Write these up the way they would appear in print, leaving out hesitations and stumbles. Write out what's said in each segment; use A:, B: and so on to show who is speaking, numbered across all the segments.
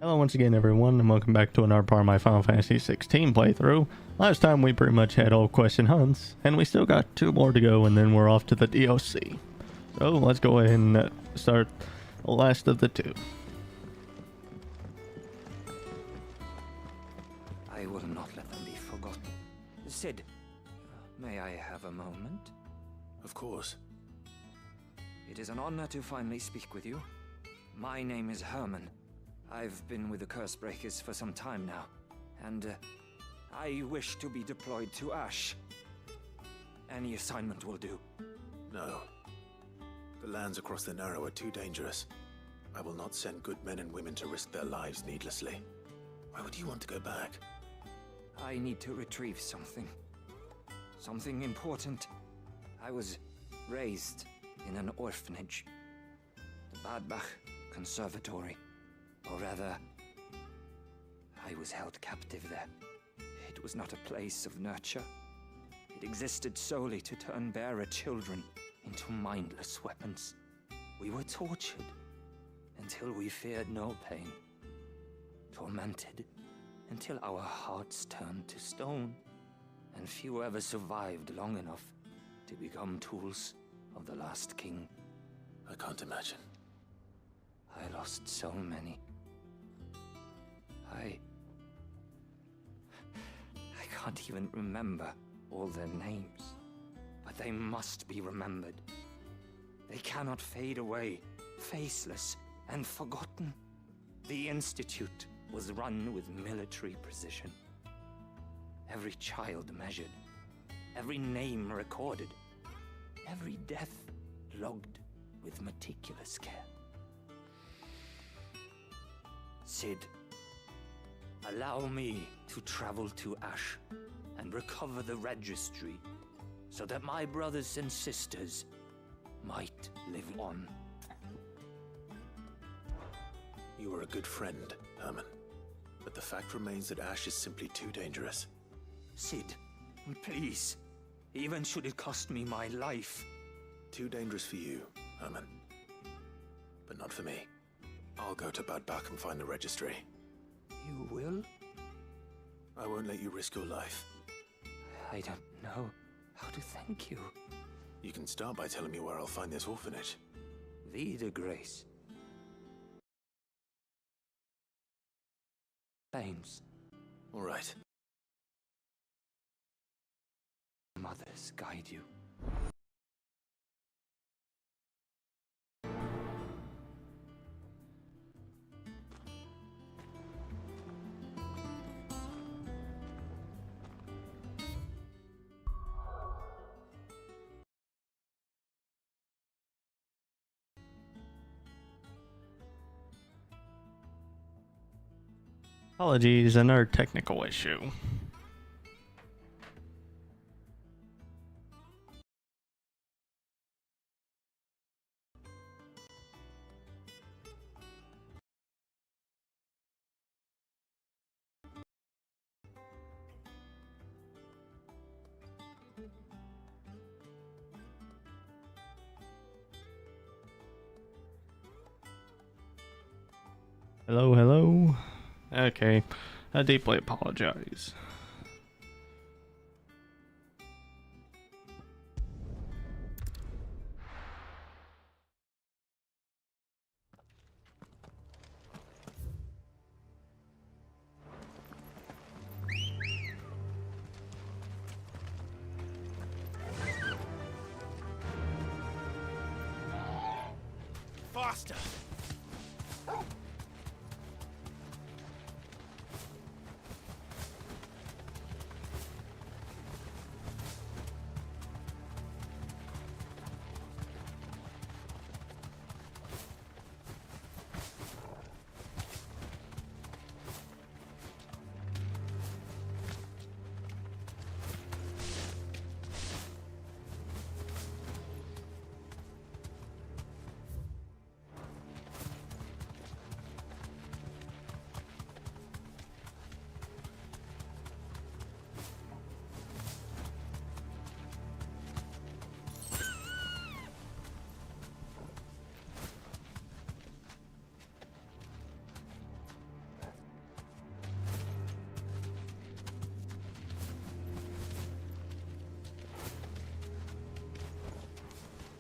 A: Hello once again everyone, and welcome back to another part of my Final Fantasy 16 playthrough. Last time we pretty much had all question hunts, and we still got 2 more to go, and then we're off to the DLC. So let's go ahead and start the last of the 2.
B: I will not let them be forgotten. Cid, may I have a moment?
C: Of course.
B: It is an honor to finally speak with you. My name is Herman. I've been with the Cursebreakers for some time now, and I wish to be deployed to Ash. Any assignment will do.
C: No. The lands across the Narrow are too dangerous. I will not send good men and women to risk their lives needlessly. Why would you want to go back?
B: I need to retrieve something. Something important. I was raised in an orphanage. The Badbach Conservatory. Or rather, I was held captive there. It was not a place of nurture. It existed solely to turn bearer children into mindless weapons. We were tortured until we feared no pain. Tormented until our hearts turned to stone. And few ever survived long enough to become tools of the last king.
C: I can't imagine.
B: I lost so many. I can't even remember all their names, but they must be remembered. They cannot fade away, faceless and forgotten. The Institute was run with military precision. Every child measured, every name recorded, every death logged with meticulous care. Cid, allow me to travel to Ash and recover the registry so that my brothers and sisters might live on.
C: You are a good friend, Herman. But the fact remains that Ash is simply too dangerous.
B: Cid, please, even should it cost me my life.
C: Too dangerous for you, Herman. But not for me. I'll go to Badbach and find the registry.
B: You will?
C: I won't let you risk your life.
B: I don't know how to thank you.
C: You can start by telling me where I'll find this orphanage.
B: Vida Grace. Thames.
C: All right.
B: Mothers guide you.
A: Apologies, another technical issue. Hello, hello. Okay, I deeply apologize.
C: Faster!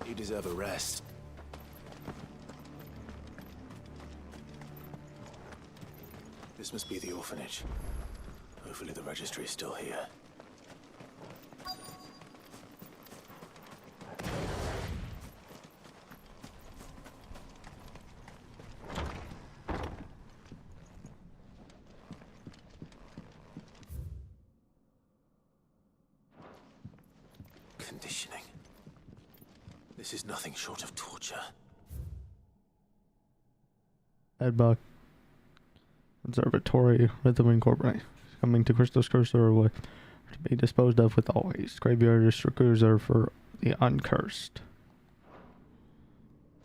C: You deserve a rest. This must be the orphanage. Hopefully the registry is still here. Conditioning. This is nothing short of torture.
A: Headbuck. Observatory Rhythm Incorporated. Coming to Crystal's Cursor away to be disposed of with all haste. Graveyard is reserved for the uncursed.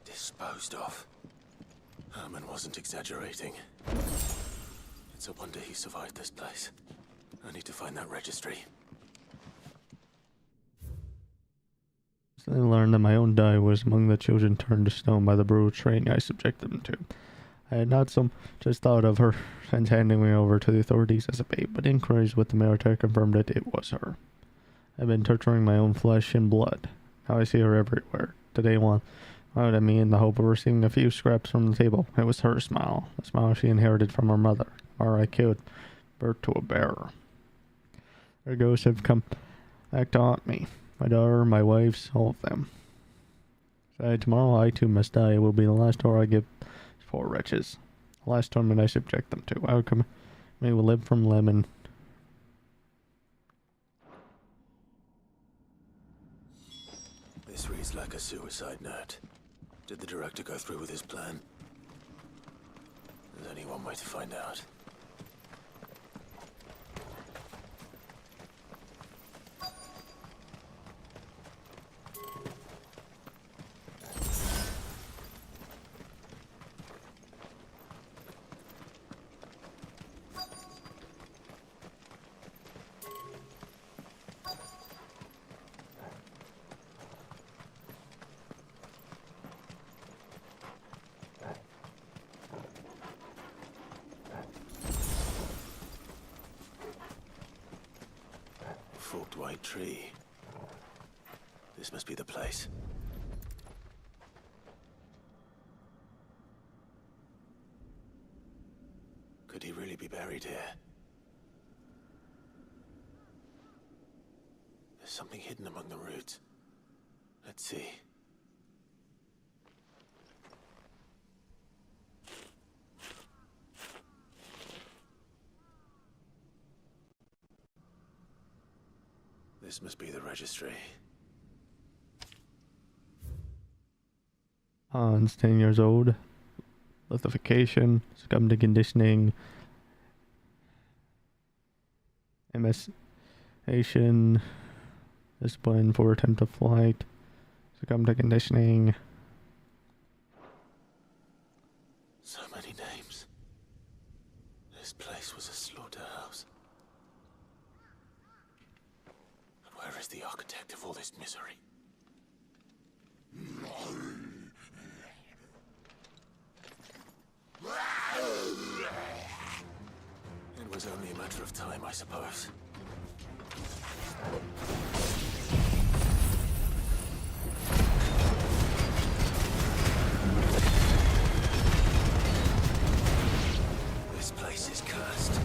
C: Disposed of? Herman wasn't exaggerating. It's a wonder he survived this place. I need to find that registry.
A: I learned that my own die was among the children turned to stone by the brutal training I subjected them to. I had not so just thought of her since handing me over to the authorities as a babe, but inquiries with the military confirmed that it was her. I've been torturing my own flesh and blood. Now I see her everywhere. Today one smiled at me in the hope of receiving a few scraps from the table. It was her smile, the smile she inherited from her mother, or I killed birth to a bearer. Her ghosts have come back to haunt me. My daughter, my wives, all of them. Tomorrow I too must die. It will be the last tour I give poor wretches. The last torment I subject them to. Outcome may will live from lemon.
C: This reads like a suicide note. Did the director go through with his plan? There's only one way to find out. Forked white tree. This must be the place. Could he really be buried here? There's something hidden among the roots. Let's see. This must be the registry.
A: Hans, 10 years old. Lithification, succumbed to conditioning. Emancipation, discipline for attempt of flight. Succumbed to conditioning.
C: So many names. This place was a slaughterhouse. Where is the architect of all this misery? It was only a matter of time, I suppose. This place is cursed.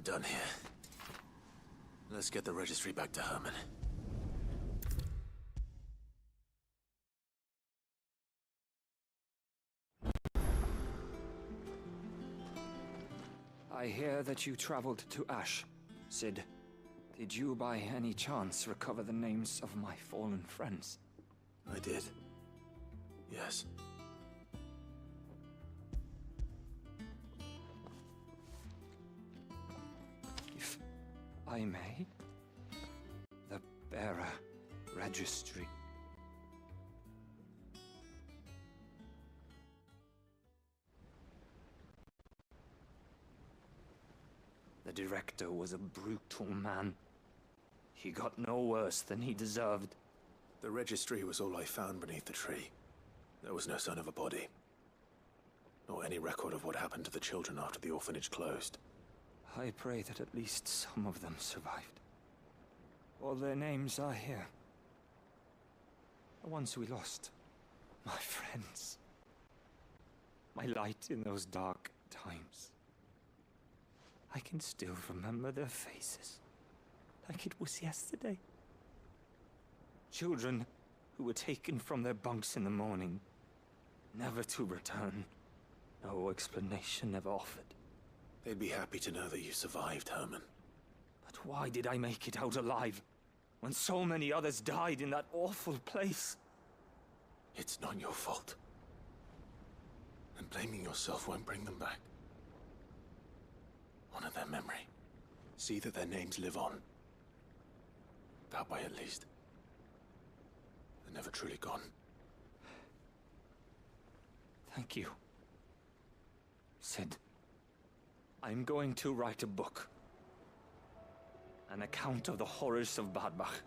C: done here. Let's get the registry back to Herman.
B: I hear that you traveled to Ash, Cid. Did you by any chance recover the names of my fallen friends?
C: I did. Yes.
B: If I may, the bearer registry. The director was a brutal man. He got no worse than he deserved.
C: The registry was all I found beneath the tree. There was no sign of a body. Nor any record of what happened to the children after the orphanage closed.
B: I pray that at least some of them survived. All their names are here. The ones we lost. My friends. My light in those dark times. I can still remember their faces, like it was yesterday. Children who were taken from their bunks in the morning, never to return. No explanation ever offered.
C: They'd be happy to know that you survived, Herman.
B: But why did I make it out alive, when so many others died in that awful place?
C: It's not your fault. And blaming yourself won't bring them back. Honor their memory. See that their names live on. That way, at least. They're never truly gone.
B: Thank you, Cid. I'm going to write a book. An account of the horrors of Bad Bach,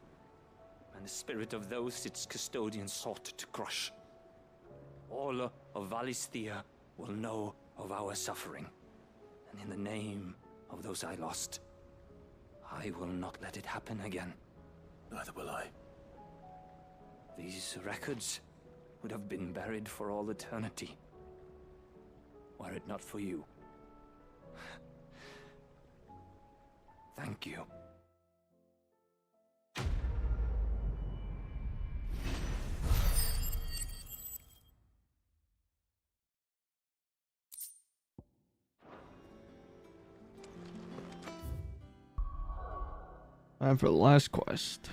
B: and the spirit of those its custodians sought to crush. All of Valisthea will know of our suffering. And in the name of those I lost, I will not let it happen again.
C: Neither will I.
B: These records would have been buried for all eternity, were it not for you. Thank you.
A: Time for the last quest.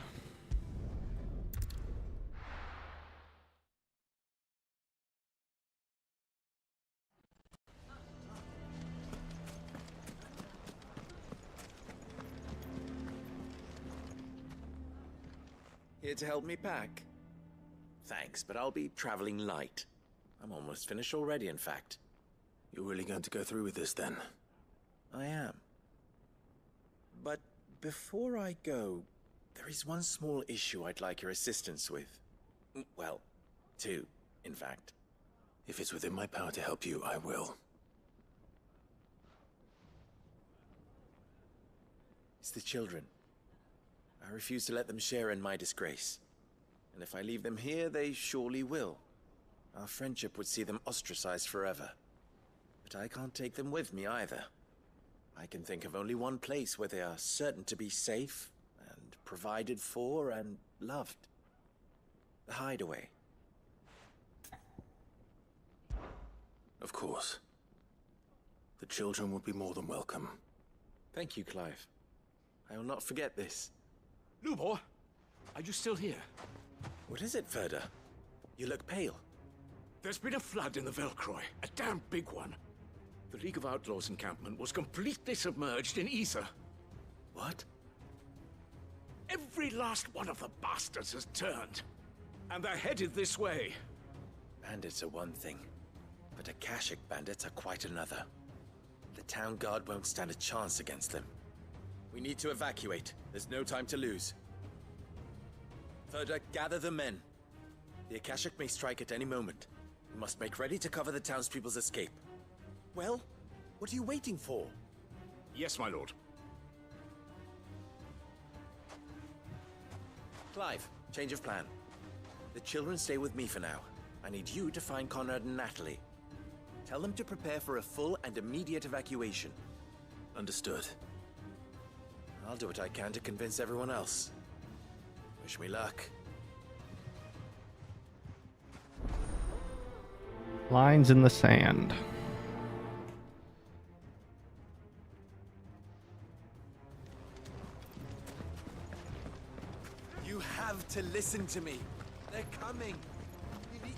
D: Here to help me pack? Thanks, but I'll be traveling light. I'm almost finished already, in fact.
C: You're really going to go through with this, then?
D: I am. But before I go, there is one small issue I'd like your assistance with. Well, two, in fact.
C: If it's within my power to help you, I will.
D: It's the children. I refuse to let them share in my disgrace. And if I leave them here, they surely will. Our friendship would see them ostracized forever. But I can't take them with me either. I can think of only one place where they are certain to be safe, and provided for, and loved. The Hideaway.
C: Of course. The children would be more than welcome.
D: Thank you, Clive. I will not forget this.
E: Lubor, are you still here?
D: What is it, Ferda? You look pale.
E: There's been a flood in the Velcroy, a damn big one. The League of Outlaws encampment was completely submerged in ether.
D: What?
E: Every last one of the bastards has turned, and they're headed this way.
D: Bandits are one thing, but Akashic bandits are quite another. The town guard won't stand a chance against them. We need to evacuate. There's no time to lose. Ferda, gather the men. The Akashic may strike at any moment. We must make ready to cover the townspeople's escape. Well, what are you waiting for?
E: Yes, my lord.
D: Clive, change of plan. The children stay with me for now. I need you to find Conrad and Natalie. Tell them to prepare for a full and immediate evacuation.
C: Understood.
D: I'll do what I can to convince everyone else. Wish me luck.
A: Lines in the sand.
D: You have to listen to me. They're coming.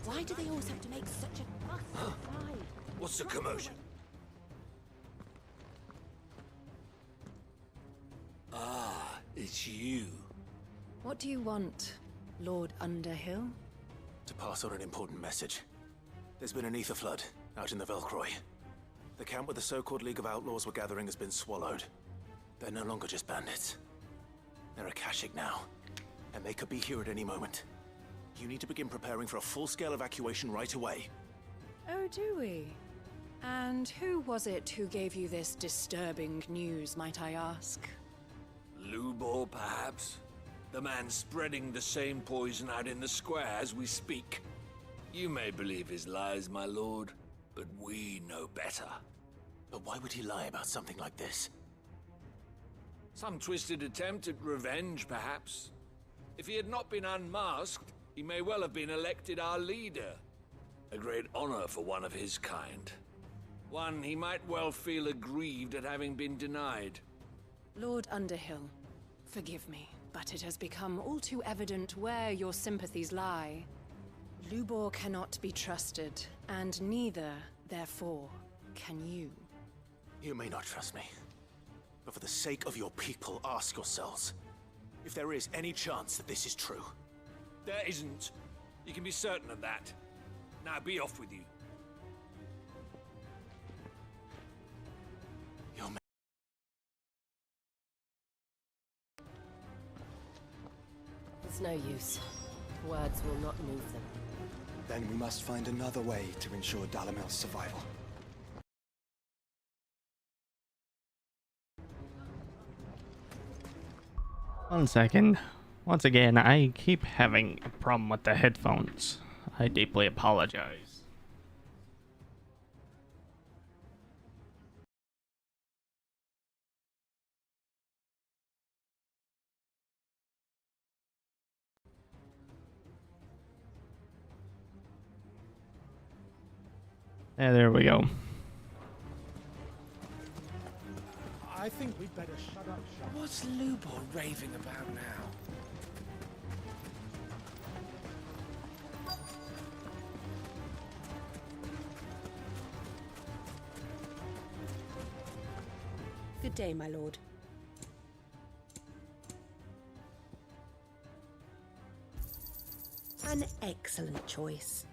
F: Why do they always have to make such a fuss? Why?
E: What's the commotion? Ah, it's you.
F: What do you want, Lord Underhill?
C: To pass on an important message. There's been an ether flood out in the Velcroy. The camp where the so-called League of Outlaws were gathering has been swallowed. They're no longer just bandits. They're Akashic now, and they could be here at any moment. You need to begin preparing for a full-scale evacuation right away.
F: Oh, do we? And who was it who gave you this disturbing news, might I ask?
E: Lubor, perhaps? The man spreading the same poison out in the square as we speak. You may believe his lies, my lord, but we know better.
C: But why would he lie about something like this?
E: Some twisted attempt at revenge, perhaps. If he had not been unmasked, he may well have been elected our leader. A great honor for one of his kind. One he might well feel aggrieved at having been denied.
F: Lord Underhill, forgive me, but it has become all too evident where your sympathies lie. Lubor cannot be trusted, and neither, therefore, can you.
C: You may not trust me, but for the sake of your people, ask yourselves if there is any chance that this is true.
E: There isn't. You can be certain of that. Now be off with you.
C: You're
G: It's no use. Words will not move them.
H: Then we must find another way to ensure Dalamel's survival.
A: One second. Once again, I keep having a problem with the headphones. I deeply apologize. Yeah, there we go.
H: I think we'd better shut up shop.
D: What's Lubor raving about now?
G: Good day, my lord. An excellent choice.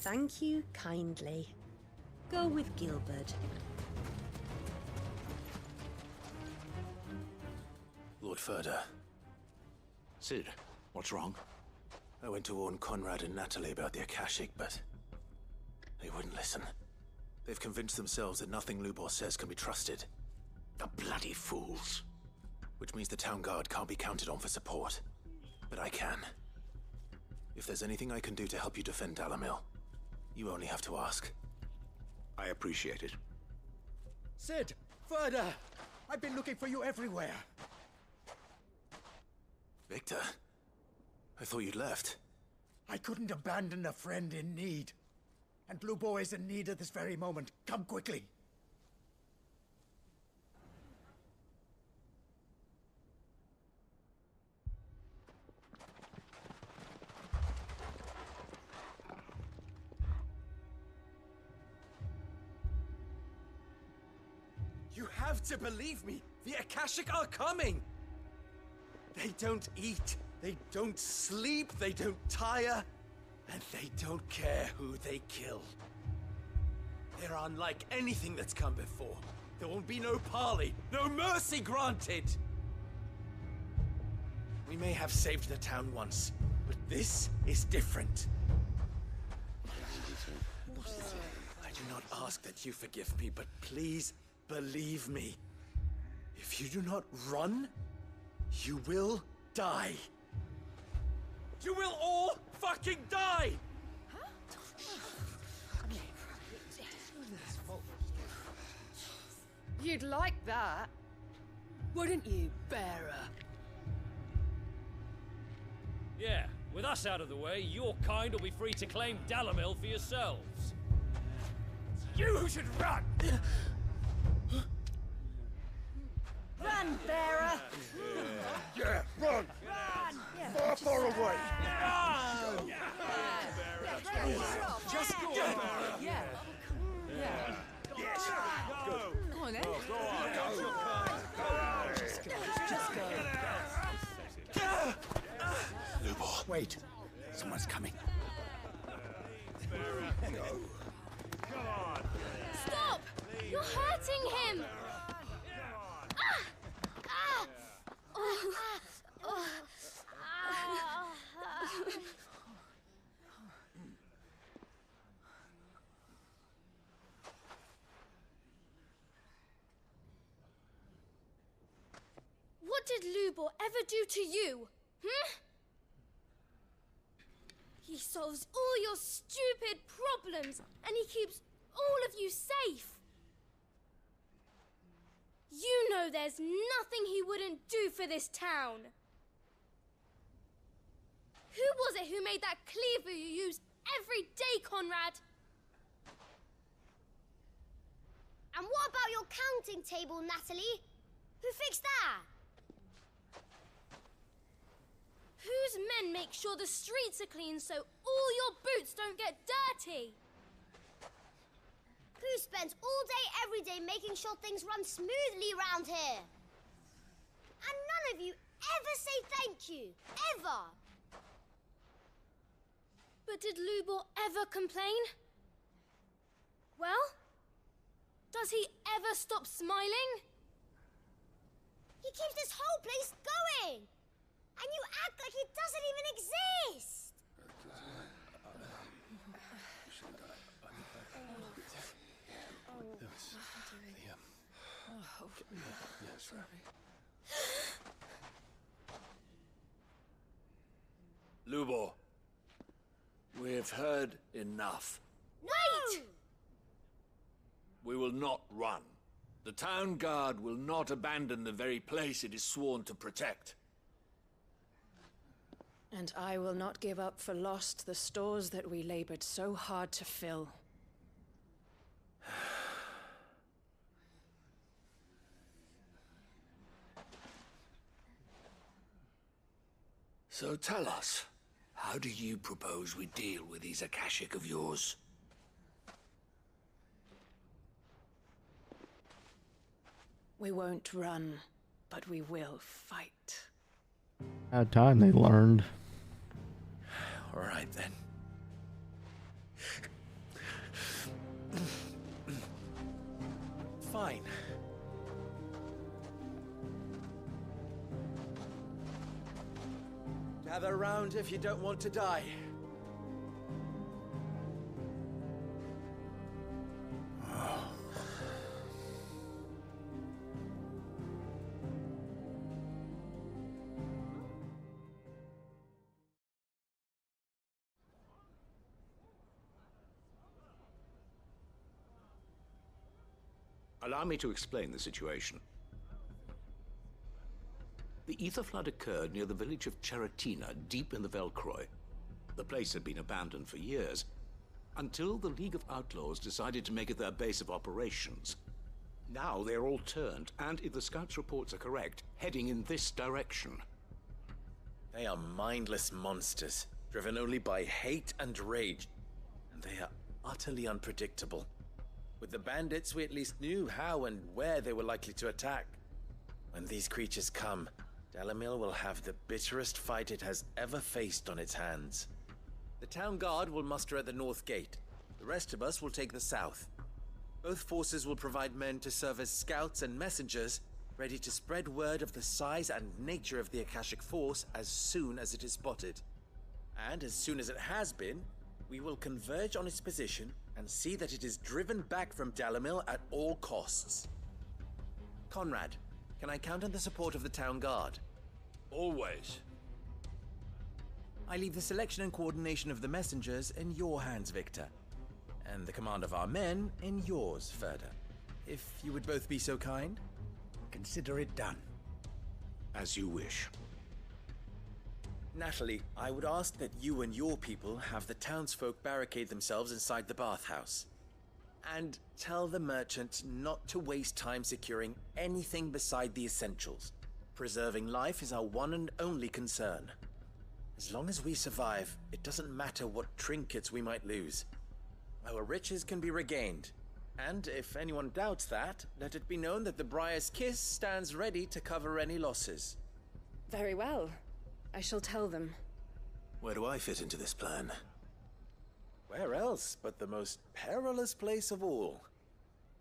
G: Thank you kindly. Go with Gilbert.
C: Lord Furder,
E: Cid, what's wrong?
C: I went to warn Conrad and Natalie about the Akashic, but they wouldn't listen. They've convinced themselves that nothing Lubor says can be trusted.
E: The bloody fools.
C: Which means the town guard can't be counted on for support. But I can. If there's anything I can do to help you defend Dalamil, you only have to ask.
E: I appreciate it.
H: Cid! Further! I've been looking for you everywhere.
C: Victor? I thought you'd left.
H: I couldn't abandon a friend in need. And Lubor is in need at this very moment. Come quickly.
D: You have to believe me! The Akashic are coming! They don't eat, they don't sleep, they don't tire, and they don't care who they kill. They're unlike anything that's come before. There will be no parley, no mercy granted! We may have saved the town once, but this is different. I do not ask that you forgive me, but please believe me. If you do not run, you will die. You will all fucking die!
F: You'd like that, wouldn't you, bearer?
I: Yeah, with us out of the way, your kind will be free to claim Dalamil for yourselves.
H: You should run!
F: Run, bearer!
H: Yeah, run! Far, far away!
F: Just go! Yeah. Yeah.
H: Yes!
F: Come on, then. Just go.
H: Lubor, wait. Someone's coming.
J: Stop! You're hurting him! What did Lubor ever do to you? He solves all your stupid problems, and he keeps all of you safe. You know there's nothing he wouldn't do for this town. Who was it who made that cleaver you use every day, Conrad? And what about your counting table, Natalie? Who fixed that? Whose men make sure the streets are clean so all your boots don't get dirty? Who spends all day every day making sure things run smoothly round here? And none of you ever say thank you. Ever. But did Lubor ever complain? Well, does he ever stop smiling? He keeps this whole place going. And you act like it doesn't even exist!
E: Lubor, we've heard enough.
J: Wait!
E: We will not run. The town guard will not abandon the very place it is sworn to protect.
F: And I will not give up for lost the stores that we labored so hard to fill.
E: So tell us, how do you propose we deal with these Akashic of yours?
F: We won't run, but we will fight.
A: About time they learned.
D: All right, then. Fine. Gather round if you don't want to die.
K: Allow me to explain the situation. The Ether Flood occurred near the village of Cheratina, deep in the Velcroy. The place had been abandoned for years, until the League of Outlaws decided to make it their base of operations. Now they're all turned, and if the Scouts' reports are correct, heading in this direction.
D: They are mindless monsters, driven only by hate and rage, and they are utterly unpredictable. With the bandits, we at least knew how and where they were likely to attack. When these creatures come, Dalamil will have the bitterest fight it has ever faced on its hands. The town guard will muster at the north gate. The rest of us will take the south. Both forces will provide men to serve as scouts and messengers ready to spread word of the size and nature of the Akashic Force as soon as it is spotted. And as soon as it has been, we will converge on its position and see that it is driven back from Dalimil at all costs. Conrad, can I count on the support of the town guard?
E: Always.
D: I leave the selection and coordination of the messengers in your hands, Victor. And the command of our men in yours, Ferda. If you would both be so kind.
H: Consider it done.
K: As you wish.
D: Natalie, I would ask that you and your people have the townsfolk barricade themselves inside the bathhouse. And tell the merchant not to waste time securing anything beside the essentials. Preserving life is our one and only concern. As long as we survive, it doesn't matter what trinkets we might lose. Our riches can be regained. And if anyone doubts that, let it be known that the Briar's Kiss stands ready to cover any losses.
F: Very well. I shall tell them.
C: Where do I fit into this plan?
D: Where else but the most perilous place of all?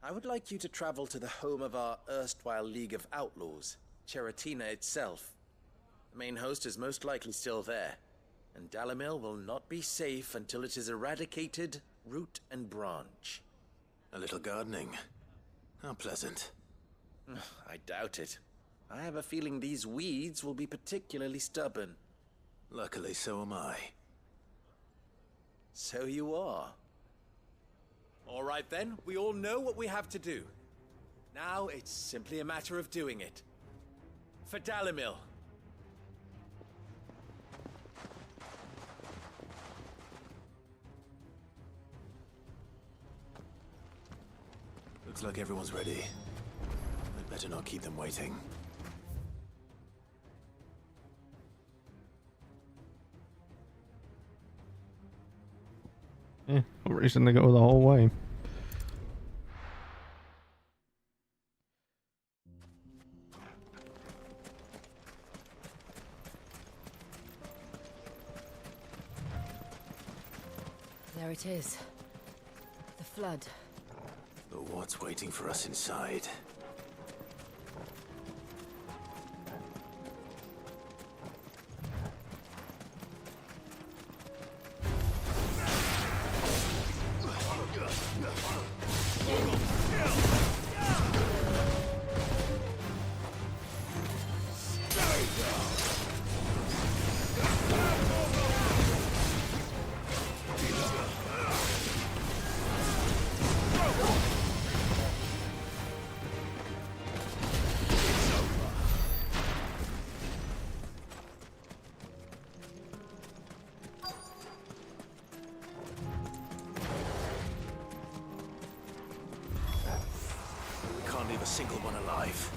D: I would like you to travel to the home of our erstwhile League of Outlaws, Cheratina itself. The main host is most likely still there, and Dalimil will not be safe until it is eradicated, root and branch.
C: A little gardening. How pleasant.
D: I doubt it. I have a feeling these weeds will be particularly stubborn.
C: Luckily, so am I.
D: So you are. All right then, we all know what we have to do. Now it's simply a matter of doing it. For Dalimil.
C: Looks like everyone's ready. I'd better not keep them waiting.
A: No reason to go the whole way.
G: There it is. The flood.
C: But what's waiting for us inside? Can't leave a single one alive.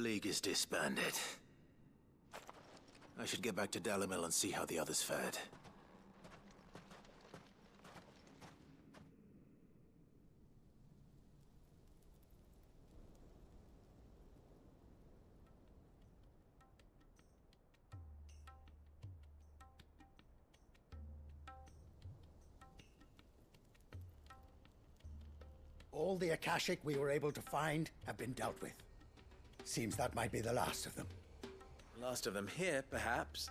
C: League is disbanded. I should get back to Dalimil and see how the others fared.
H: All the Akashic we were able to find have been dealt with. Seems that might be the last of them.
D: Last of them here, perhaps.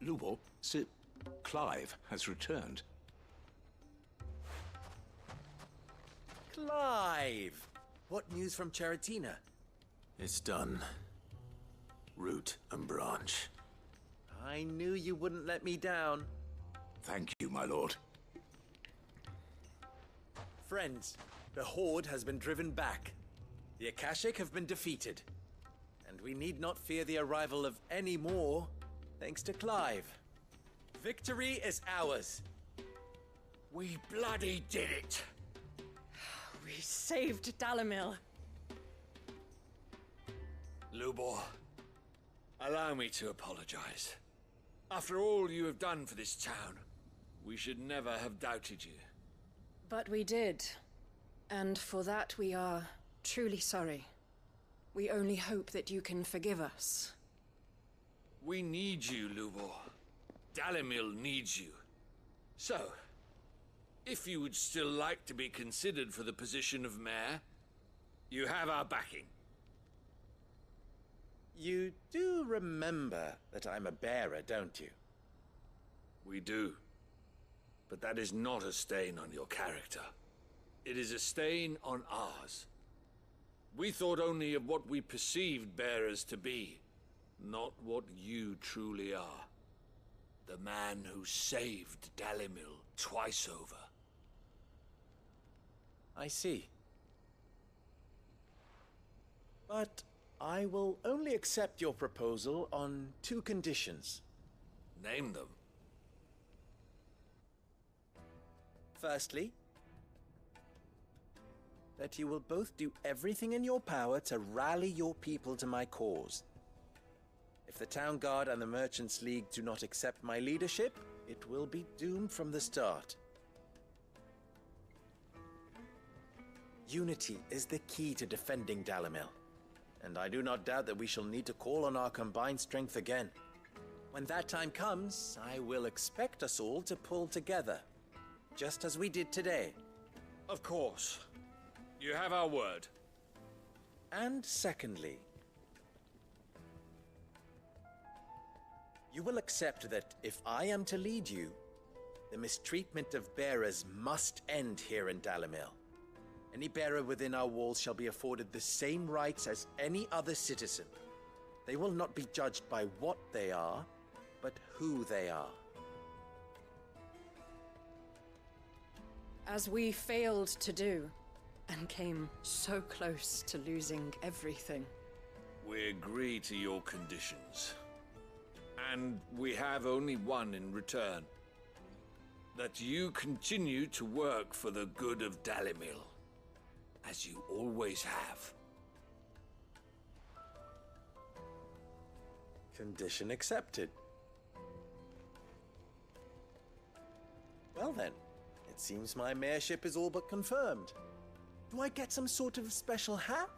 K: Lubor, Sir Clive has returned.
D: Clive! What news from Charatina?
C: It's done. Root and branch.
D: I knew you wouldn't let me down.
K: Thank you, my lord.
D: Friends, the Horde has been driven back. The Akashic have been defeated. And we need not fear the arrival of any more, thanks to Clive. Victory is ours.
E: We bloody did it!
F: We saved Dalimil.
E: Lubor, allow me to apologize. After all you have done for this town, we should never have doubted you.
F: But we did. And for that we are truly sorry. We only hope that you can forgive us.
E: We need you, Lubor. Dalimil needs you. So, if you would still like to be considered for the position of mayor, you have our backing.
D: You do remember that I'm a bearer, don't you?
E: We do. But that is not a stain on your character. It is a stain on ours. We thought only of what we perceived bearers to be, not what you truly are. The man who saved Dalimil twice over.
D: I see. But I will only accept your proposal on 2 conditions.
E: Name them.
D: Firstly, that you will both do everything in your power to rally your people to my cause. If the Town Guard and the Merchants League do not accept my leadership, it will be doomed from the start. Unity is the key to defending Dalimil, and I do not doubt that we shall need to call on our combined strength again. When that time comes, I will expect us all to pull together, just as we did today.
E: Of course. You have our word.
D: And secondly, you will accept that if I am to lead you, the mistreatment of bearers must end here in Dalimil. Any bearer within our walls shall be afforded the same rights as any other citizen. They will not be judged by what they are, but who they are.
F: As we failed to do, and came so close to losing everything.
E: We agree to your conditions. And we have only one in return. That you continue to work for the good of Dalimil, as you always have.
D: Condition accepted. Well then, it seems my mayorship is all but confirmed. Do I get some sort of special hat?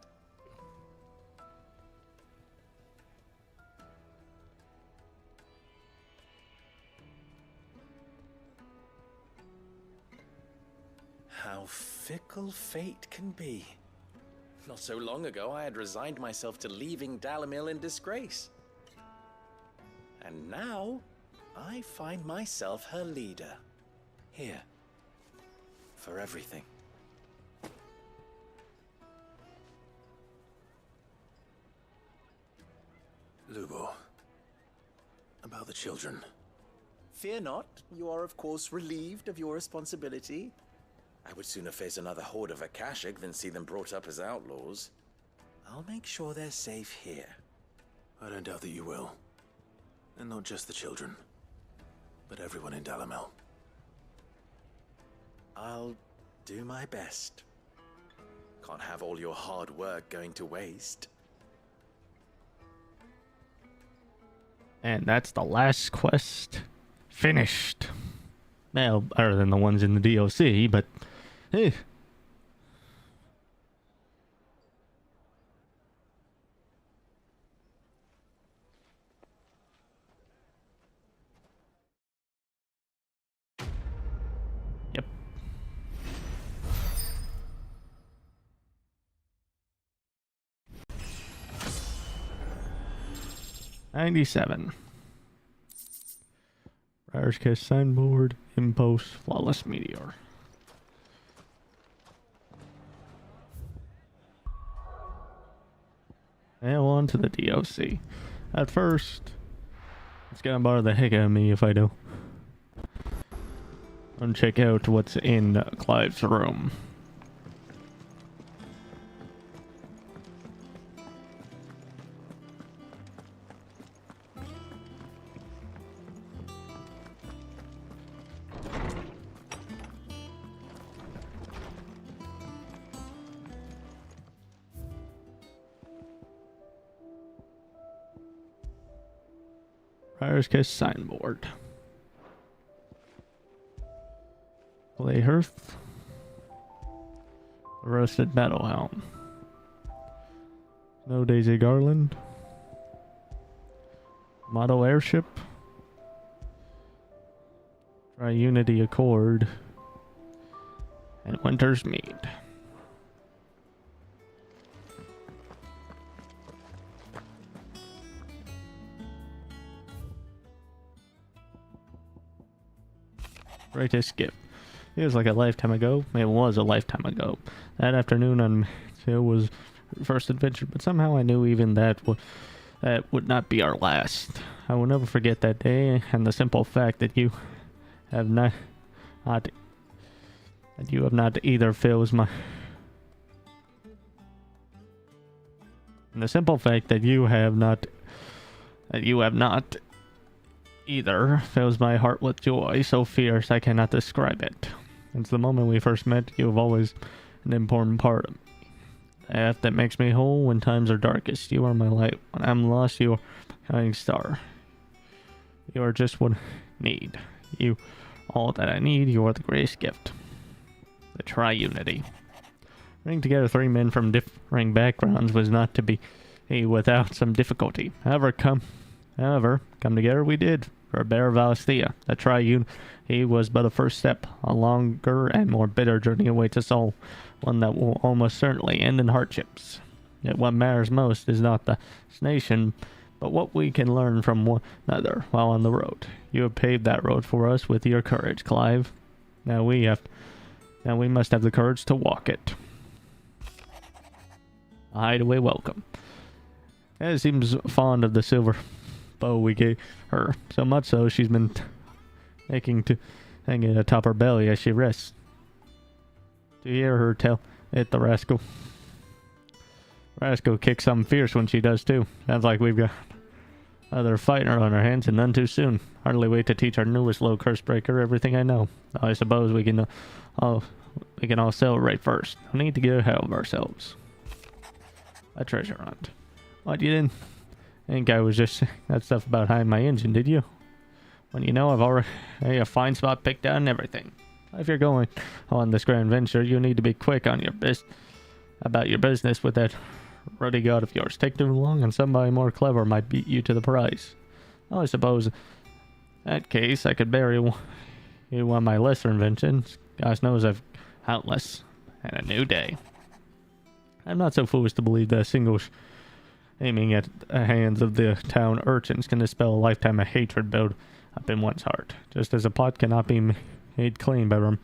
D: How fickle fate can be. Not so long ago, I had resigned myself to leaving Dalimil in disgrace. And now, I find myself her leader. Here. For everything.
C: Lubor. About the children.
D: Fear not. You are, of course, relieved of your responsibility. I would sooner face another horde of Akashic than see them brought up as outlaws. I'll make sure they're safe here.
C: I don't doubt that you will. And not just the children, but everyone in Dalimil.
D: I'll do my best. Can't have all your hard work going to waste.
A: And that's the last quest finished. Well, better than the ones in the DLC, but eh. Yep. $97. Briar's Kiss signboard, Impulse, Flawless Meteor. Now on to the DLC. At first, it's gonna bother the heck out of me if I do. And check out what's in Clive's room. Briar's Kiss signboard. Clayhearth. Roasted Battle Helm. Snow Daisy Garland. Model Airship. Tri-Unity Accord. And Winter's Mead. Greatest gift. It was like a lifetime ago. It was a lifetime ago. That afternoon on it was first adventure, but somehow I knew even that would not be our last. I will never forget that day and the simple fact that you have not either fills my and the simple fact that you have not either fills my heart with joy so fierce I cannot describe it. Since the moment we first met, you have always an important part of me. The path that makes me whole when times are darkest. You are my light. When I'm lost, you are my shining star. You are just what I need. You, all that I need. You are the greatest gift. The Tri-Unity. Bringing together three men from differing backgrounds was not to be without some difficulty. However, come together we did. For Bear Valestia, the Tri-Unity was but a first step. A longer and more bitter journey awaits us all. One that will almost certainly end in hardships. Yet what matters most is not the destination, but what we can learn from one another while on the road. You have paved that road for us with your courage, Clive. Now we must have the courage to walk it. A hideaway welcome. It seems fond of the silver bow we gave her, so much so she's been making to hang it atop her belly as she rests. To hear her tell it, the rascal kicks something fierce when she does too. Sounds like we've got another fighter on our hands, and none too soon. Hardly wait to teach our newest low curse breaker everything I know. I suppose we can all celebrate first. We need to get ahead of ourselves. A treasure hunt. What, you didn't think I was just that stuff about hiding my engine, did you? When you know I've already a fine spot picked out and everything. If you're going on this grand venture, you need to be quick on about your business with that ruddy god of yours. Take too long and somebody more clever might beat you to the prize. Well, I suppose in that case I could bury you on my lesser inventions. God knows I've countless and a new day. I'm not so foolish to believe that a single aiming at the hands of the town urchins can dispel a lifetime of hatred built up in one's heart, just as a pot cannot be made clean by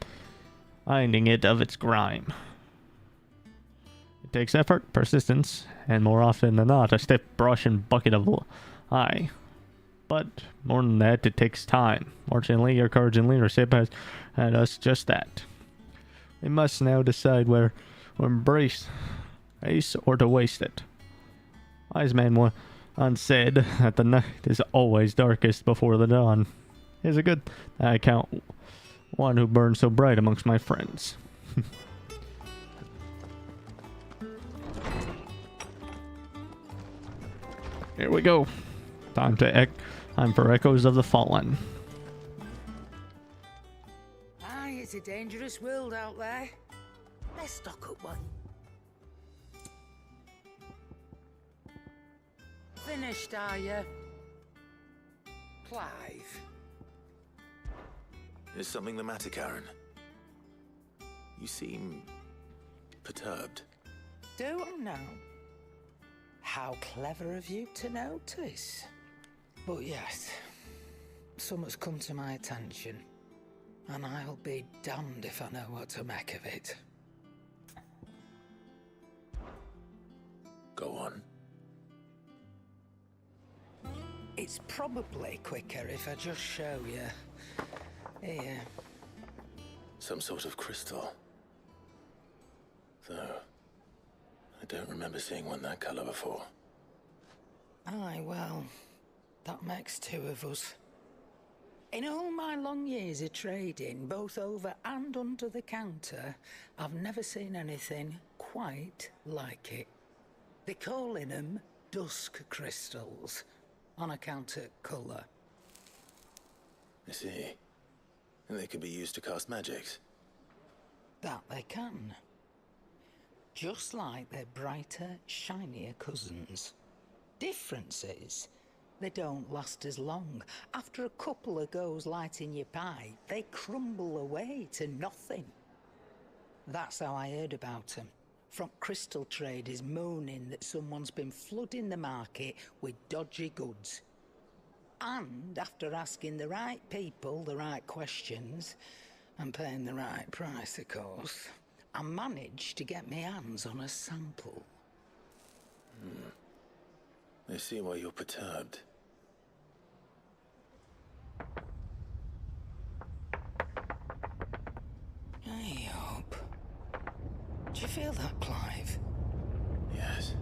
A: reminding it of its grime. It takes effort, persistence, and more often than not, a stiff brush and bucket of lie. But more than that, it takes time. Fortunately, your courage and leadership has had us just that. We must now decide where to embrace race or to waste it. Wise man once said that the night is always darkest before the dawn. It is a good I count one who burns so bright amongst my friends. Here we go. Time to Time for Echoes of the Fallen.
L: Aye, it's a dangerous world out there. Let's stock up one. Finished, are you? Clive.
C: Is something the matter, Karen? You seem perturbed.
L: Do I now? How clever of you to notice. But yes, something's come to my attention, and I'll be damned if I know what to make of it.
C: Go on.
L: It's probably quicker if I just show you. Here.
C: Some sort of crystal. Though, I don't remember seeing one that color before.
L: Aye, well, that makes two of us. In all my long years of trading, both over and under the counter, I've never seen anything quite like it. They're calling them dusk crystals, on account of colour.
C: I see. And they could be used to cast magics.
L: That they can. Just like their brighter, shinier cousins. Difference is, they don't last as long. After a couple of goes lighting your pipe, they crumble away to nothing. That's how I heard about them. From crystal traders moaning that someone's been flooding the market with dodgy goods. And after asking the right people the right questions, and paying the right price, of course, I managed to get my hands on a sample.
C: I see why you're perturbed.
L: I hope. Do you feel that, Clive?
C: Yes.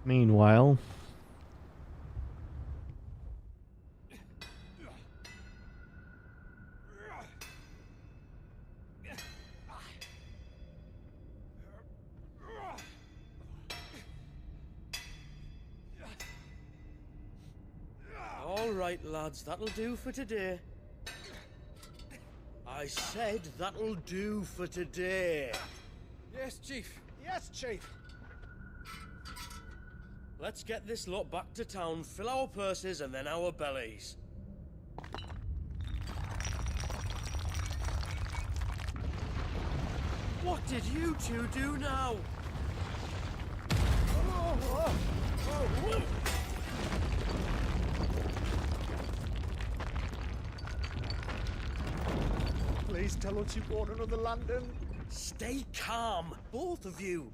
A: Meanwhile,
I: All right, lads, that'll do for today. I said that'll do for today.
M: Yes, Chief. Yes, Chief.
I: Let's get this lot back to town, fill our purses and then our bellies. What did you two do now?
M: Please tell us you bought another lantern.
I: Stay calm, both of you.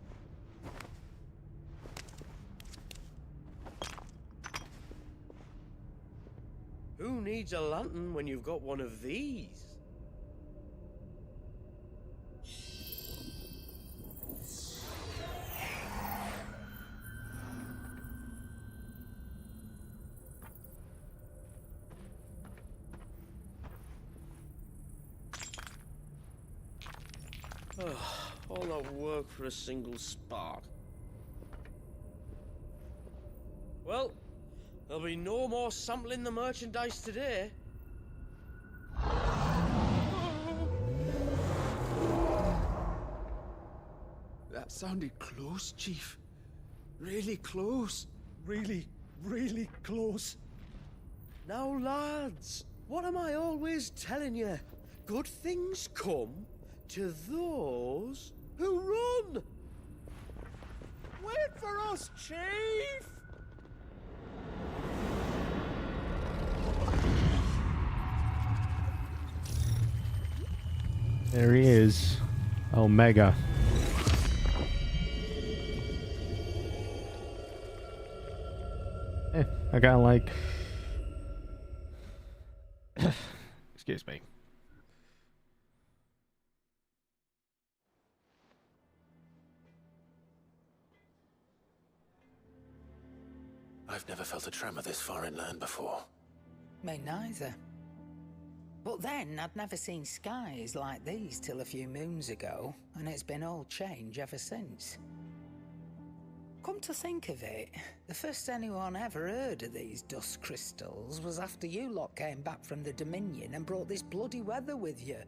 I: Who needs a lantern when you've got one of these? All that work for a single spark. Well, there'll be no more sampling the merchandise today.
M: That sounded close, Chief. Really close. Really, really close.
I: Now, lads, what am I always telling you? Good things come to those who run!
M: Wait for us, Chief!
A: there he is. Omega. I got like... Excuse me.
C: Never felt a tremor this far inland before.
L: Me neither. But then, I'd never seen skies like these till a few moons ago, and it's been all change ever since. Come to think of it, the first anyone ever heard of these dust crystals was after you lot came back from the Dominion and brought this bloody weather with you.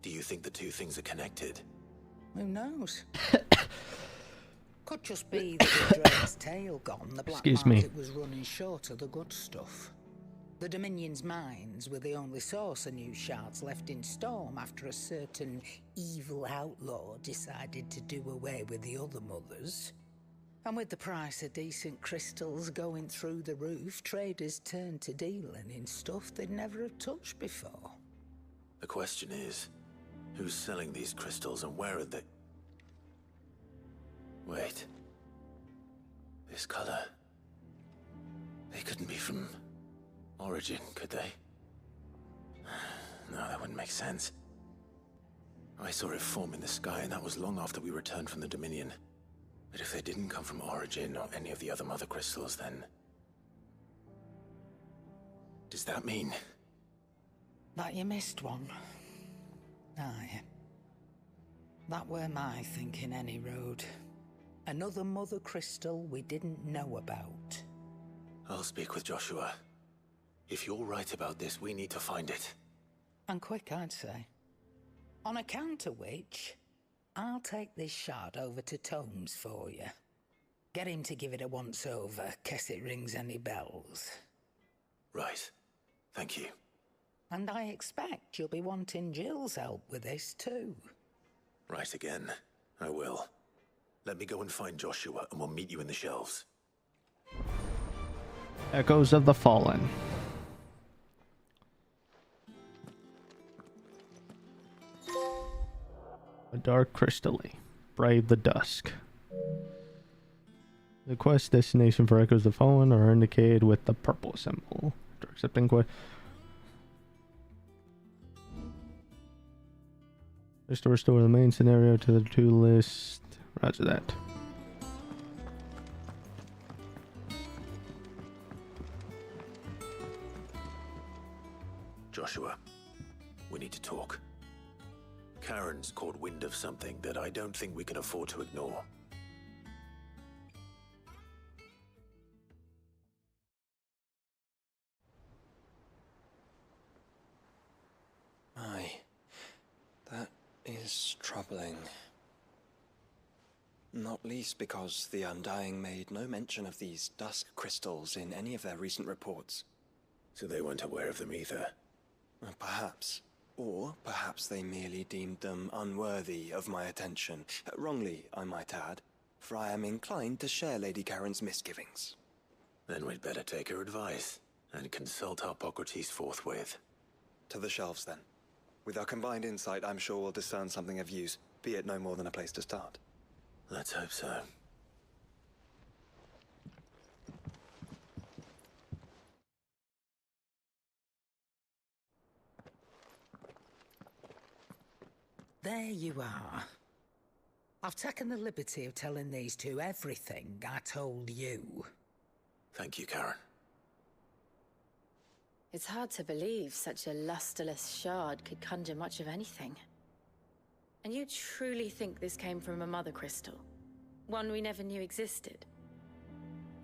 C: Do you think the two things are connected?
L: Who knows? Could just be that with Drake's tail gone, the black market was running short of the good stuff. The Dominion's mines were the only source of new shards left in Storm after a certain evil outlaw decided to do away with the other mothers. And with the price of decent crystals going through the roof, traders turned to dealing in stuff they'd never have touched before.
C: The question is, who's selling these crystals and where are they? Wait. This color. They couldn't be from Origin, could they? No, that wouldn't make sense. I saw it form in the sky, and that was long after we returned from the Dominion. But if they didn't come from Origin or any of the other mother crystals, then... does that mean...
L: that you missed one? Aye. That were my thinking, any road. Another mother crystal we didn't know about.
C: I'll speak with Joshua. If you're right about this, we need to find it.
L: And quick, I'd say. On account of which, I'll take this shard over to Tomes for you. Get him to give it a once-over, case it rings any bells.
C: Right. Thank you.
L: And I expect you'll be wanting Jill's help with this, too.
C: Right again. I will. Let me go and find Joshua, and we'll meet you in the shelves.
A: Echoes of the Fallen. A dark crystally. Brave the dusk. The quest destination for Echoes of the Fallen are indicated with the purple symbol. After accepting quest. Restore the main scenario to the to-do list. Roger that.
C: Joshua, we need to talk. Karen's caught wind of something that I don't think we can afford to ignore.
B: Aye, that is troubling. Not least because the Undying made no mention of these dusk crystals in any of their recent reports.
C: So they weren't aware of them either?
B: Perhaps. Or perhaps they merely deemed them unworthy of my attention. Wrongly, I might add, for I am inclined to share Lady Karen's misgivings.
C: Then we'd better take her advice and consult Harpocrates forthwith.
B: To the shelves, then. With our combined insight, I'm sure we'll discern something of use, be it no more than a place to start.
C: Let's hope so.
L: There you are. I've taken the liberty of telling these two everything I told you.
C: Thank you, Karen.
N: It's hard to believe such a lusterless shard could conjure much of anything. And you truly think this came from a mother crystal? One we never knew existed?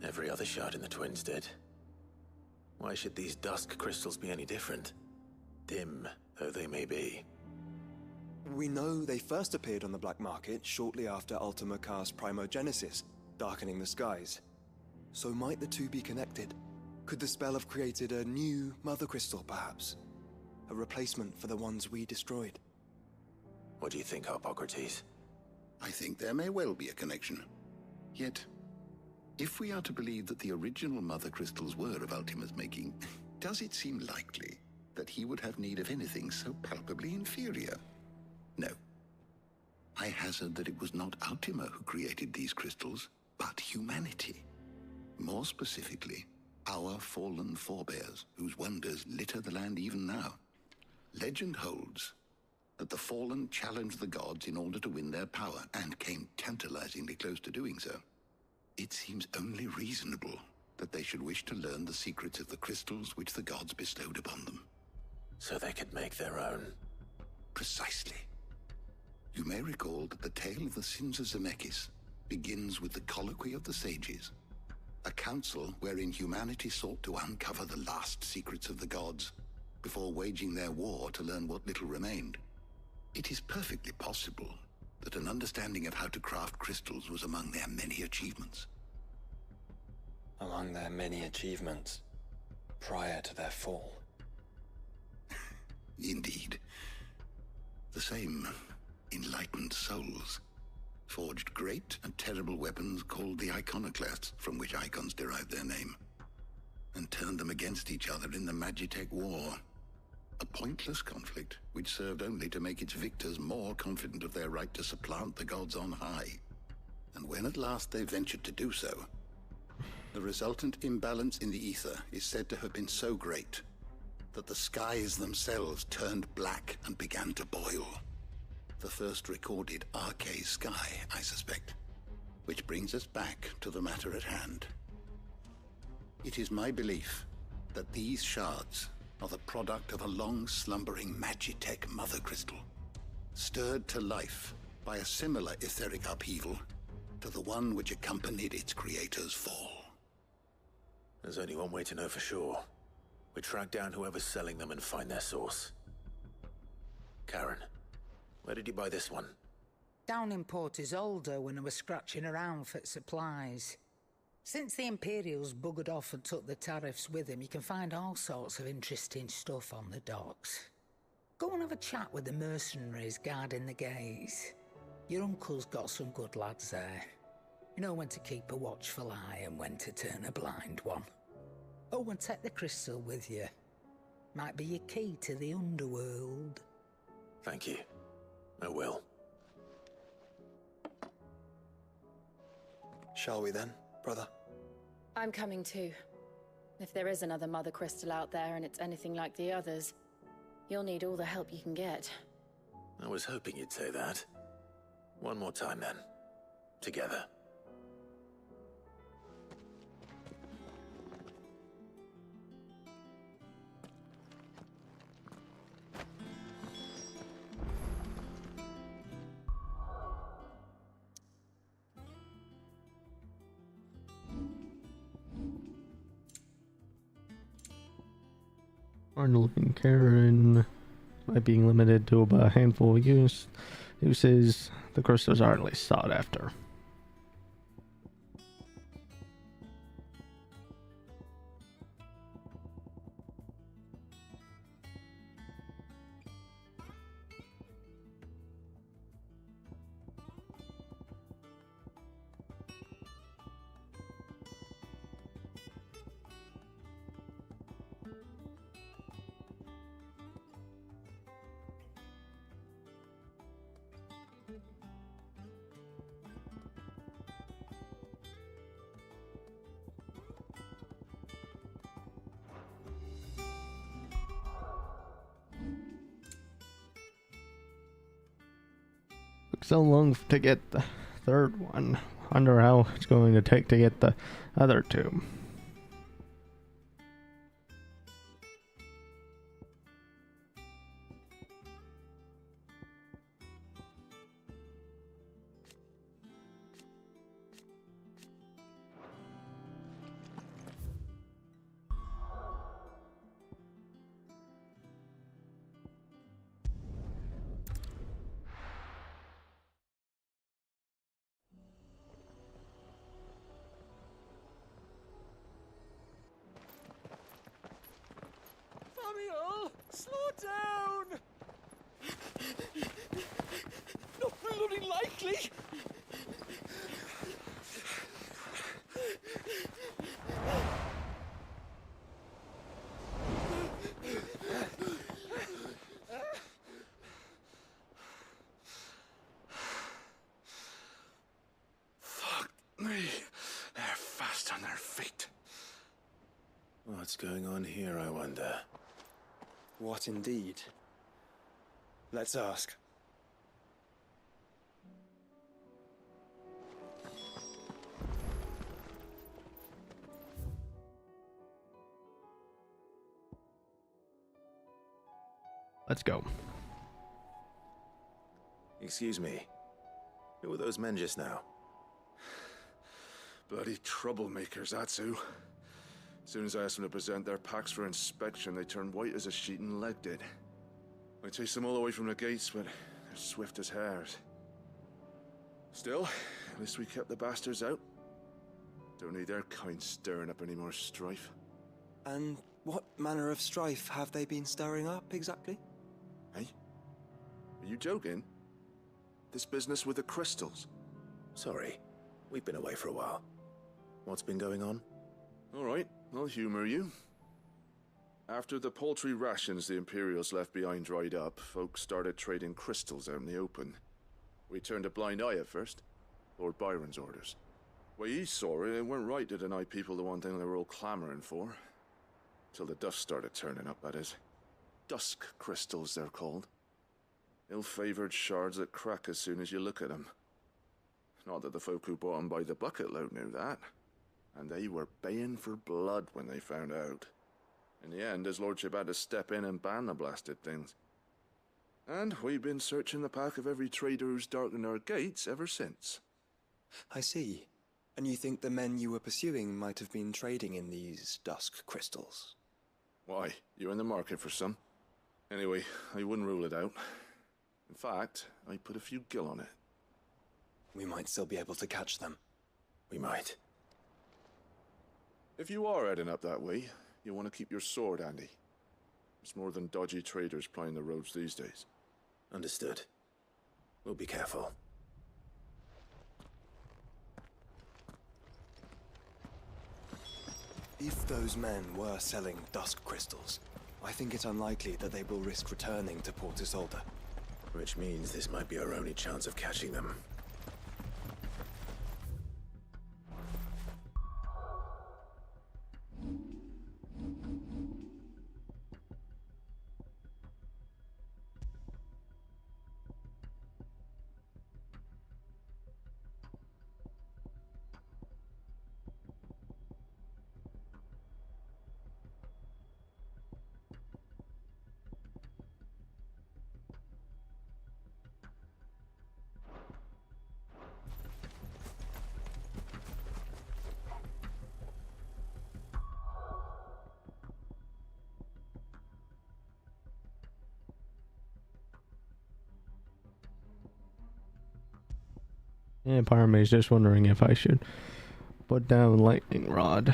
C: Every other shard in the Twins did. Why should these dusk crystals be any different? Dim though they may be.
B: We know they first appeared on the black market shortly after Ultima cast Primogenesis, darkening the skies. So might the two be connected? Could the spell have created a new mother crystal, perhaps? A replacement for the ones we destroyed?
C: What do you think, Harpocrates?
O: I think there may well be a connection. Yet, if we are to believe that the original mother crystals were of Ultima's making, does it seem likely that he would have need of anything so palpably inferior? No. I hazard that it was not Ultima who created these crystals, but humanity. More specifically, our fallen forebears, whose wonders litter the land even now. Legend holds that the fallen challenged the gods in order to win their power, and came tantalizingly close to doing so. It seems only reasonable that they should wish to learn the secrets of the crystals which the gods bestowed upon them.
C: So they could make their own.
O: Precisely. You may recall that the tale of the Sins of Zemeckis begins with the Colloquy of the Sages, a council wherein humanity sought to uncover the last secrets of the gods before waging their war to learn what little remained. It is perfectly possible that an understanding of how to craft crystals was among their many achievements.
P: Among their many achievements prior to their fall.
O: Indeed. The same enlightened souls forged great and terrible weapons called the Iconoclasts, from which icons derive their name, and turned them against each other in the Magitech War. A pointless conflict which served only to make its victors more confident of their right to supplant the gods on high. And when at last they ventured to do so, the resultant imbalance in the ether is said to have been so great that the skies themselves turned black and began to boil. The first recorded Arcade sky, I suspect. Which brings us back to the matter at hand. It is my belief that these shards are the product of a long-slumbering Magitech mother crystal, stirred to life by a similar etheric upheaval to the one which accompanied its creator's fall.
C: There's only one way to know for sure. We track down whoever's selling them and find their source. Karen, where did you buy this one?
L: Down in Port Isolde when I was scratching around for supplies. Since the Imperials buggered off and took the tariffs with them, you can find all sorts of interesting stuff on the docks. Go and have a chat with the mercenaries guarding the gates. Your uncle's got some good lads there. You know when to keep a watchful eye and when to turn a blind one. Oh, and take the crystal with you. Might be your key to the underworld.
C: Thank you. I will.
P: Shall we then, brother?
F: I'm coming too. If there is another Mother Crystal out there and it's anything like the others, you'll need all the help you can get.
C: I was hoping you'd say that. One more time then. Together.
A: Arnold and Karen, by being limited to about a handful of uses, the crystals are hardly sought after. Took so long to get the third one. Wonder how it's going to take to get the other two.
M: Samuel, slow down! Not bloody likely!
C: Fuck me. They're fast on their feet. What's going on here, I wonder?
P: What indeed? Let's ask.
A: Let's go.
D: Excuse me. Who were those men just now?
Q: Bloody troublemakers, that's who. As soon as I asked them to present their packs for inspection, they turned white as a sheet and legged it. I chased them all away from the gates, but they're swift as hares. Still, at least we kept the bastards out. Don't need their kind stirring up any more strife.
P: And what manner of strife have they been stirring up, exactly?
Q: Hey? Are you joking? This business with the crystals?
D: Sorry, we've been away for a while. What's been going on?
Q: All right, I'll humor you. After the paltry rations the Imperials left behind dried up, folks started trading crystals out in the open. We turned a blind eye at first. Lord Byron's orders. Way he saw it, it weren't right to deny people the one thing they were all clamoring for. Till the dust started turning up, that is. Dusk crystals, they're called. Ill-favored shards that crack as soon as you look at them. Not that the folk who bought them by the bucket load knew that. And they were baying for blood when they found out. In the end, his lordship had to step in and ban the blasted things. And we've been searching the pack of every trader who's darkened our gates ever since.
P: I see. And you think the men you were pursuing might have been trading in these dusk crystals?
Q: Why? You in the market for some? Anyway, I wouldn't rule it out. In fact, I put a few gil on it.
P: We might still be able to catch them.
D: We might.
Q: If you are heading up that way, you'll want to keep your sword handy. There's more than dodgy traders plying the roads these days.
D: Understood. We'll be careful.
P: If those men were selling dusk crystals, I think it unlikely that they will risk returning to Port Isolde.
D: Which means this might be our only chance of catching them.
A: Yeah, part of me is just wondering if I should put down lightning rod.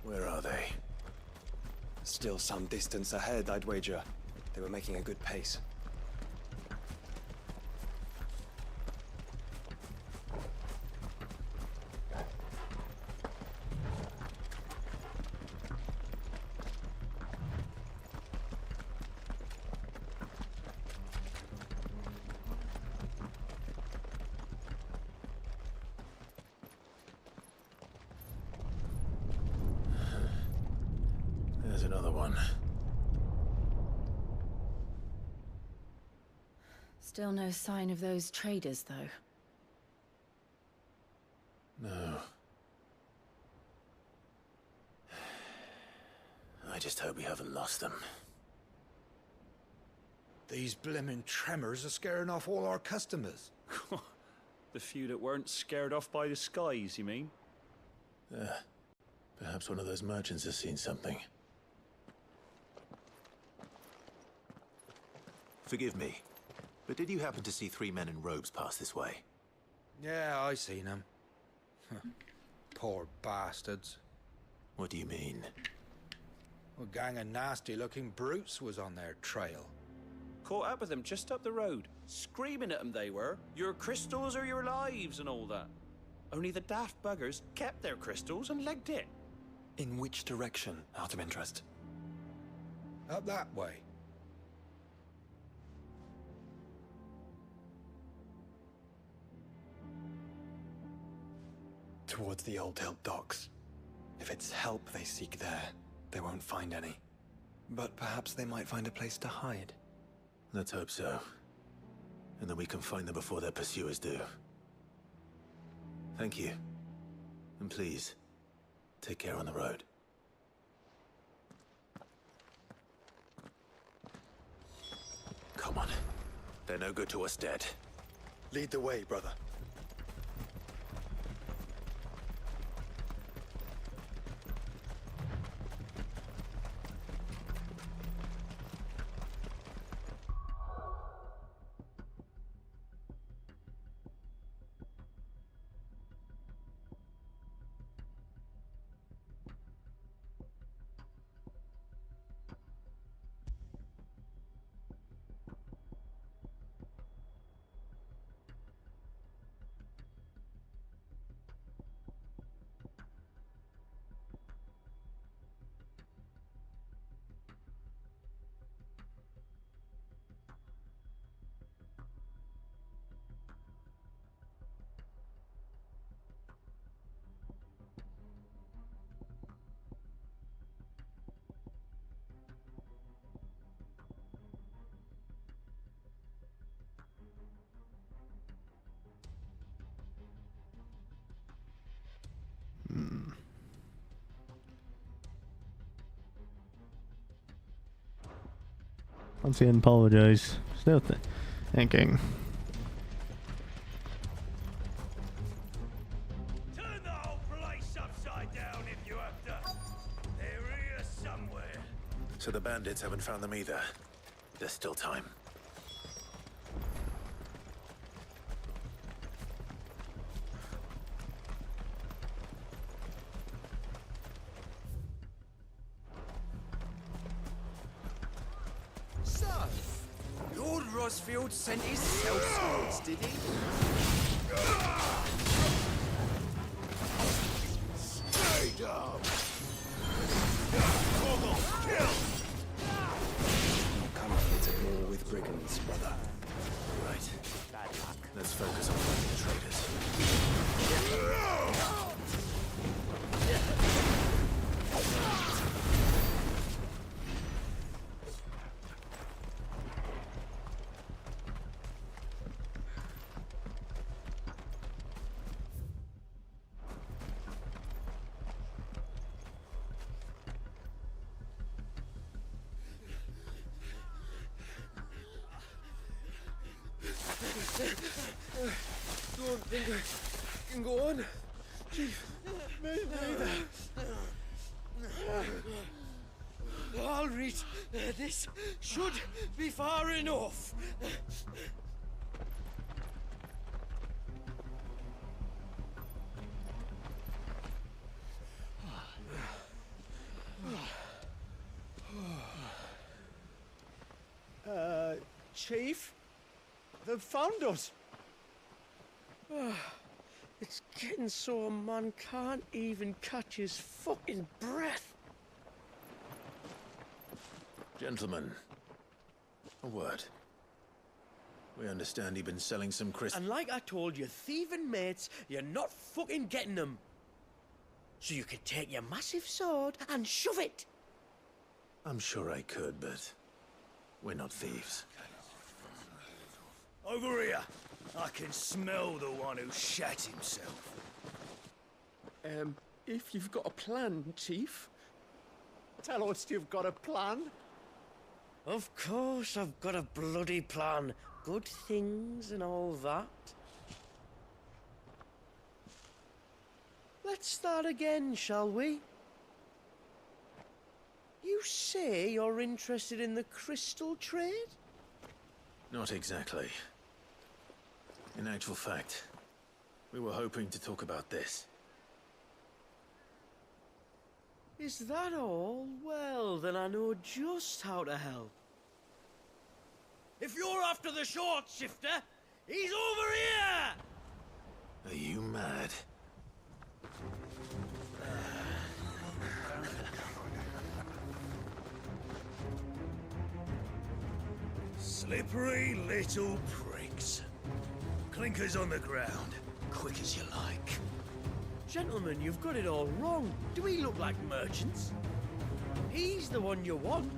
P: Where are they? Still some distance ahead, I'd wager. They were making a good pace.
D: There's another one.
F: Still no sign of those traders, though.
D: No. I just hope we haven't lost them.
H: These blimmin' tremors are scaring off all our customers.
R: The few that weren't scared off by the skies, you mean?
C: Perhaps one of those merchants has seen something. Forgive me, but did you happen to see 3 men in robes pass this way?
S: Yeah, I seen them. Poor bastards.
C: What do you mean?
S: A gang of nasty-looking brutes was on their trail.
R: Caught up with them just up the road. Screaming at them they were. Your crystals are your lives and all that. Only the daft buggers kept their crystals and legged it.
P: In which direction, out of interest?
S: Up that way.
P: Towards the Old Hill docks. If it's help they seek there, they won't find any. But perhaps they might find a place to hide.
C: Let's hope so. And that we can find them before their pursuers do. Thank you. And please, take care on the road. Come on. They're no good to us dead.
P: Lead the way, brother.
A: Once again, apologize. Still thinking.
M: Turn the whole place upside down if you have to. They're here somewhere.
C: So the bandits haven't found them either. There's still time.
M: So, Lord Rosfield sent his sellswords, did he? Stay down! Kill!
P: Come here to war with brigands, brother.
C: Right. Let's focus on fighting the traitors.
I: Don't think I can go on. Chief, me neither. I'll read. This should be far enough. Chief, they've found us. It's getting so a man can't even catch his fucking breath.
C: Gentlemen, a word. We understand you've been selling some crystals.
I: And like I told your thieving mates, you're not fucking getting them. So you could take your massive sword and shove it.
C: I'm sure I could, but we're not thieves.
M: Over here. I can smell the one who shat himself.
I: If you've got a plan, Chief. Tell us you've got a plan. Of course I've got a bloody plan. Good things and all that. Let's start again, shall we? You say you're interested in the crystal trade?
C: Not exactly. In actual fact, we were hoping to talk about this.
I: Is that all? Well, then I know just how to help. If you're after the short shifter, he's over here!
C: Are you mad?
M: Slippery little pricks. Clinkers on the ground, quick as you like.
I: Gentlemen, you've got it all wrong. Do we look like merchants? He's the one you want.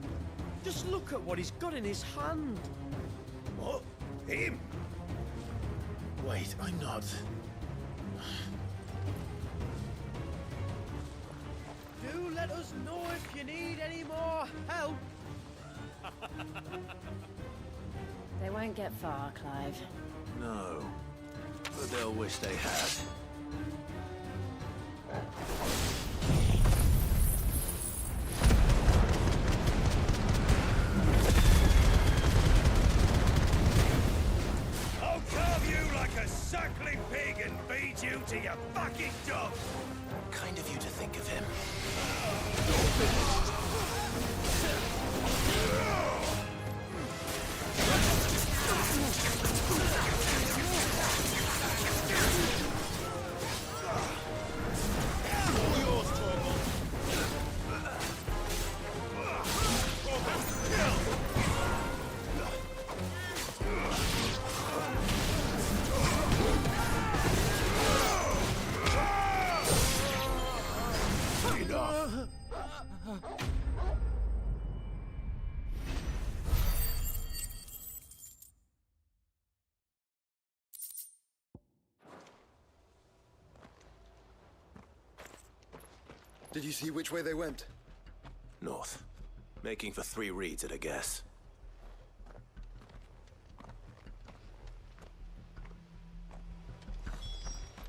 I: Just look at what he's got in his hand.
M: What? Him?
C: Wait, I'm not.
I: Do let us know if you need any more help.
G: They won't get far, Clive.
C: No, but they'll wish they had.
M: I'll carve you like a suckling pig and feed you to your fucking dog!
C: Kind of you to think of him.
P: Did you see which way they went?
C: North. Making for 3 reads at a guess.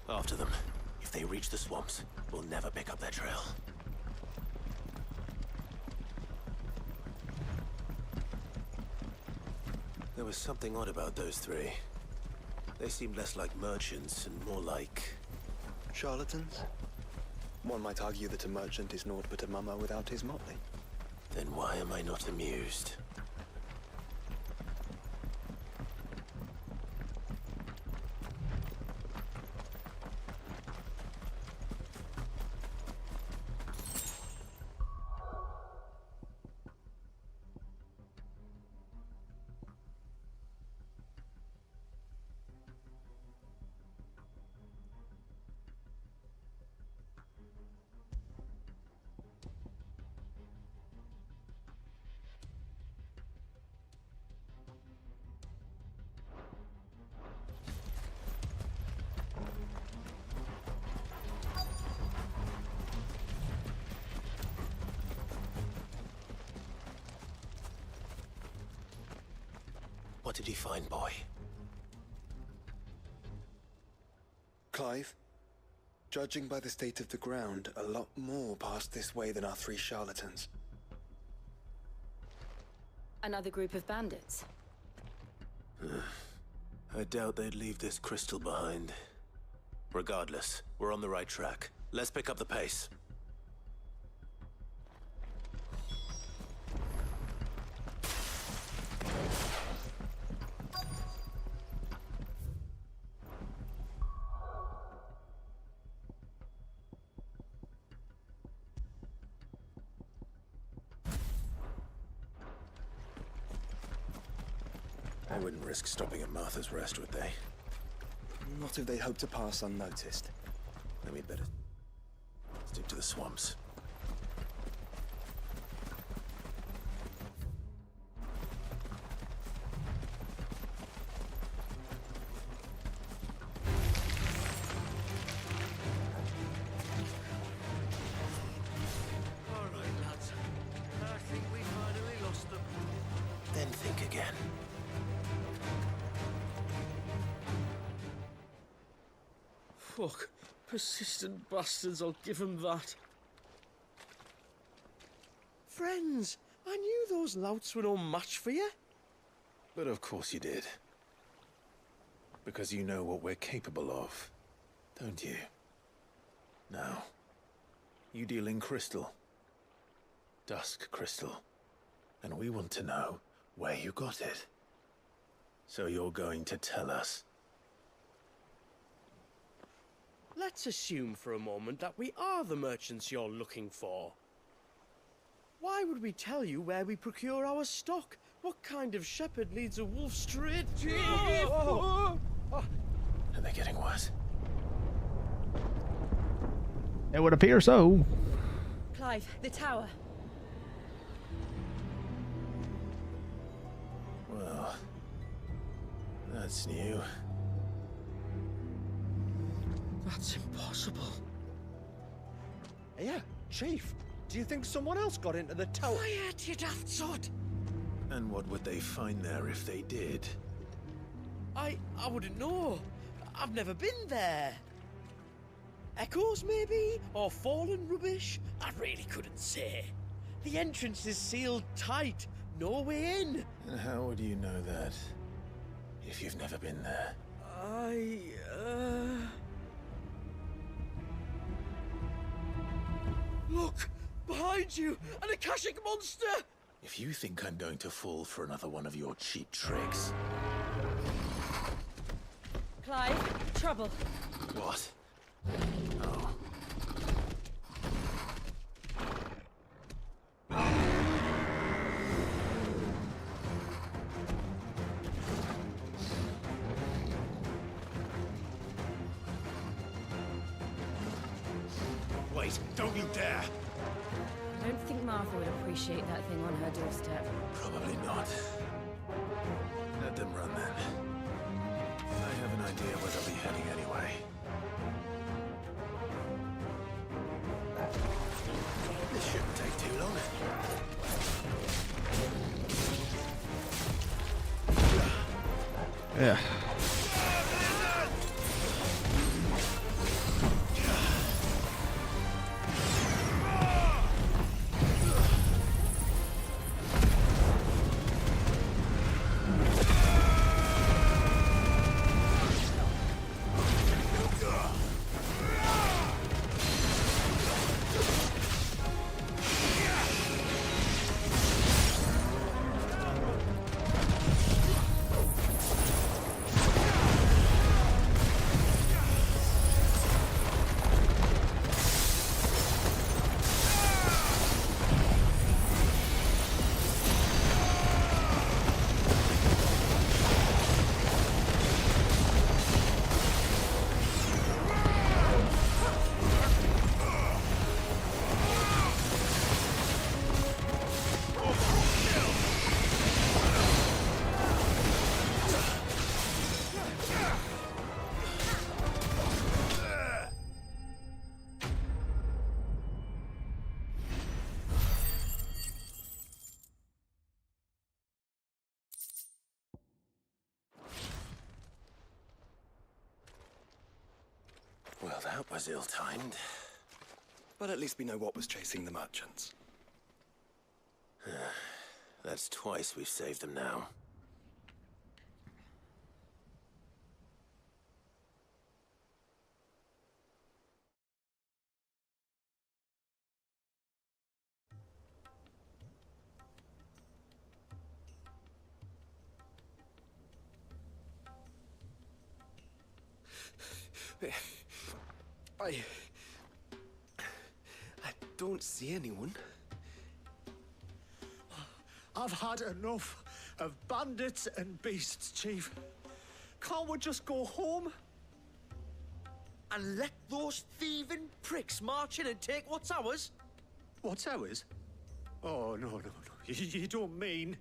C: After them. If they reach the swamps, we'll never pick up their trail. There was something odd about those 3. They seemed less like merchants and more like...
P: Charlatans? One might argue that a merchant is naught but a mummer without his motley.
C: Then why am I not amused? What did he find, boy?
P: Clive, judging by the state of the ground, a lot more passed this way than our 3 charlatans.
G: Another group of bandits?
C: I doubt they'd leave this crystal behind. Regardless, we're on the right track. Let's pick up the pace. They wouldn't risk stopping at Martha's Rest, would they?
P: Not if they hope to pass unnoticed.
C: Then we'd better stick to the swamps.
I: All right, lads. I think we finally lost them.
C: Then think again.
I: Fuck. Persistent bastards, I'll give them that. Friends, I knew those louts were no match for you.
C: But of course you did. Because you know what we're capable of, don't you? Now, you deal in crystal. Dusk crystal. And we want to know where you got it. So you're going to tell us.
I: Let's assume for a moment that we are the merchants you're looking for. Why would we tell you where we procure our stock? What kind of shepherd leads a wolf straight to...
C: Are they getting worse?
A: It would appear so.
G: Clive, the tower.
C: Well, that's new.
I: That's impossible.
S: Yeah, Chief. Do you think someone else got into the tower?
I: Quiet, you daft sod!
C: And what would they find there if they did?
I: I wouldn't know. I've never been there. Echoes, maybe? Or fallen rubbish? I really couldn't say. The entrance is sealed tight. No way in.
C: And how would you know that? If you've never been there?
I: Look! Behind you! An Akashic monster!
C: If you think I'm going to fall for another one of your cheap tricks...
G: Clive, trouble.
C: What? Oh.
M: Wait, don't you dare!
G: I don't think Martha would appreciate that thing on her doorstep.
C: Probably not. Let them run then. I have an idea where they'll be heading anyway. This shouldn't take too long.
A: Yeah.
C: Well, that was ill-timed.
P: But at least we know what was chasing the merchants.
C: That's twice we've saved them now.
P: I don't see anyone.
H: I've had enough of bandits and beasts, Chief. Can't we just go home?
I: And let those thieving pricks march in and take what's ours?
H: What's ours? Oh, no. You don't mean...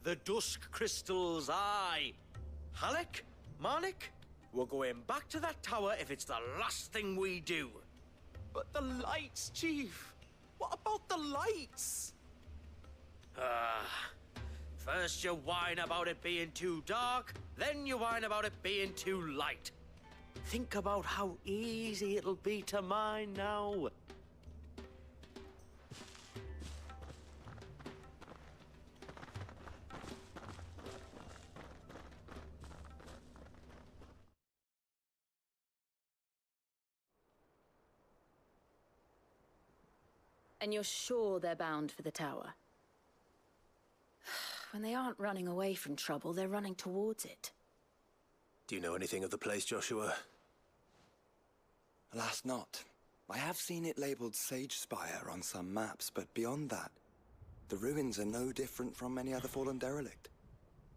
I: The Dusk Crystals, aye. Halleck? Marnik? We're going back to that tower if it's the last thing we do.
R: But the lights, Chief. What about the lights?
I: First you whine about it being too dark, then you whine about it being too light. Think about how easy it'll be to mine now.
N: And you're sure they're bound for the tower? When they aren't running away from trouble, they're running towards it.
C: Do you know anything of the place, Joshua?
P: Alas, not. I have seen it labeled Sage Spire on some maps, but beyond that, the ruins are no different from any other fallen derelict.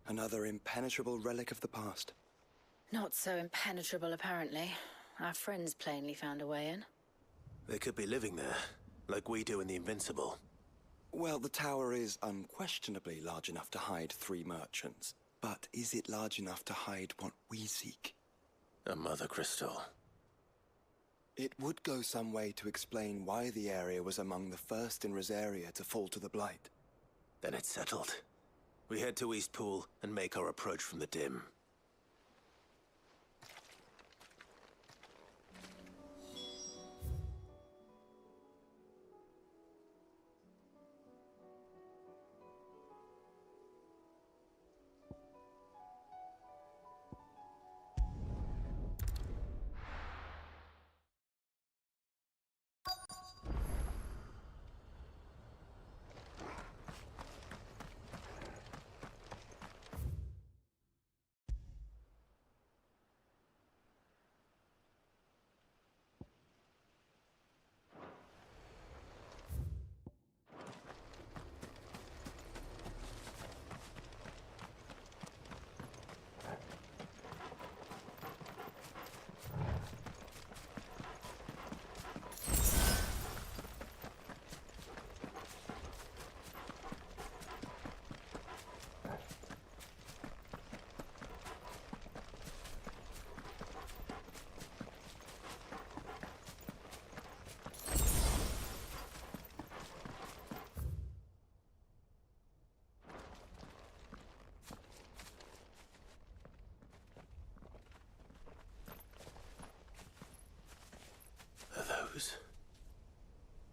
P: Another impenetrable relic of the past.
N: Not so impenetrable, apparently. Our friends plainly found a way in.
C: They could be living there, like we do in the Invincible.
P: Well, the tower is unquestionably large enough to hide 3 merchants. But is it large enough to hide what we seek?
C: A Mother Crystal.
P: It would go some way to explain why the area was among the first in Rosaria to fall to the Blight.
C: Then it's settled. We head to Eastpool and make our approach from the dim.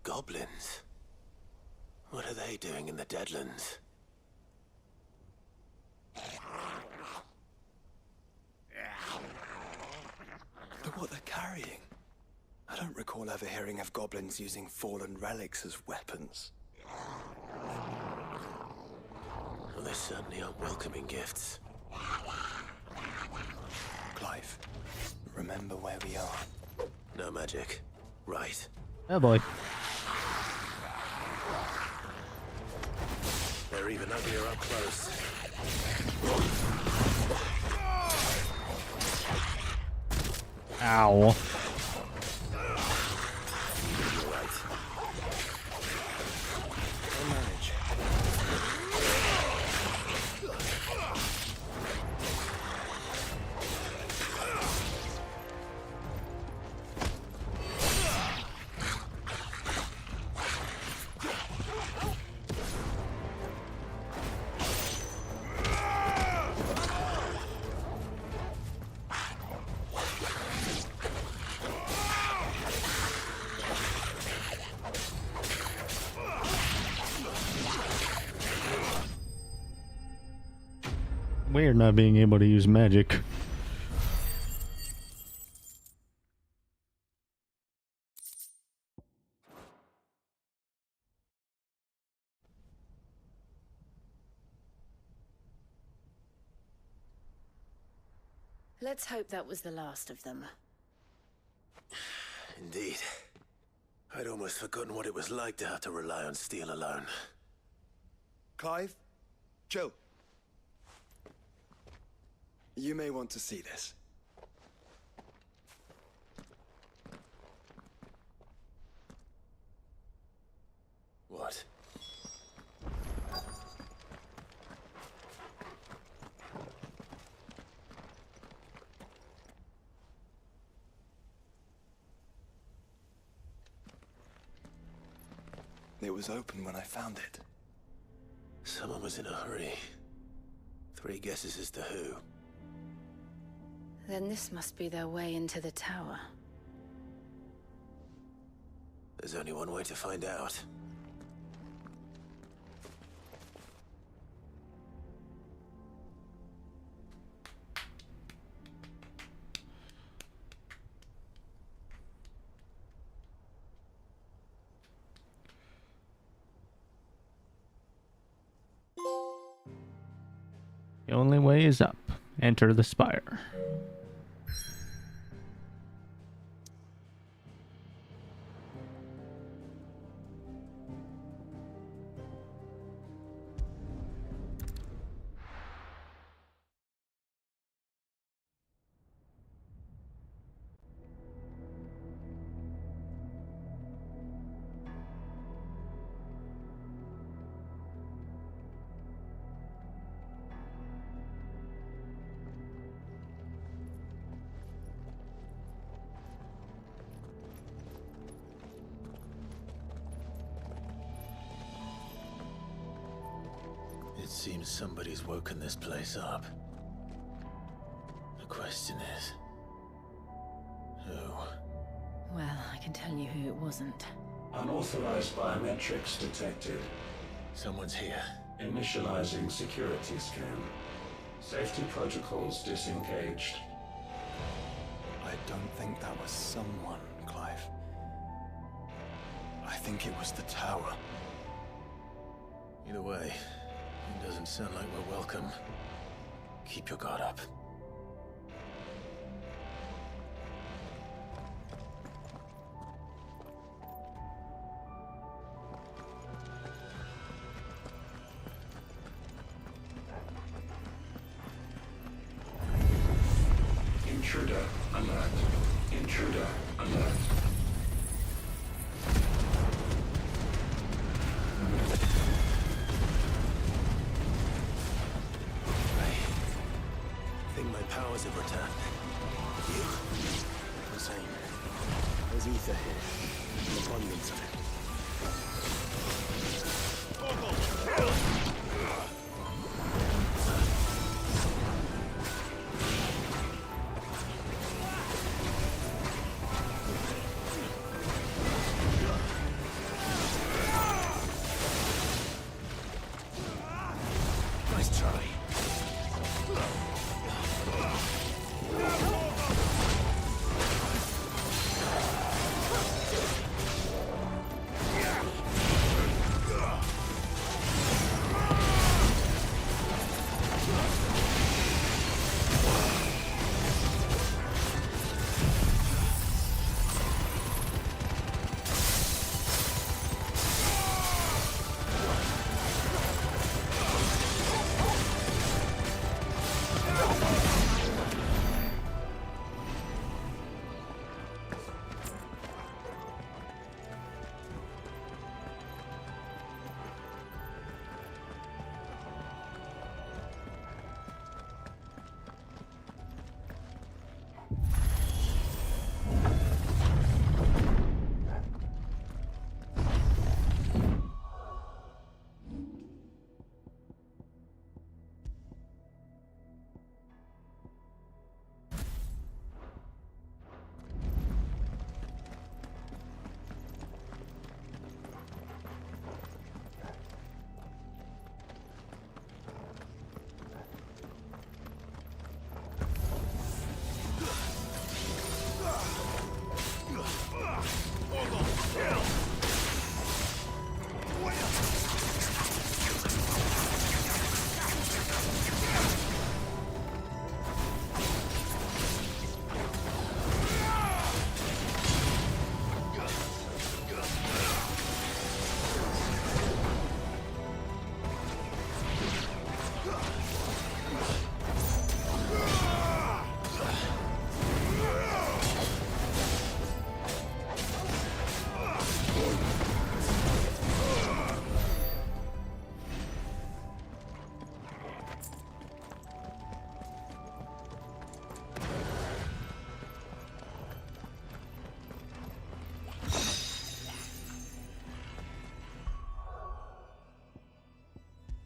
C: Goblins? What are they doing in the Deadlands?
P: Look what they're carrying. I don't recall ever hearing of goblins using fallen relics as weapons.
C: Well, they certainly aren't welcoming gifts.
P: Clive, remember where we are.
C: No magic. Right.
A: Oh boy.
C: They're even uglier up close.
A: Ow.
C: You're right.
P: I'll manage.
A: Weird not being able to use magic.
N: Let's hope that was the last of them.
C: Indeed. I'd almost forgotten what it was like to have to rely on steel alone.
P: Clive, Jill. You may want to see this.
C: What?
P: It was open when I found it.
C: Someone was in a hurry. 3 guesses as to who.
N: Then this must be their way into the tower.
C: There's only one way to find out.
A: The only way is up. Enter the spire.
C: It seems somebody's woken this place up. The question is... who?
N: Well, I can tell you who it wasn't.
T: Unauthorized biometrics detected.
C: Someone's here.
T: Initializing security scan. Safety protocols disengaged.
P: I don't think that was someone, Clive. I think it was the tower.
C: Either way, it doesn't sound like we're welcome. Keep your guard up.
T: Intruder alert. Intruder alert.
C: I think my powers have returned. You? The same. There's ether here. An abundance of it. Nice try.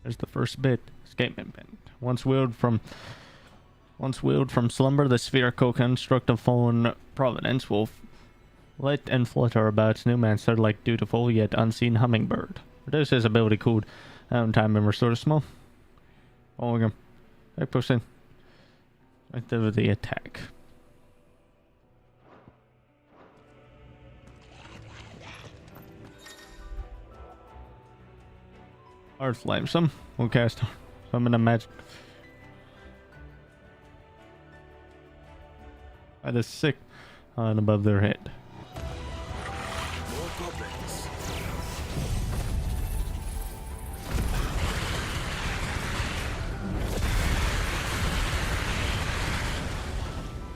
C: There's the first bit. Escapement bend. Once wielded from
A: Once wheeled from slumber, the spherical construct of fallen providence will flit and flutter about its new master like dutiful yet unseen hummingbird. Reduce his ability cooled time and restore to small. Following him. 5% activity attack. Earth Flame. Some will cast summon a magic. That is sick on above their head.
C: More goblins.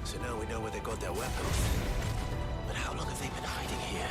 C: So now we know where they got their weapons. But how long have they been hiding here?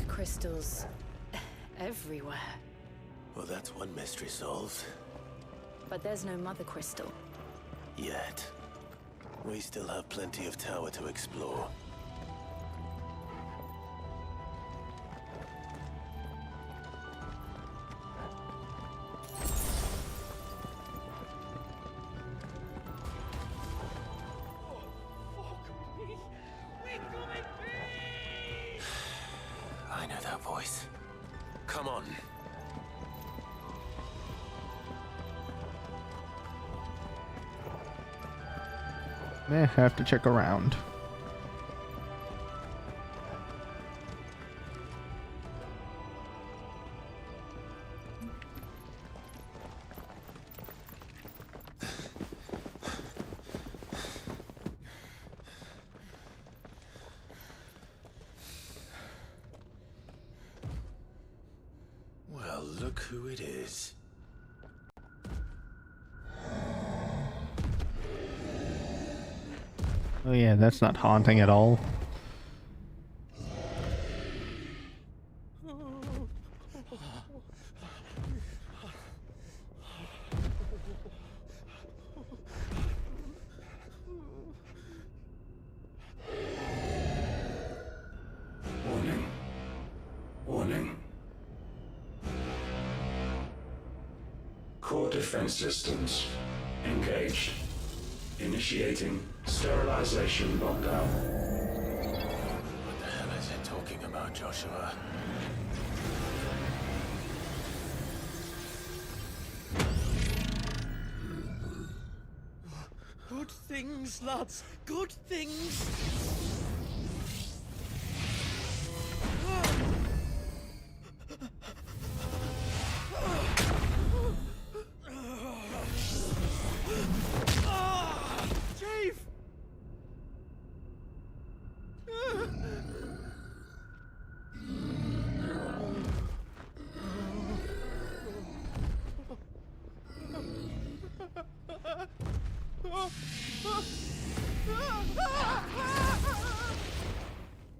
N: Crystals everywhere.
C: Well, that's one mystery solved.
N: But there's no mother crystal.
C: Yet. We still have plenty of tower to explore. I know that voice. Come on.
A: May have to check around.
C: Well, look who it is.
A: Oh yeah, that's not haunting at all.
T: Warning. Warning. Core defense systems engaged. Initiating sterilization lockdown.
C: What the hell is it talking about? Joshua.
I: Good things, lads. Good things. Chief!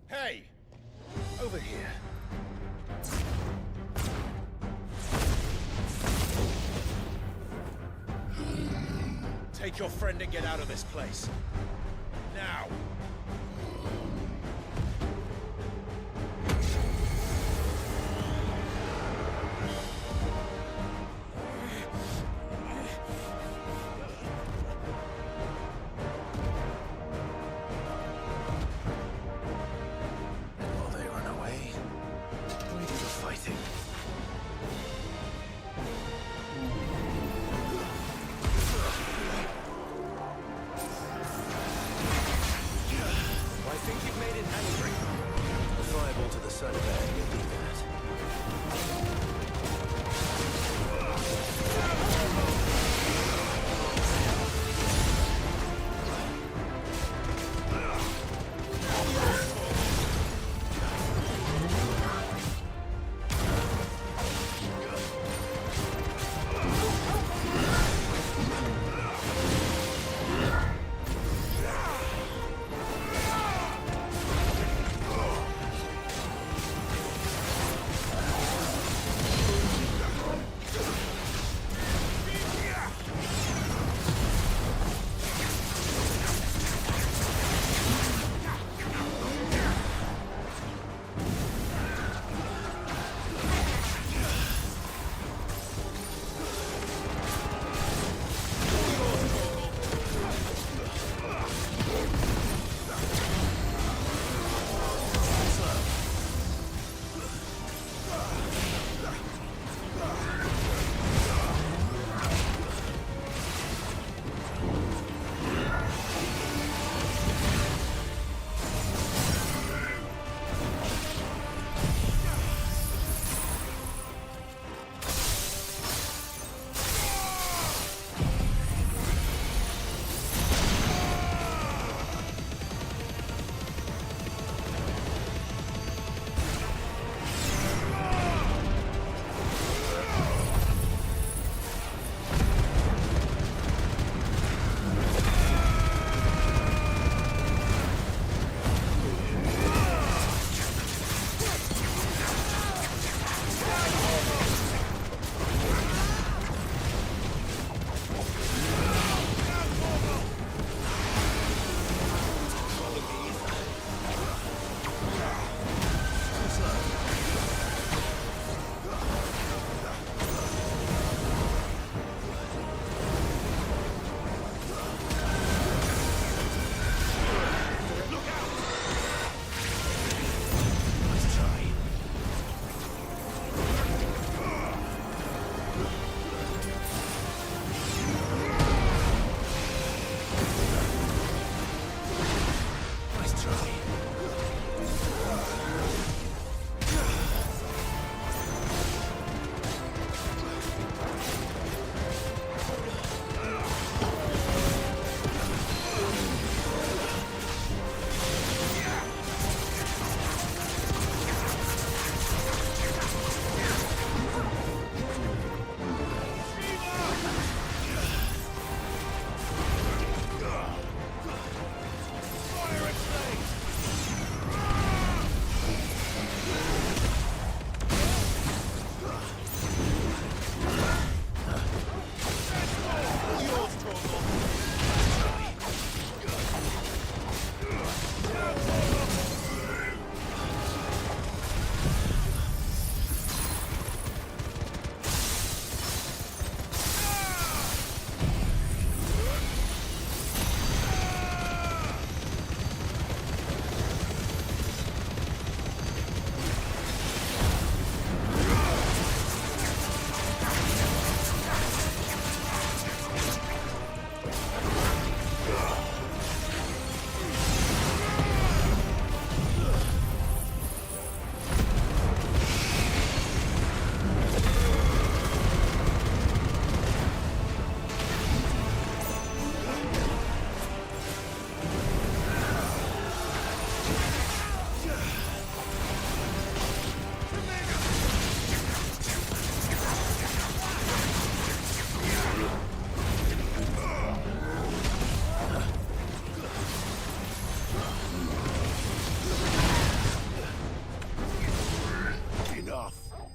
C: Hey! Over here. Take your friend and get out of this place. Now! While they run away, we do the fighting.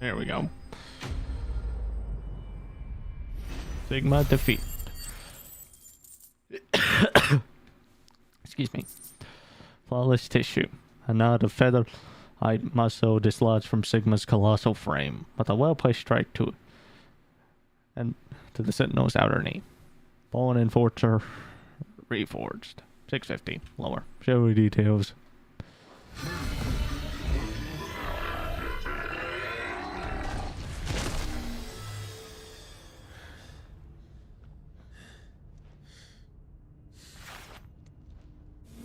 A: There we go. Sigma defeat. Excuse me. Flawless tissue. A knot of feather-eyed muscle dislodged from Sigma's colossal frame, with a well-placed strike to the Sentinel's outer knee. Bone and forger reforged. 650. Lower. Showy details.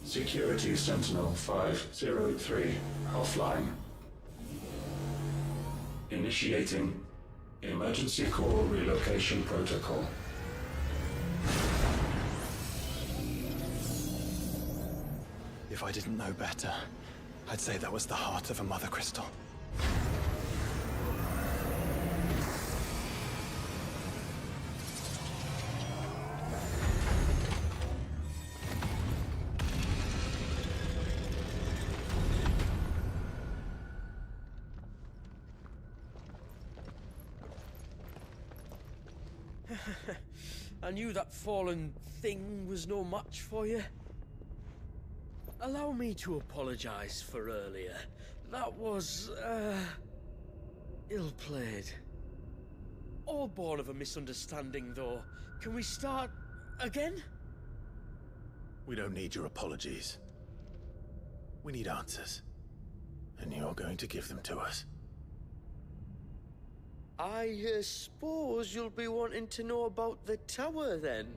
T: Security Sentinel 503 offline. Initiating emergency core relocation protocol.
P: If I didn't know better, I'd say that was the heart of a Mother Crystal.
I: I knew that fallen thing was no match for you. Allow me to apologize for earlier. That was, ill-played. All born of a misunderstanding, though. Can we start again?
C: We don't need your apologies. We need answers. And you're going to give them to us.
I: I suppose you'll be wanting to know about the tower, then?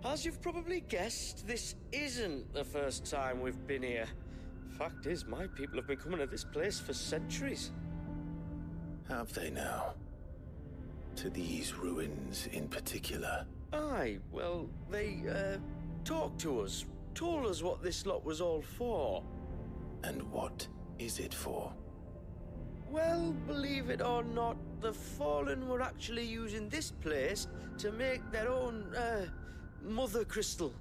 I: As you've probably guessed, this isn't the first time we've been here. Fact is, my people have been coming to this place for centuries.
C: Have they now? To these ruins in particular?
I: Aye, well, they, talked to us, told us what this lot was all for.
C: And what is it for?
I: Well, believe it or not, the Fallen were actually using this place to make their own, Mother Crystal.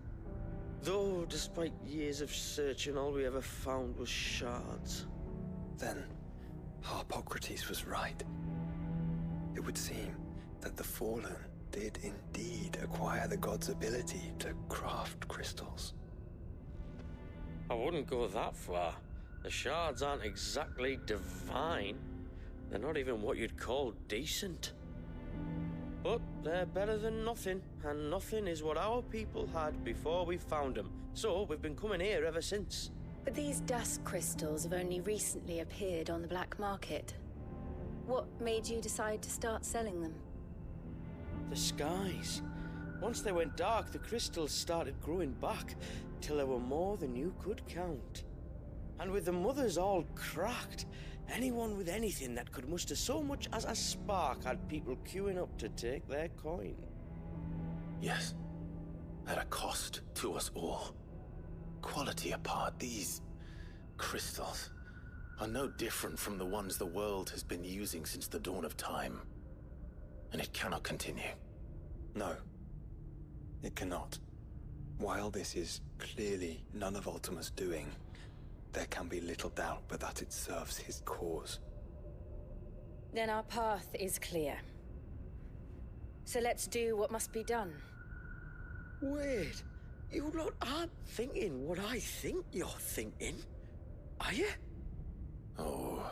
I: Though, despite years of searching, all we ever found was shards.
P: Then, Harpocrates was right. It would seem that the Fallen did indeed acquire the god's ability to craft crystals.
I: I wouldn't go that far. The shards aren't exactly divine. They're not even what you'd call decent. But they're better than nothing, and nothing is what our people had before we found them. So we've been coming here ever since.
N: But these dusk crystals have only recently appeared on the black market. What made you decide to start selling them?
I: The skies. Once they went dark, the crystals started growing back, till there were more than you could count. And with the mothers all cracked, anyone with anything that could muster so much as a spark had people queuing up to take their coin.
C: Yes, at a cost to us all. Quality apart, these crystals are no different from the ones the world has been using since the dawn of time. And it cannot continue.
P: No, it cannot. While this is clearly none of Ultima's doing, there can be little doubt but that it serves his cause.
N: Then our path is clear. So let's do what must be done.
I: Wait, you lot aren't thinking what I think you're thinking, are you?
C: Oh,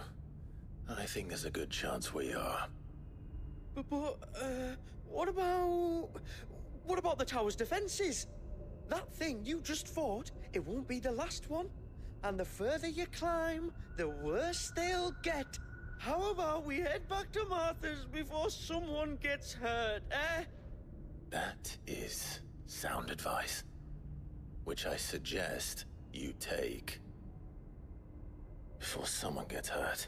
C: I think there's a good chance we are.
I: But what about the tower's defenses? That thing you just fought, it won't be the last one. And the further you climb, the worse they'll get. How about we head back to Martha's before someone gets hurt, eh?
C: That is sound advice, which I suggest you take before someone gets hurt.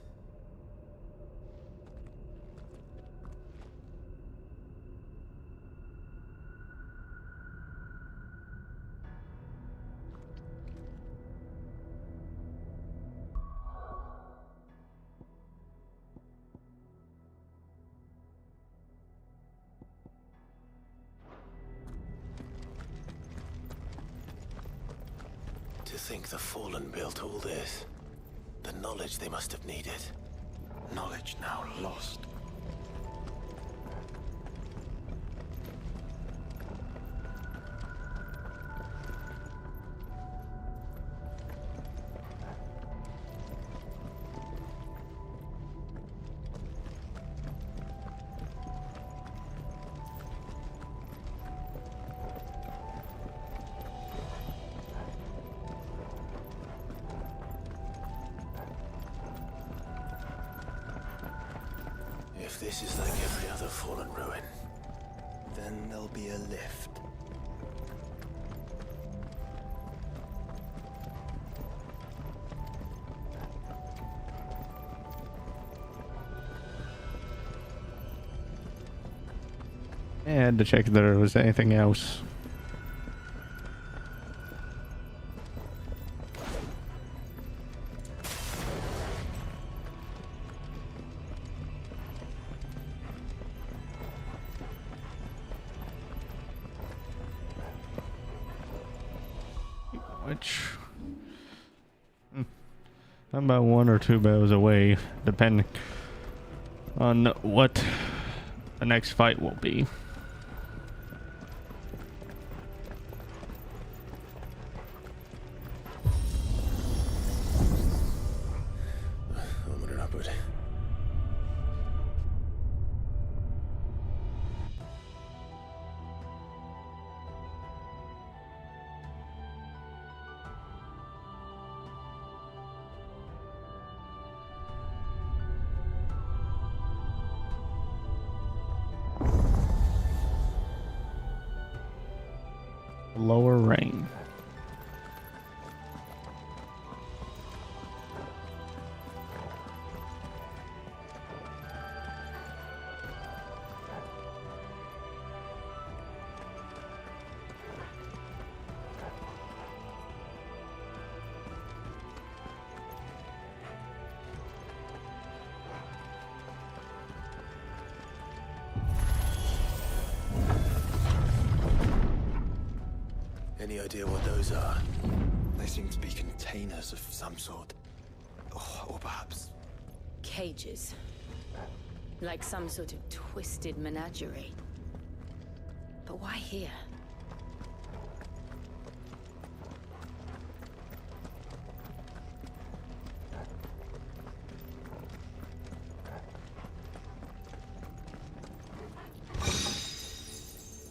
C: To think the Fallen built all this. The knowledge they must have needed. Knowledge now lost. If this is like every other fallen ruin, then there'll be a lift.
A: I had to check if there was anything else. Which I'm about 1 or 2 battles away, depending on what the next fight will be. Lower rain.
C: Any idea what those are? They seem to be containers of some sort. Or perhaps...
N: Cages. Like some sort of twisted menagerie. But why here?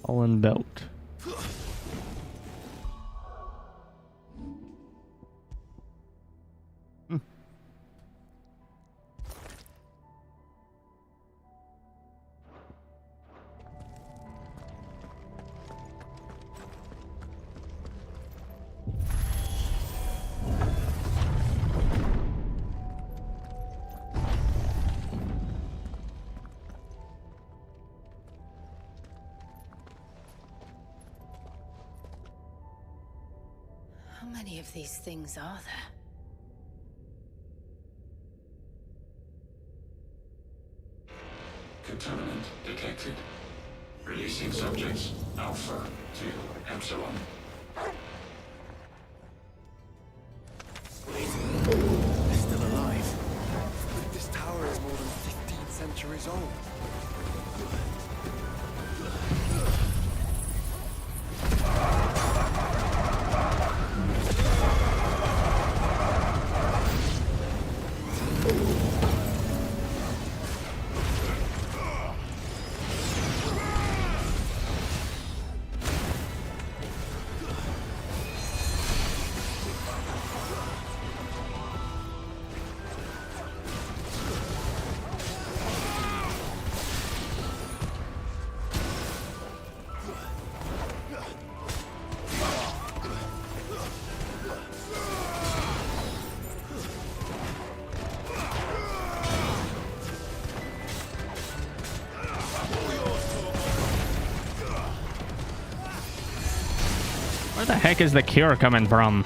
A: Fallen Belt.
N: How many of these things are there?
T: Contaminant detected. Releasing subjects Alpha to Epsilon.
C: They're still alive. This tower is more than 15 centuries old.
A: Where the heck is the cure coming from?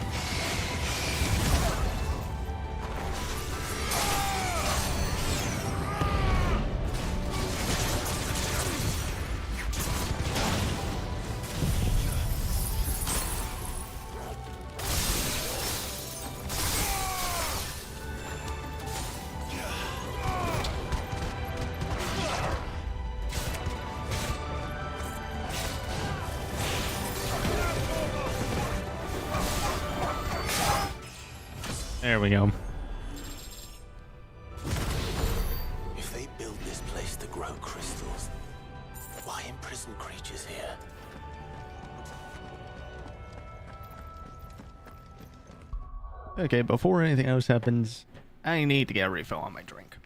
A: There we go.
C: If they build this place to grow crystals, why imprison creatures here?
A: Okay, before anything else happens, I need to get a refill on my drink.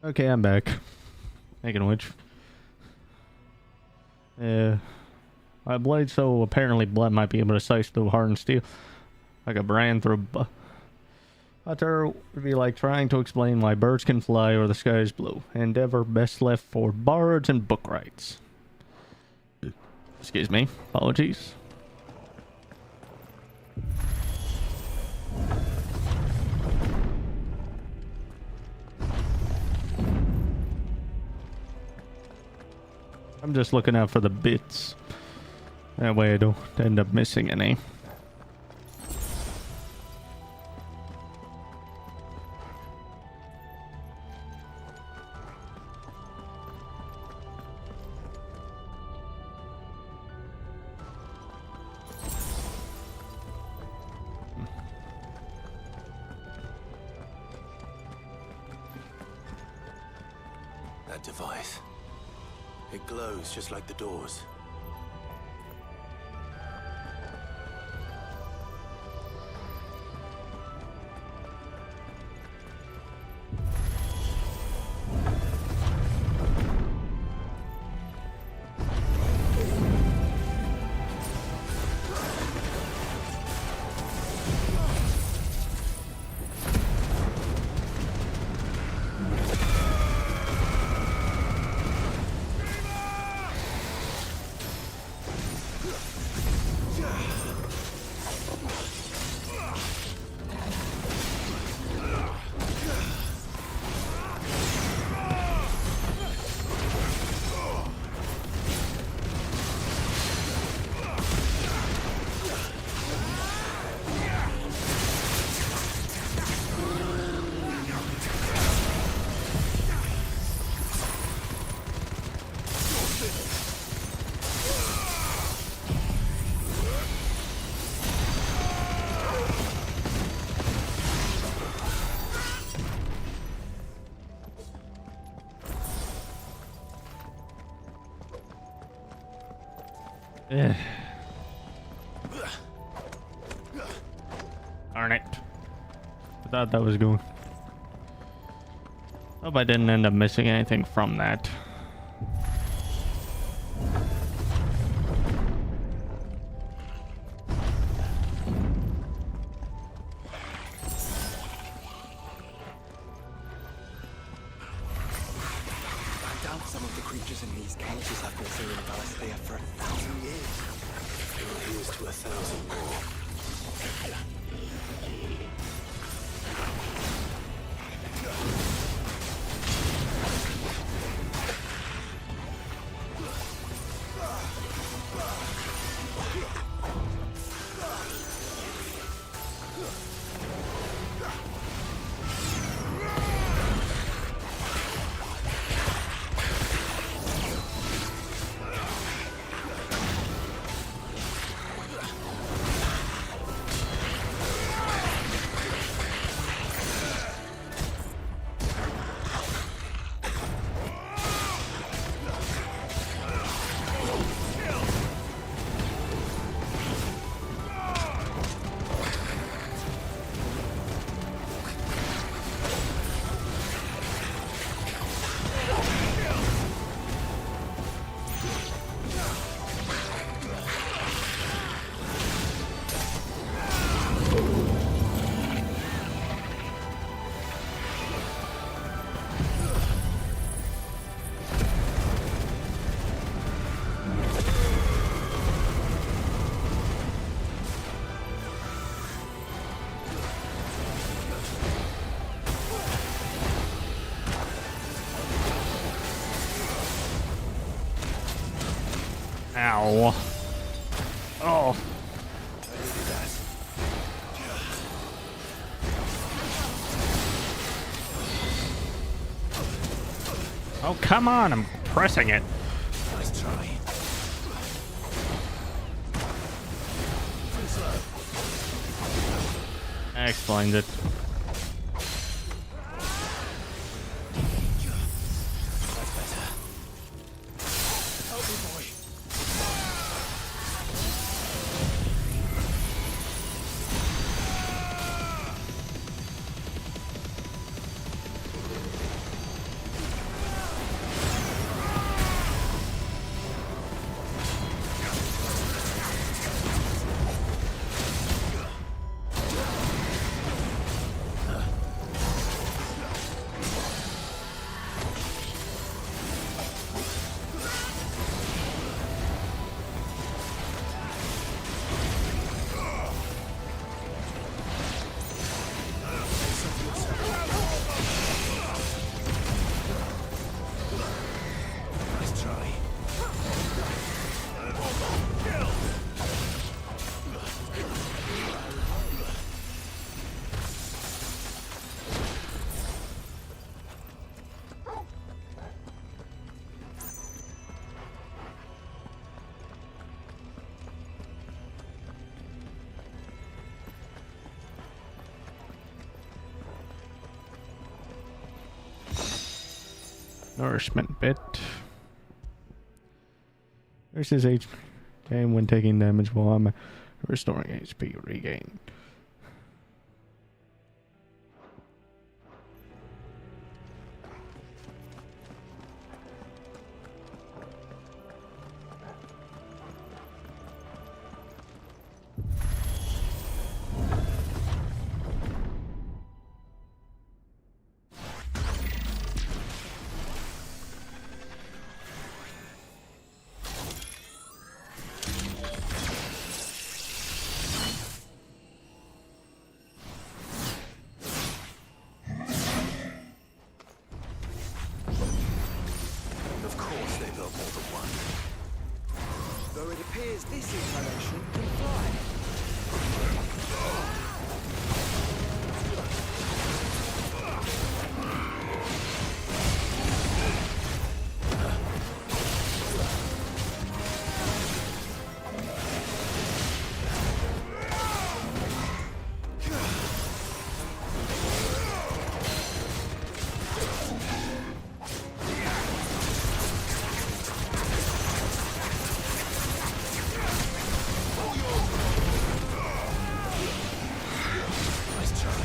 A: Okay, I'm back. Speaking of which. My blade, so apparently blood might be able to slice through hardened steel like a brand through butter would be like trying to explain why birds can fly or the sky is blue. Endeavor best left for bards and book rights. Excuse me. Apologies. I'm just looking out for the bits. That way I don't end up missing any.
C: That device. It glows just like the doors. Darn it. I thought that was going. Hope I didn't end up missing anything from that.
P: I doubt some of the creatures in these cages have been through in Valisthea for 1,000 years.
C: Well, here's to 1,000 more.
A: Ow. Oh. Oh, come on, I'm pressing it.
C: Nice try.
A: That explains it.
C: That's better. Help me, boy. Nice try.
A: Nourishment bit. Versus HP when taking damage while I'm restoring HP regain.
C: Of course they built more than one.
M: Though it appears this incarnation can fly.
C: Nice try.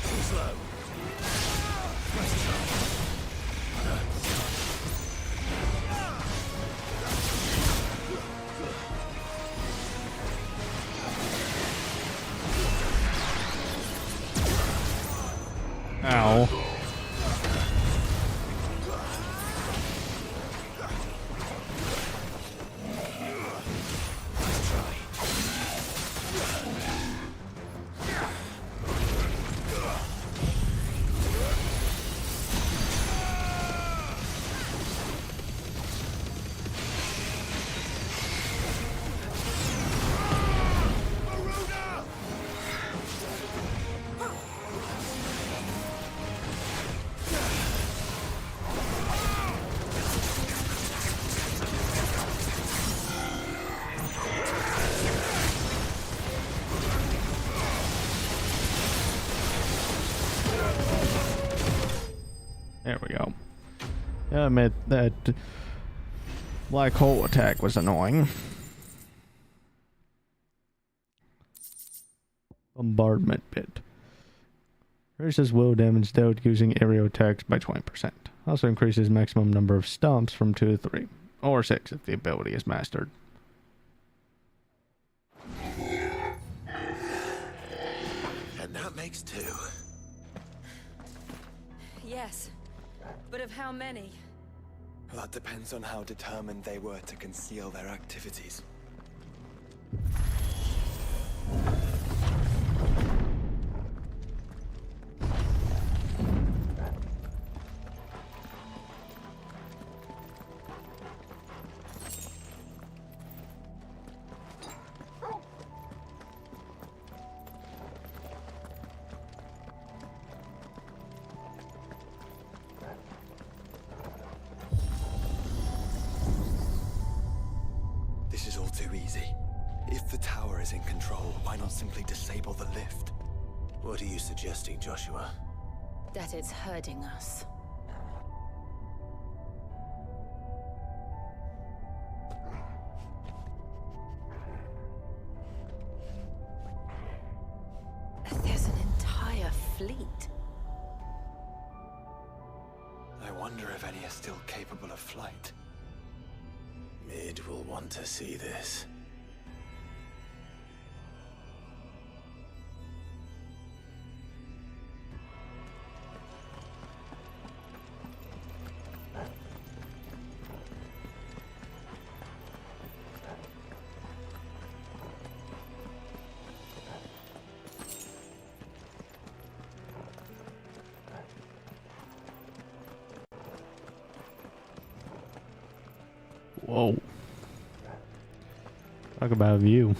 C: Too slow. Nice try.
A: Ow. There we go. I admit that black hole attack was annoying. Bombardment pit. Increases will damage dealt using aerial attacks by 20%. Also increases maximum number of stomps from 2 to 3, or 6 if the ability is mastered.
C: And that makes 2.
N: Yes, but of how many?
P: That depends on how determined they were to conceal their activities. This is all too easy. If the tower is in control, why not simply disable the lift?
C: What are you suggesting, Joshua?
N: That it's hurting us. There's an entire fleet.
P: I wonder if any are still capable of flight.
C: Mid will want to see this.
A: Whoa. Talk about a view.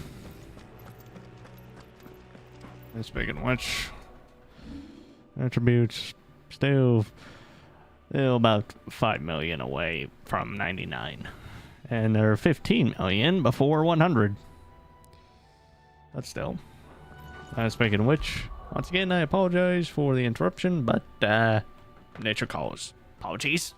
A: And speaking of which, attributes still about 5 million away from 99. And they're 15 million before 100. But still. Speaking of which, once again, I apologize for the interruption, but nature calls. Apologies.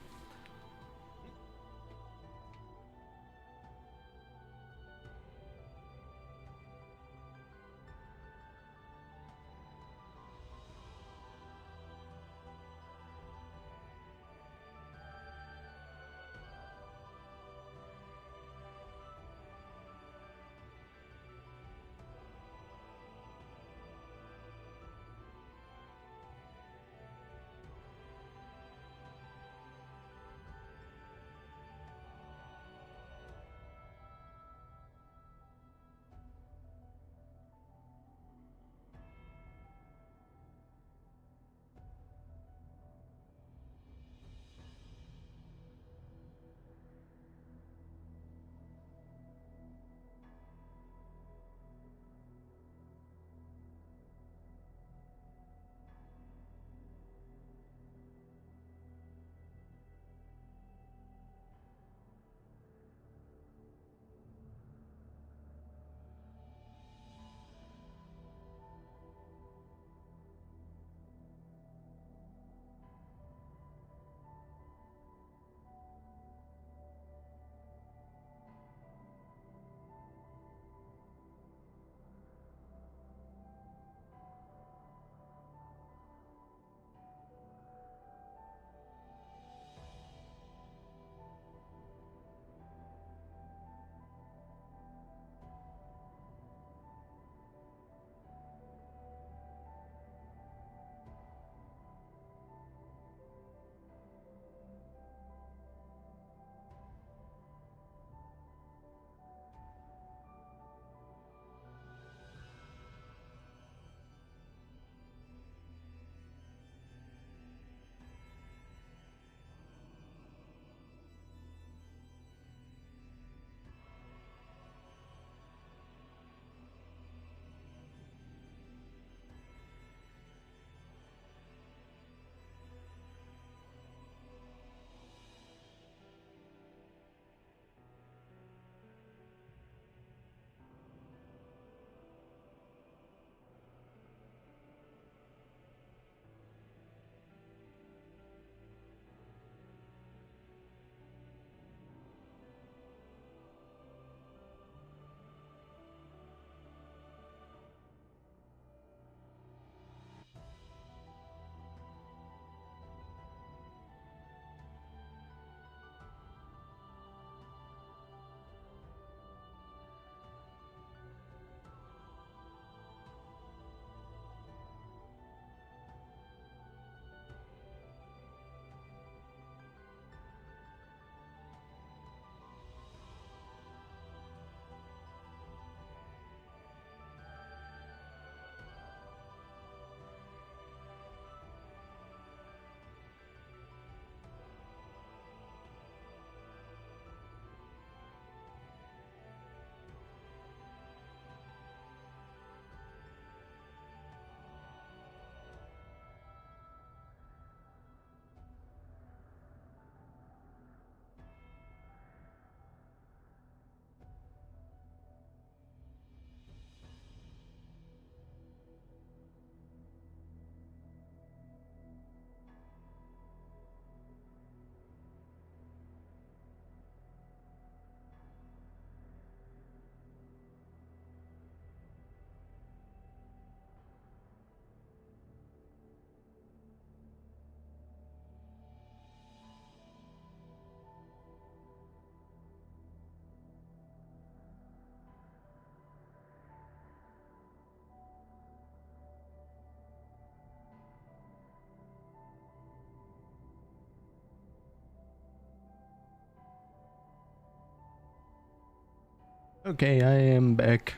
A: Okay, I am back.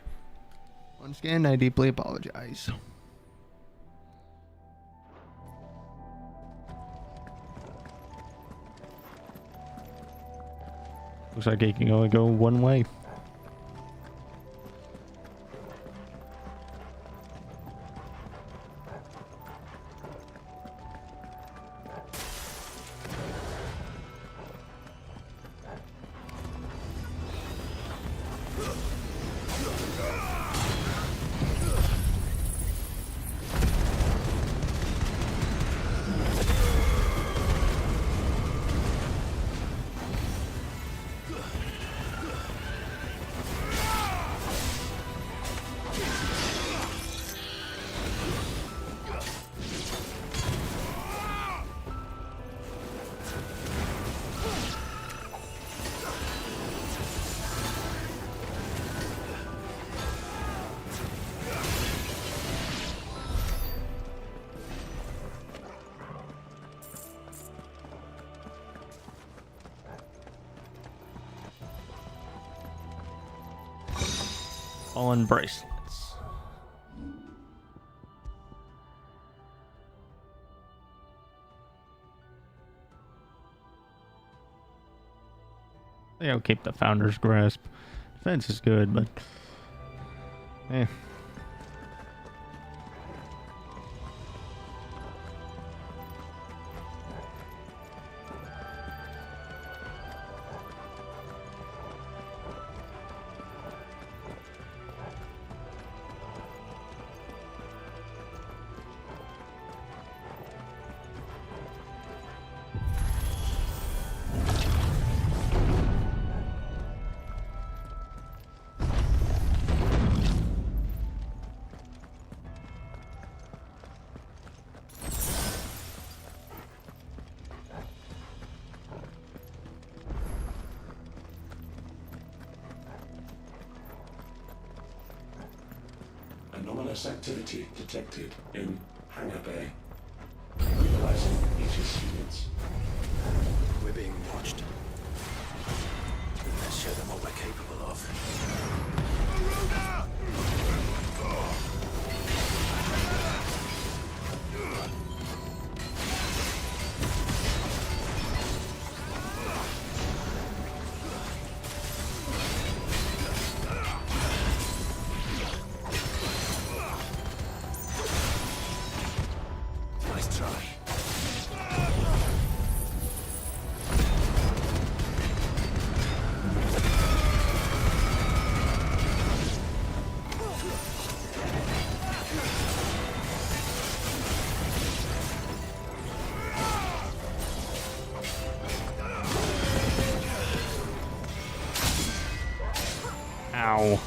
A: Once again, I deeply apologize. Looks like it can only go one way. On bracelets. I'll keep the Founder's Grasp. Defense is good, but eh.
T: Anomalous activity detected in Hangar Bay. Realizing Aegis units.
C: We're being watched. Let's show them what we're capable of. Nice try.
A: Ow.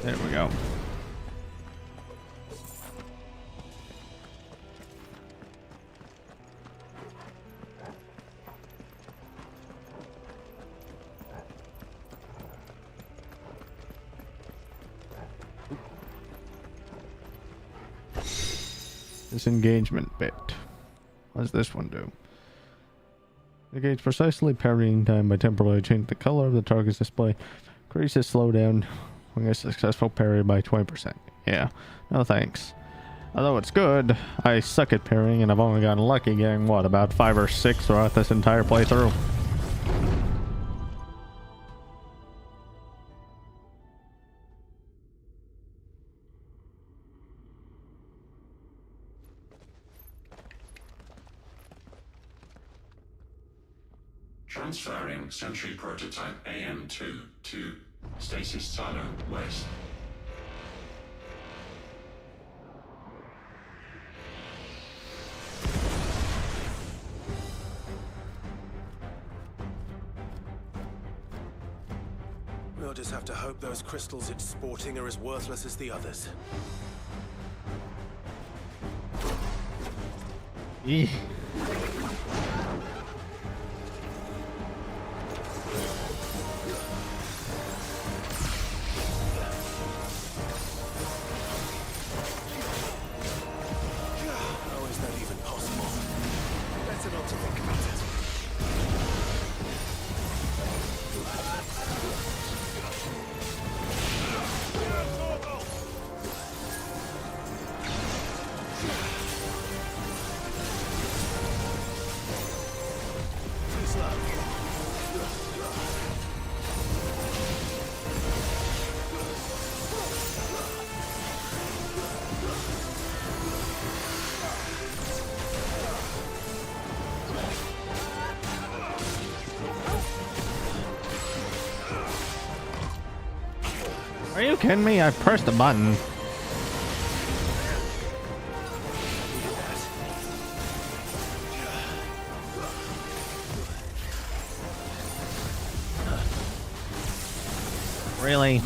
A: There we go. Disengagement bit. What does this one do? Engage precisely parrying time by temporarily changing the color of the target's display. Increases slowdown when a successful parry by 20%. Yeah, no thanks. Although it's good, I suck at parrying and I've only gotten lucky getting, what, about 5 or 6 throughout this entire playthrough.
T: Transferring Sentry Prototype AM2 to Stasis Silo West.
C: We'll just have to hope those crystals it's sporting are as worthless as the others.
A: Are you kidding me? I pressed the button. Really?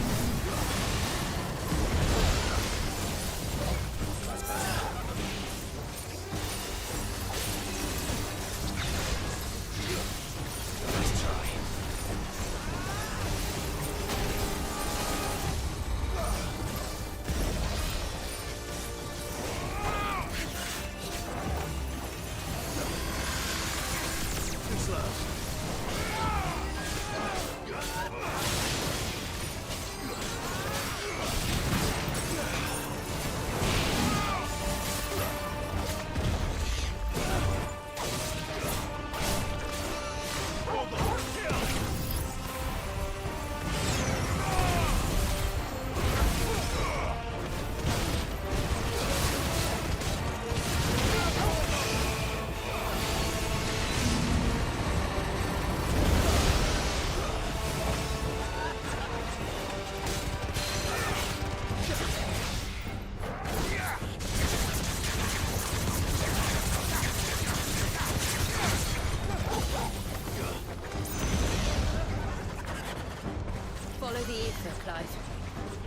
N: Follow the ether, Clive.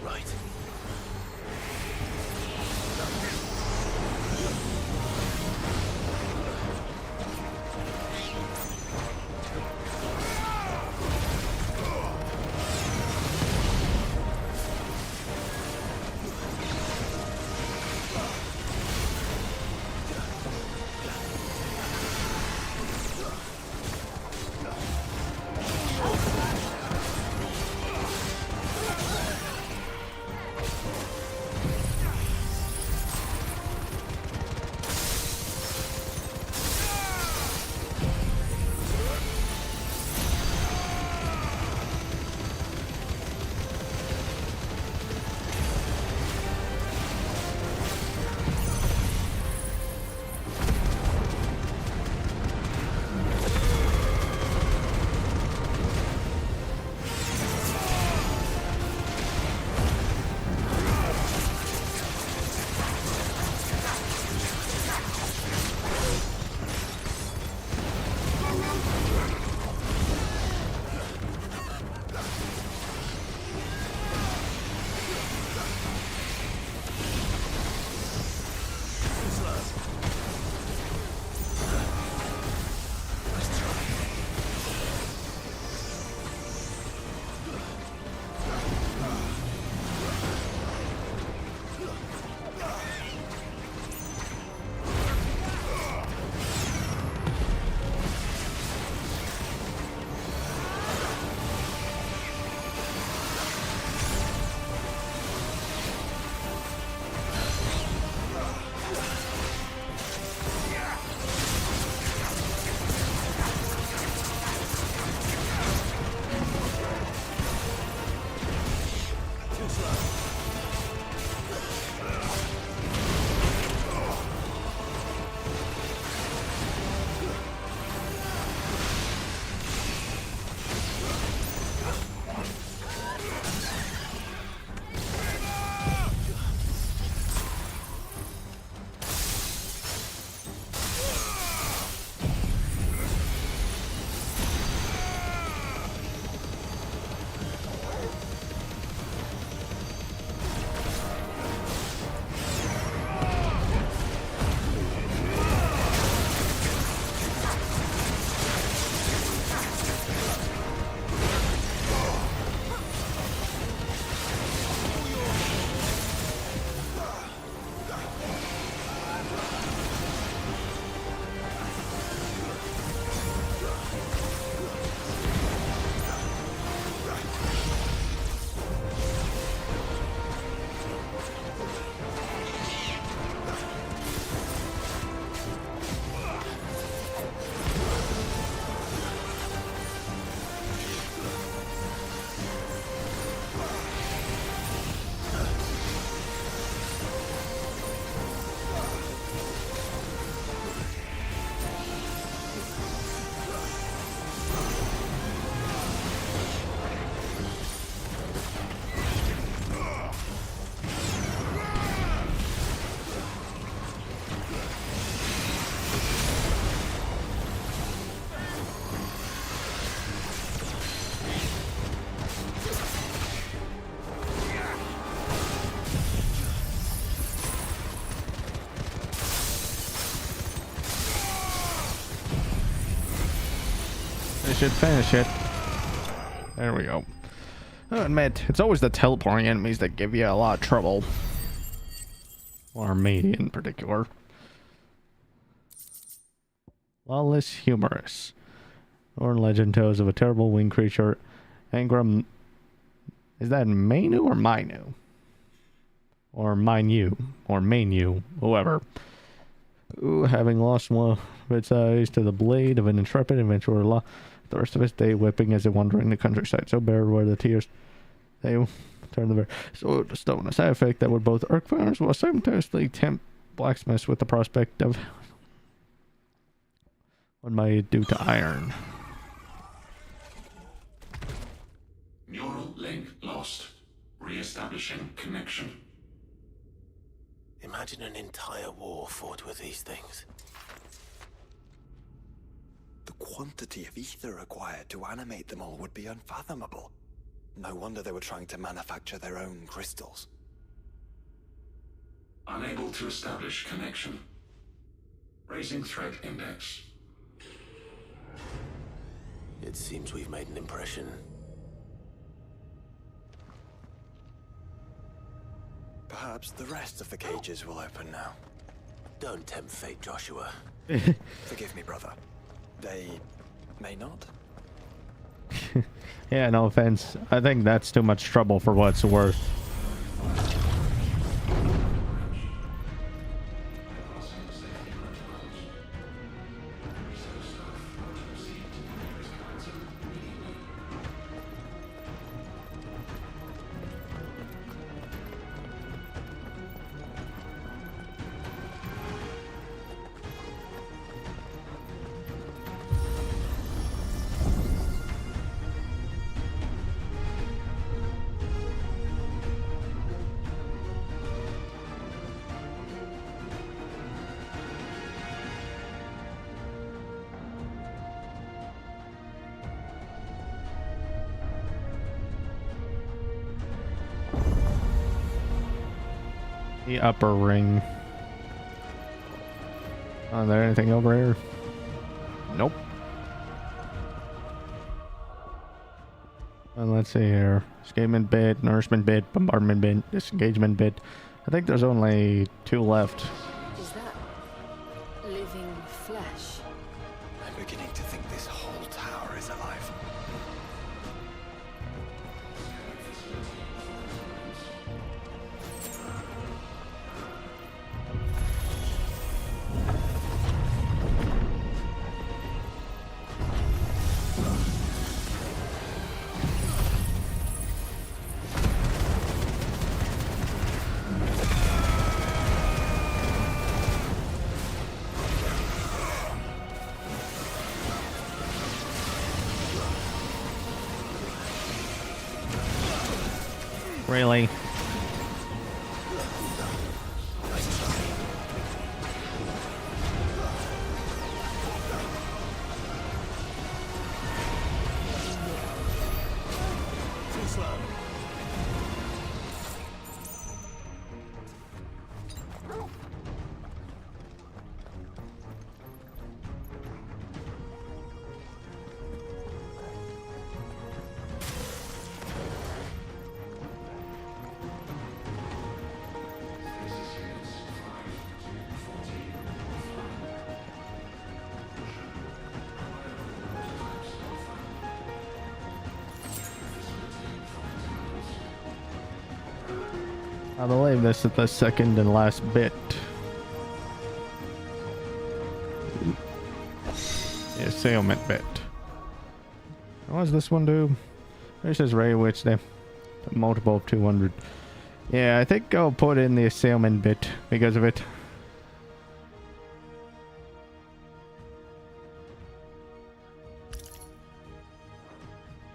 C: Right.
A: Finish it. There we go. I'll admit, it's always the teleporting enemies that give you a lot of trouble. Or me in particular. Lawless Humorous. Or legend tells of a terrible winged creature. Angram. Is that Mainu or Mainu? Or Minu? Or Mainu? Whoever. Who, having lost one of its eyes to the blade of an intrepid adventurer, the rest of its day whipping as it wandered in the countryside, so bare were the tears they turned the bear so to stone. A side effect that would both irk farmers while simultaneously tempt blacksmiths with the prospect of what might it do to iron.
T: Neural link lost. Re-establishing connection.
C: Imagine an entire war fought with these things.
P: The quantity of ether required to animate them all would be unfathomable. No wonder they were trying to manufacture their own crystals.
T: Unable to establish connection. Raising threat index.
C: It seems we've made an impression.
P: Perhaps the rest of the cages will open now.
C: Don't tempt fate, Joshua.
P: Forgive me, brother. They may not.
A: Yeah, no offense. I think that's too much trouble for what it's worth. The upper ring. Oh, is there anything over here? Nope. And let's see here. Escapement bit, nourishment bit, bombardment bit, disengagement bit. I think there's only 2 left.
F: Is that living flesh?
P: I'm beginning to think this whole tower is alive.
A: Really?
C: Too slow.
A: I believe this is the second and last bit. The assailment bit. What does this one do? This is Ray Witch there. A multiple of 200. Yeah, I think I'll put in the assailment bit because of it.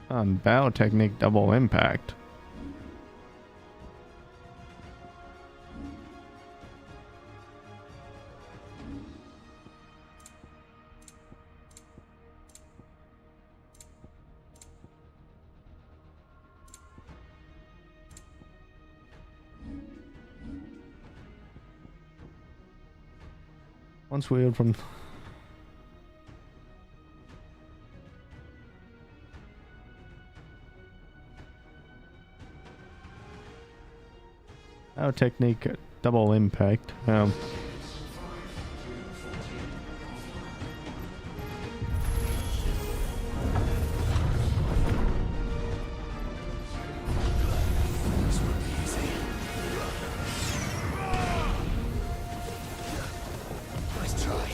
A: Bow technique double impact. Once wheeled from Oh, technique, double impact.
C: Nice try.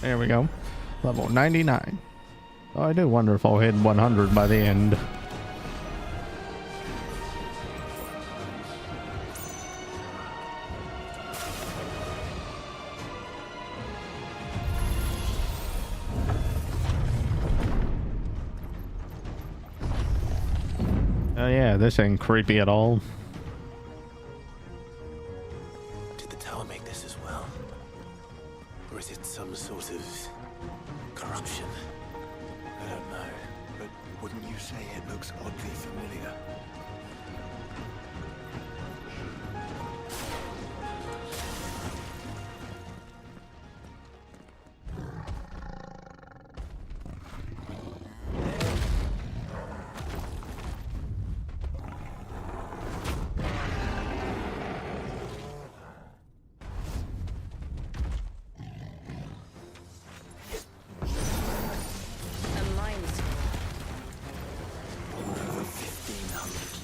A: There we go. Level 99. Oh, I do wonder if I'll hit 100 by the end. Oh yeah, this ain't creepy at all.
C: Did the tower make this as well? Or is it some sort of corruption?
P: I don't know, but wouldn't you say it looks oddly familiar?
J: A mine
P: Over 1,500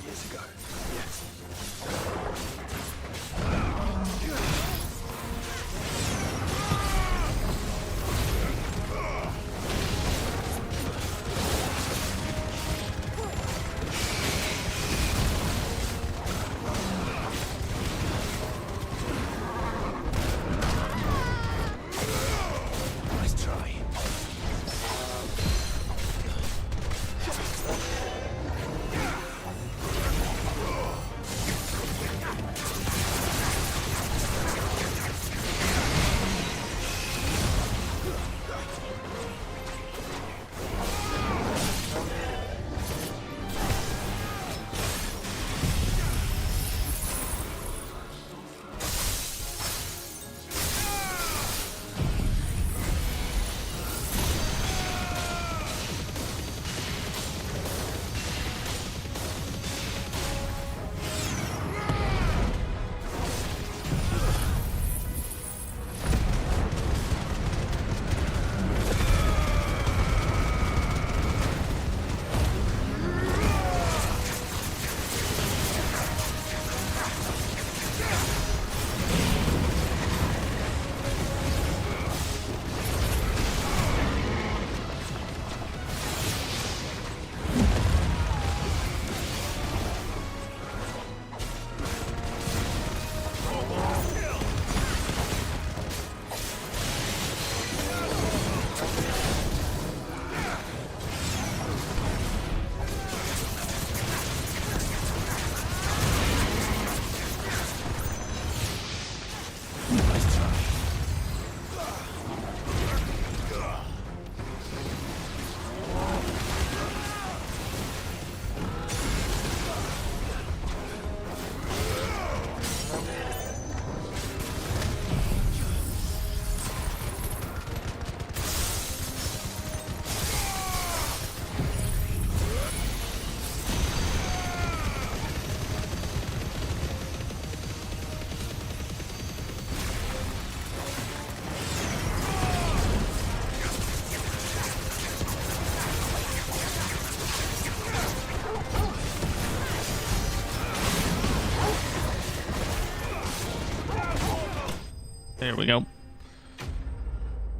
A: There we go.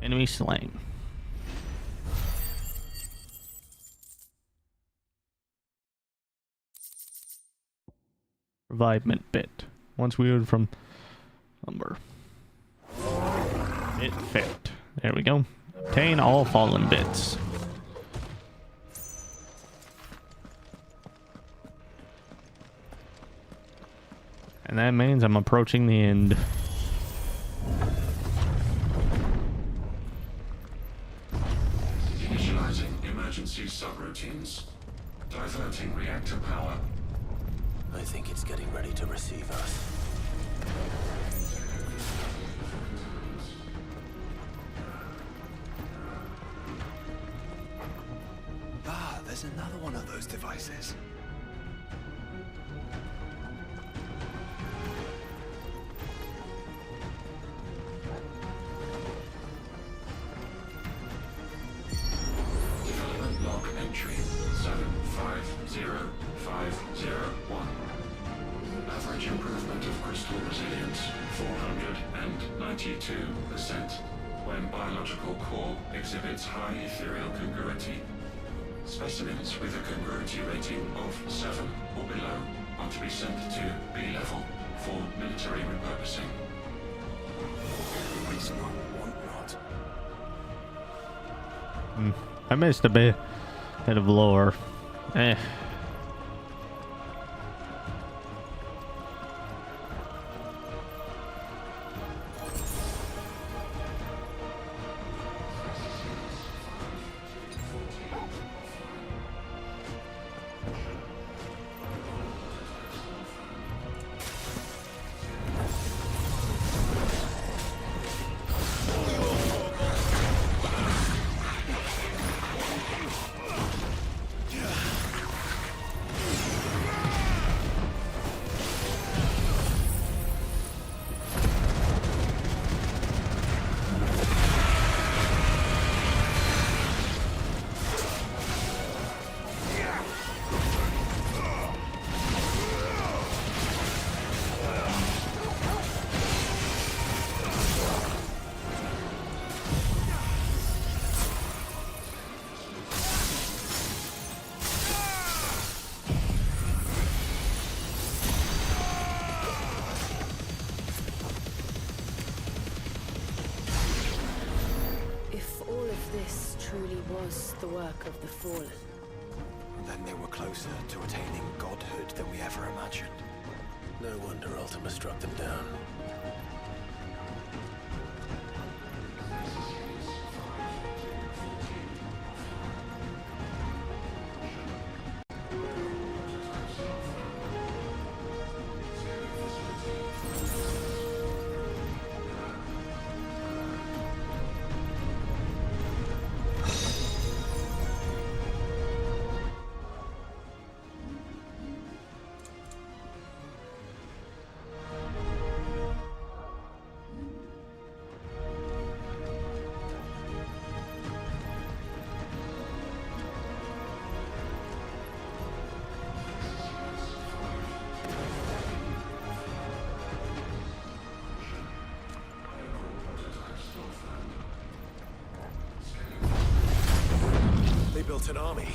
A: Enemy slain. Revivement bit. Once wielded from lumber. Bit fit. There we go. Obtain all fallen bits. And that means I'm approaching the end.
T: Initializing emergency subroutines. Diverting reactor power.
C: I think it's getting ready to receive us.
P: Ah, there's another one of those devices.
T: Development log entry 750501. Average improvement of crystal resilience 492% when biological core exhibits high ethereal congruity. Specimens with a congruity rating of 7 or below are to be sent to B level for military repurposing.
C: It's not, want not.
A: I missed a bit of lore.
N: Was the work of the Fallen.
C: Then they were closer to attaining godhood than we ever imagined. No wonder Ultima struck them down. They built an army.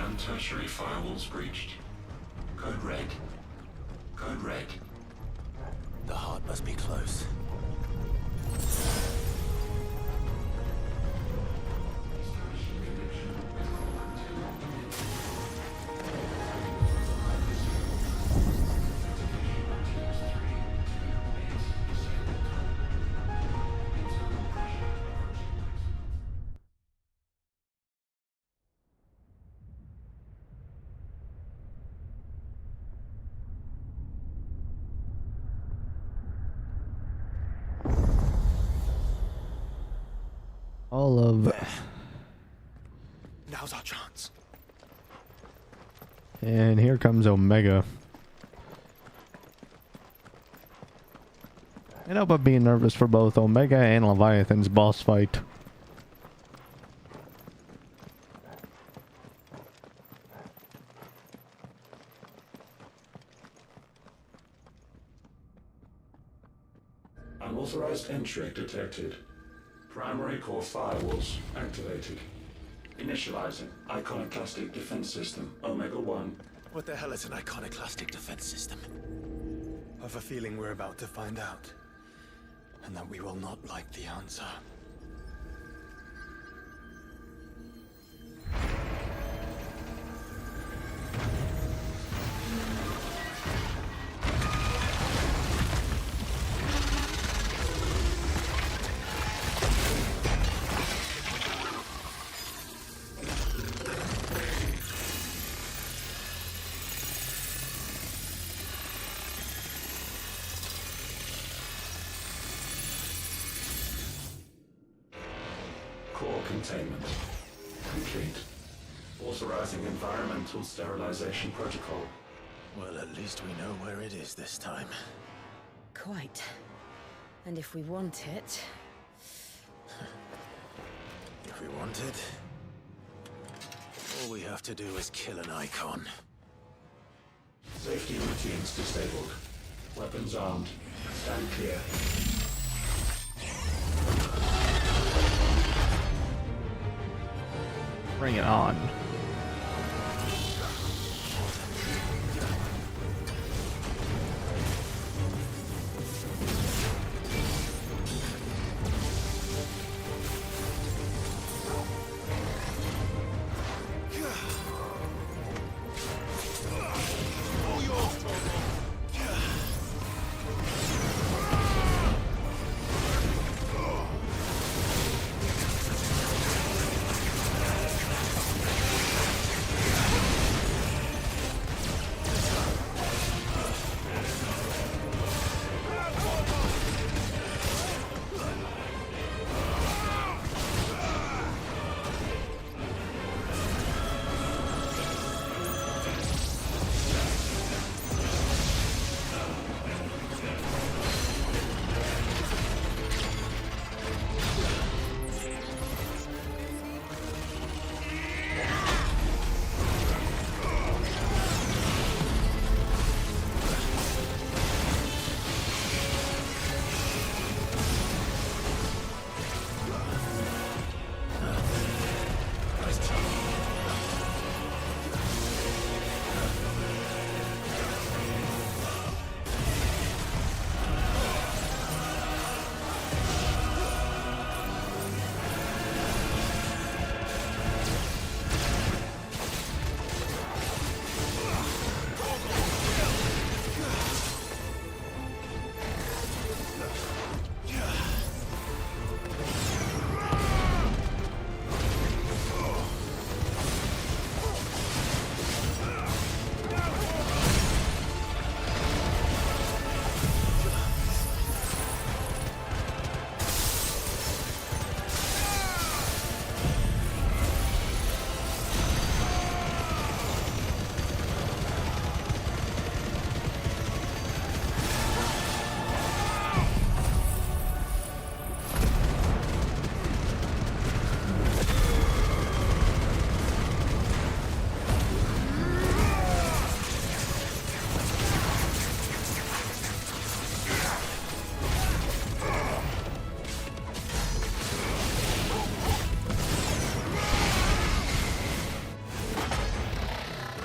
T: and tertiary firewalls breached. Code red. Code red.
C: The heart must be close.
A: All of...
C: Now's our chance.
A: And here comes Omega. You know, but being nervous for both Omega and Leviathan's boss fight.
T: Unauthorized entry detected. Primary core firewalls activated. Initializing iconoclastic defense system Omega-1.
C: What the hell is an iconoclastic defense system? I've a feeling we're about to find out. And that we will not like the answer.
T: Core containment complete. Authorizing environmental sterilization protocol.
C: Well, at least we know where it is this time.
N: Quite. And if we want it...
C: If we want it, all we have to do is kill an icon.
T: Safety routines disabled. Weapons armed. Stand clear.
A: Bring it on.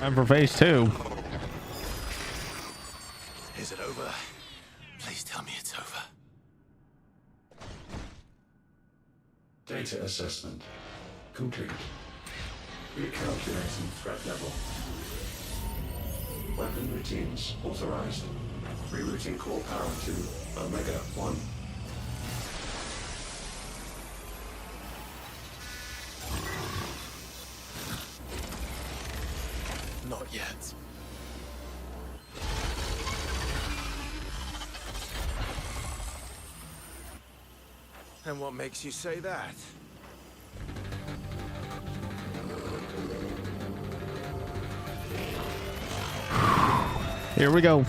A: Time for phase 2.
C: Is it over? Please tell me it's over.
T: Data assessment complete. Recalculating threat level. Weapon routines authorized. Rerouting core power to Omega 1.
C: Not yet. And what makes you say that?
A: Here we go.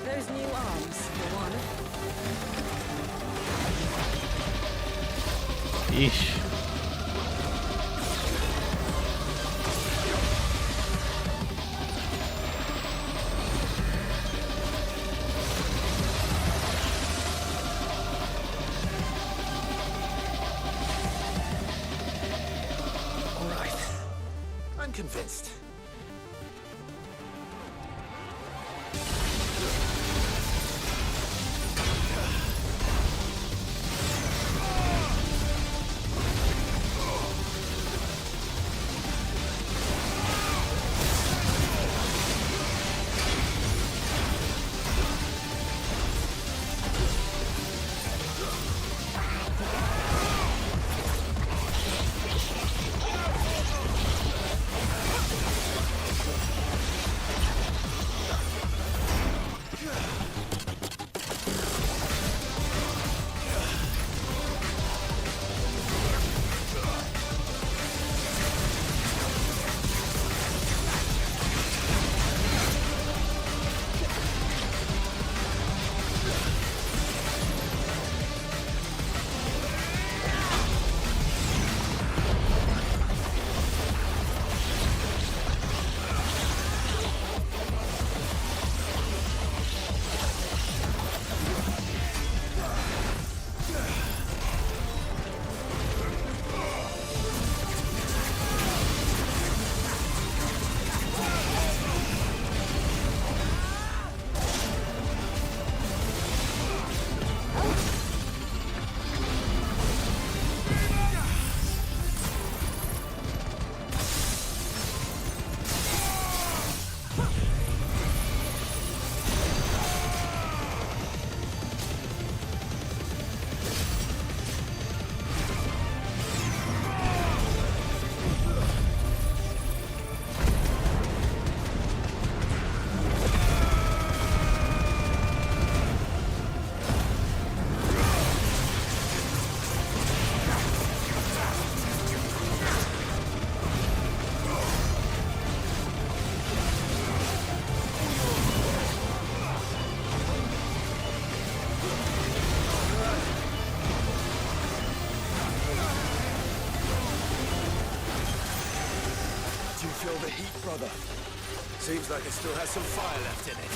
F: Those new arms, Moana.
A: Yeesh.
C: All right. I'm convinced. Do you feel the heat, brother? Seems like it still has some fire left in it.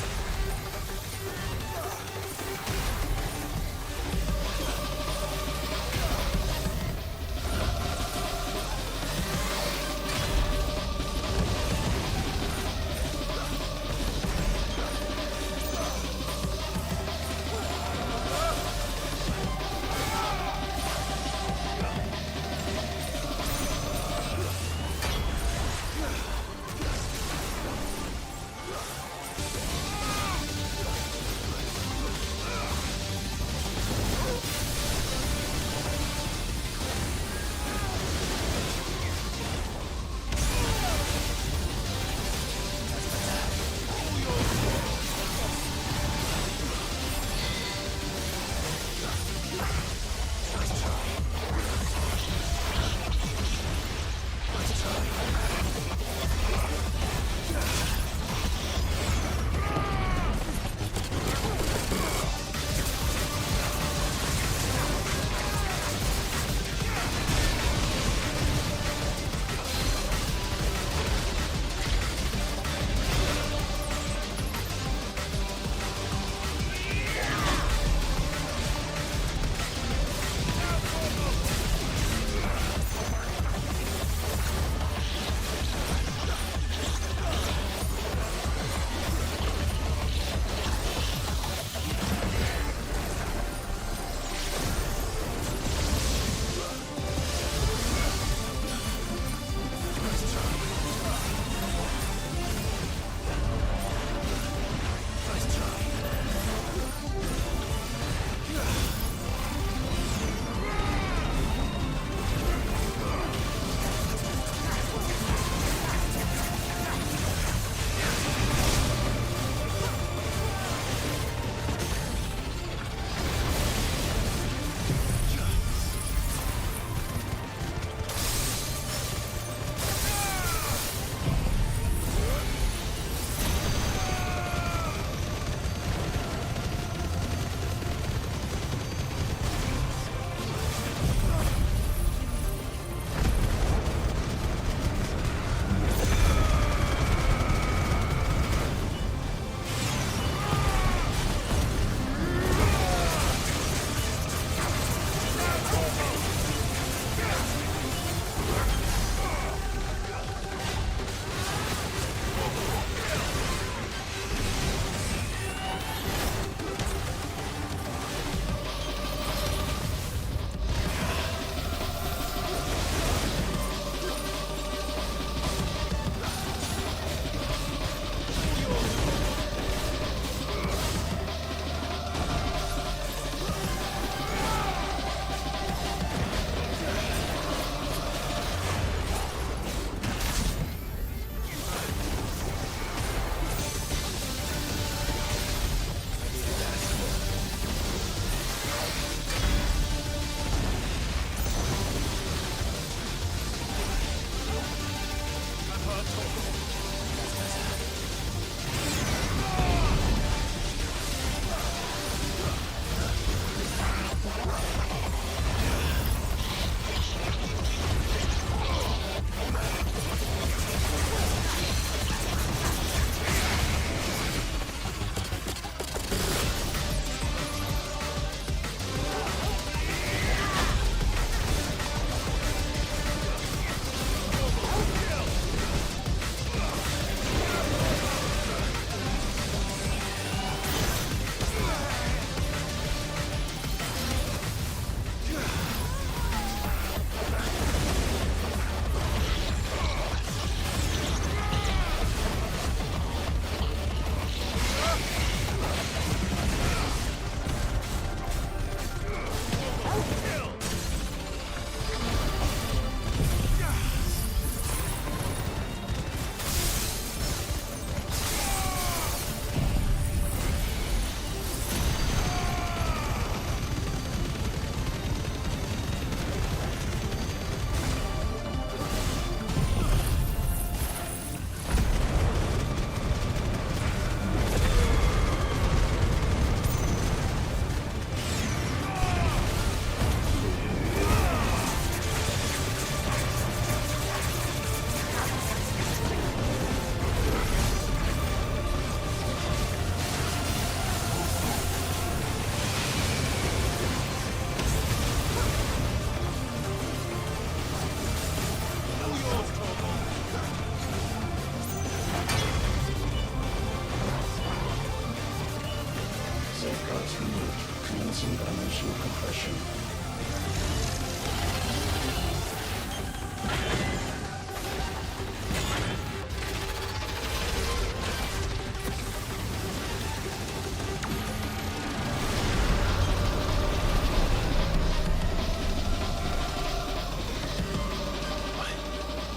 T: dimensional compression.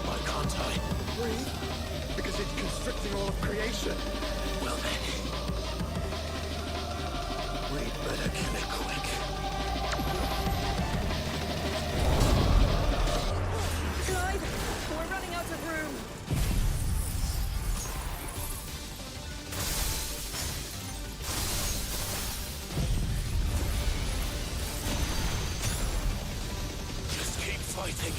C: Why can't I?
H: Breathe. Because it's constricting all of creation.
C: Well then. We'd better kill it quick.
G: Clive, we're running out of room.
C: Just keep fighting.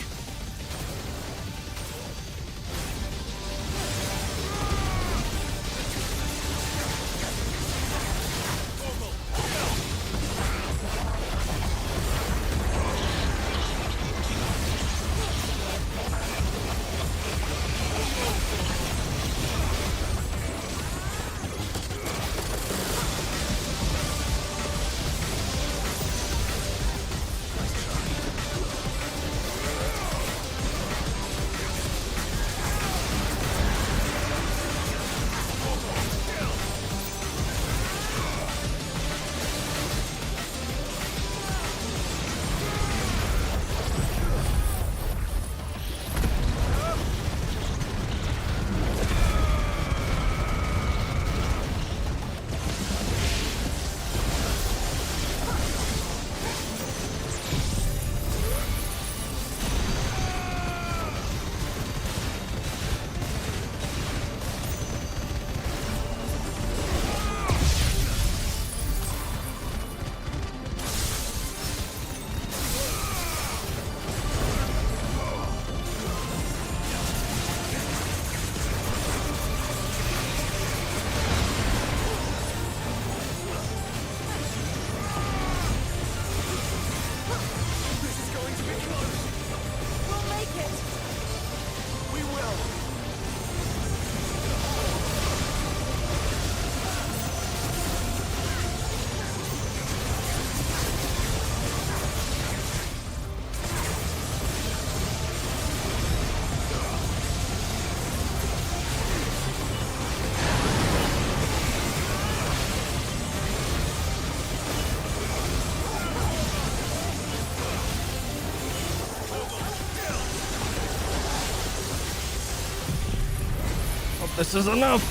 A: This is enough.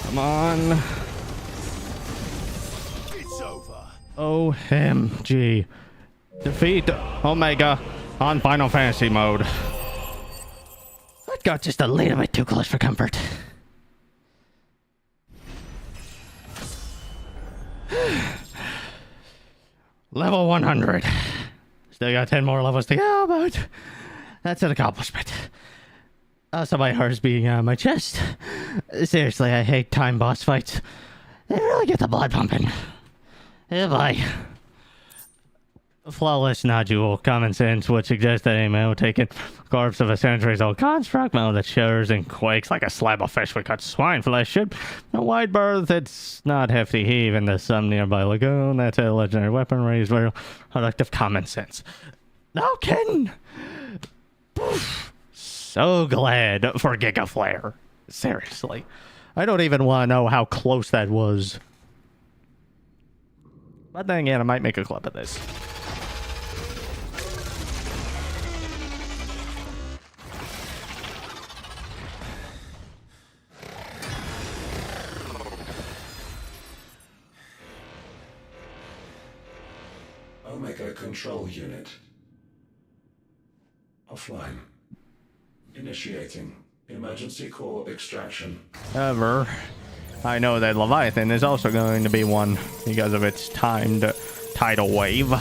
A: Come on.
C: It's over.
A: OMG. Defeat Omega on Final Fantasy mode. That got just a little bit too close for comfort. Level 100. Still got 10 more levels to go, but that's an accomplishment. Also, my heart's beating out of my chest. Seriously, I hate time boss fights. They really get the blood pumping. Oh boy. Flawless nodule. Common sense would suggest that a male-taken corpse of a centuries-old construct, male that shudders and quakes like a slab of fish with cut swine flesh should. A wide berth, it's not hefty heave into some nearby lagoon. That's a legendary weapon raised by product of common sense. No kidding! Poof. So glad for Giga Flare. Seriously. I don't even want to know how close that was. But then again, I might make a clip of this.
T: Omega Control Unit. Offline. Initiating emergency core extraction.
A: However, I know that Leviathan is also going to be one because of its timed tidal wave.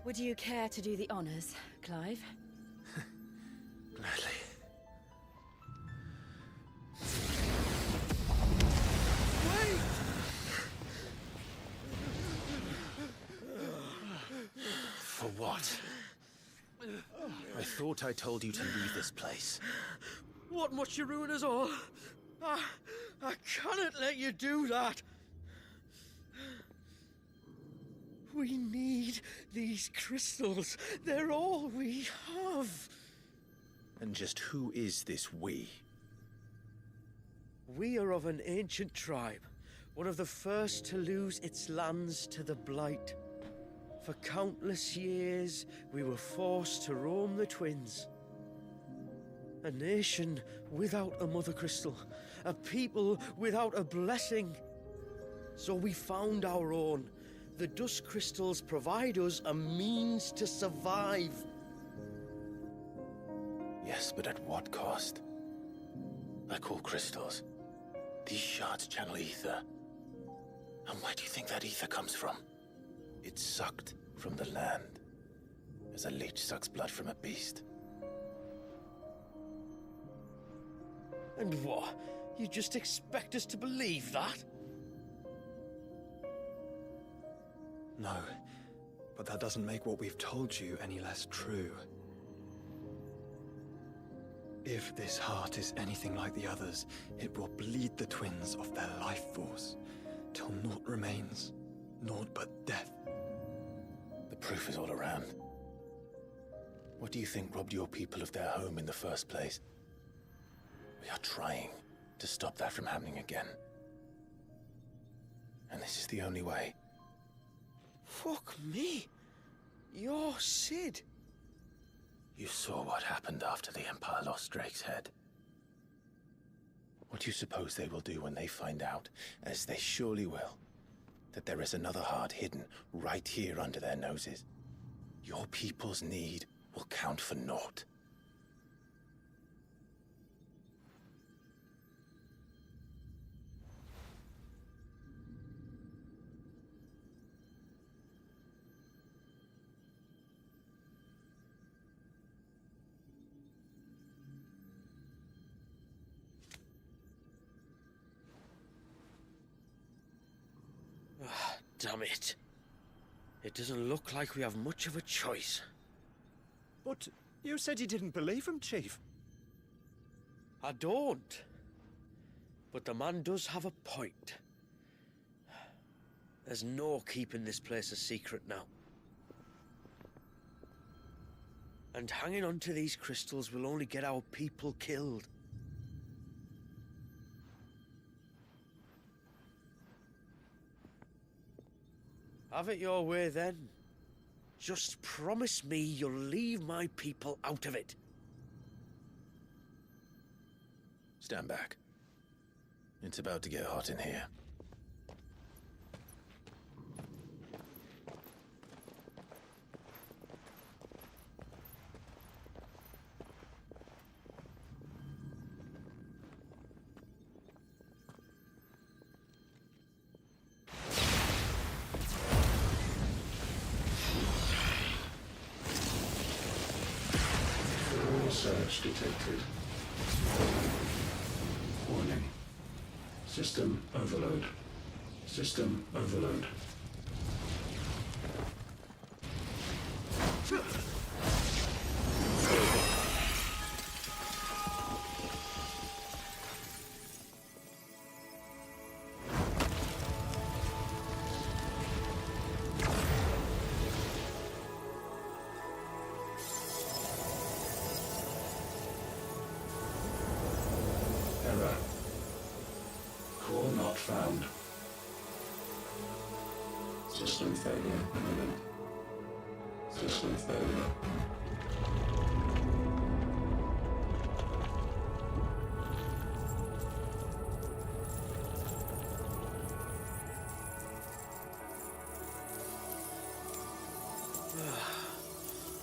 F: Would you care to do the honors, Clive?
C: Gladly. For what? I thought I told you to leave this place.
I: What must you ruin us all? I cannot let you do that. We need these crystals. They're all we have.
R: And just who is this we?
I: We are of an ancient tribe, one of the first to lose its lands to the Blight. For countless years, we were forced to roam the Twins. A nation without a Mother Crystal, a people without a blessing. So we found our own. The Dusk Crystals provide us a means to survive.
C: Yes, but at what cost? Like all crystals, these shards channel ether. And where do you think that ether comes from? It's sucked from the land, as a leech sucks blood from a beast.
I: And what? You just expect us to believe that?
P: No, but that doesn't make what we've told you any less true. If this heart is anything like the others, it will bleed the Twins of their life force, till naught remains, naught but death.
C: The proof is all around. What do you think robbed your people of their home in the first place? We are trying to stop that from happening again. And this is the only way.
I: Fuck me. You're Sid.
C: You saw what happened after the Empire lost Drake's head. What do you suppose they will do when they find out, as they surely will, that there is another heart hidden right here under their noses? Your people's need will count for naught.
I: Damn it. It doesn't look like we have much of a choice.
R: But you said you didn't believe him, Chief.
I: I don't. But the man does have a point. There's no keeping this place a secret now. And hanging on to these crystals will only get our people killed. Have it your way, then. Just promise me you'll leave my people out of it.
C: Stand back. It's about to get hot in here.
T: Search detected. Warning. System overload. System overload. Error. Core not found. System failure imminent. System failure.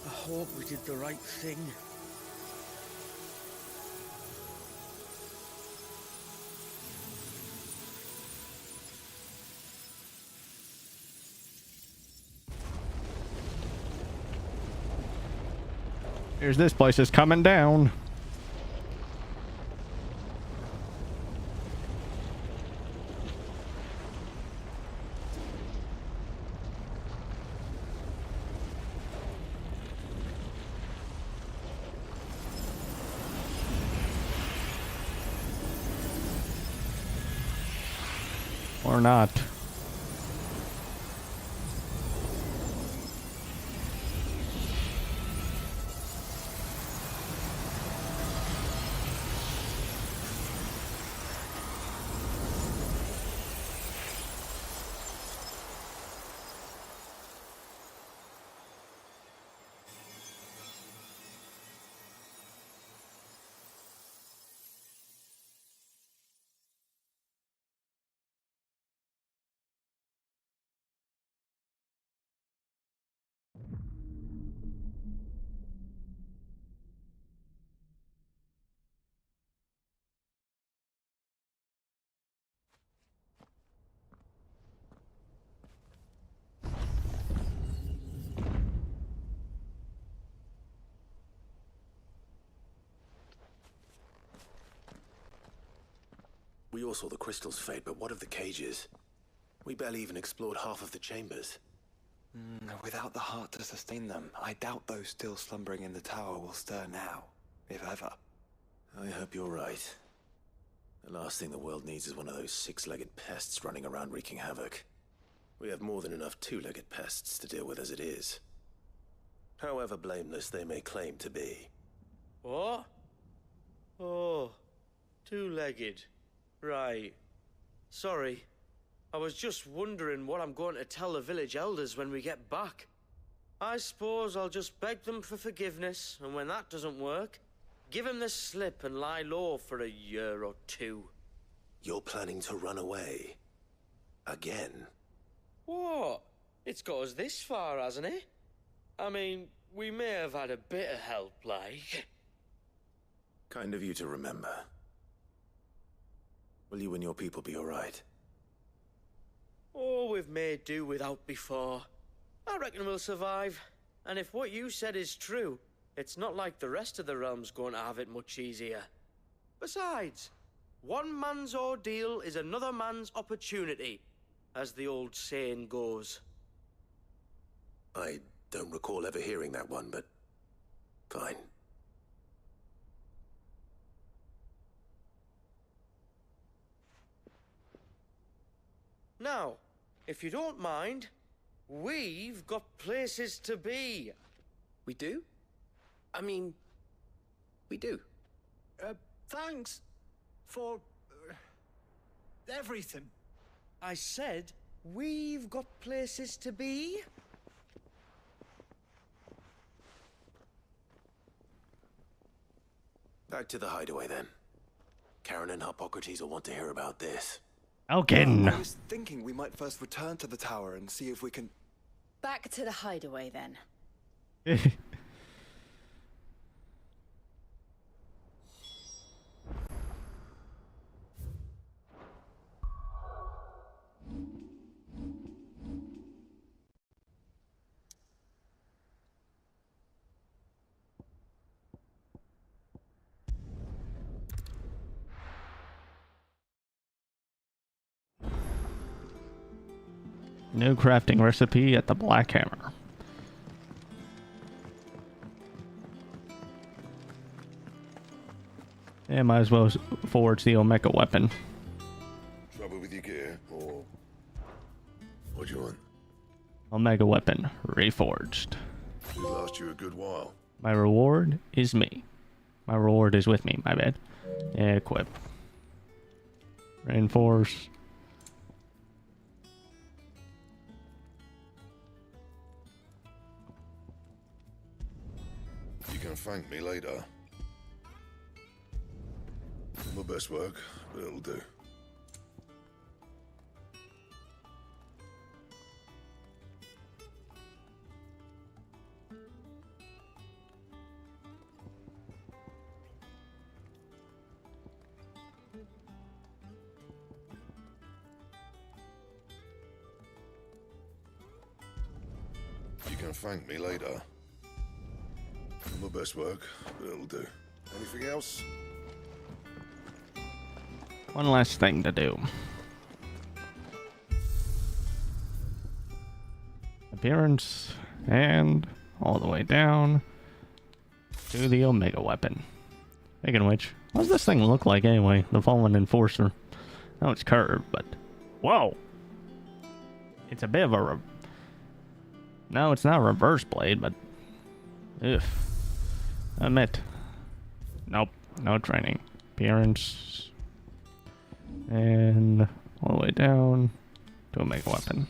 I: I hope we did the right thing.
A: Here's this place is coming down. Or not.
C: We all saw the crystals fade, but what of the cages? We barely even explored half of the chambers.
P: Without the heart to sustain them, I doubt those still slumbering in the tower will stir now, if ever.
C: I hope you're right. The last thing the world needs is one of those six-legged pests running around wreaking havoc. We have more than enough two-legged pests to deal with as it is. However blameless they may claim to be.
I: What? Oh, two-legged. Right. Sorry. I was just wondering what I'm going to tell the village elders when we get back. I suppose I'll just beg them for forgiveness, and when that doesn't work, give them the slip and lie low for a year or two.
C: You're planning to run away? Again?
I: What? It's got us this far, hasn't it? I mean, we may have had a bit of help, like.
C: Kind of you to remember. Will you and your people be alright?
I: Oh, we've made do without before. I reckon we'll survive. And if what you said is true, it's not like the rest of the realm's going to have it much easier. Besides, one man's ordeal is another man's opportunity, as the old saying goes.
C: I don't recall ever hearing that one, but fine.
I: Now, if you don't mind, we've got places to be.
R: We do? I mean, we do.
H: Thanks for everything.
I: I said we've got places to be.
C: Back to the hideaway then. Karen and Hippocrates will want to hear about this.
A: Elkin!
P: I was thinking we might first return to the tower and see if we can...
N: Back to the hideaway, then.
A: New crafting recipe at the Black Hammer. Yeah, might as well forge the Omega weapon.
O: Trouble with your gear, or what do you want?
A: Omega weapon reforged.
O: Should last you a good while.
A: My reward is me. My reward is with me, my bad. Equip. Reinforce.
O: You can thank me later. My best work, but it'll do. You can thank me later. My best work, but it'll do. Anything else?
A: One last thing to do. Appearance, and all the way down to the Omega weapon. Speaking of which, what does this thing look like anyway? The Fallen Enforcer. I know it's curved, but Whoa. It's a bit of a... No, it's not a reverse blade, but... Ugh. Admit. Nope. No training. Appearance. And all the way down to a mega weapon.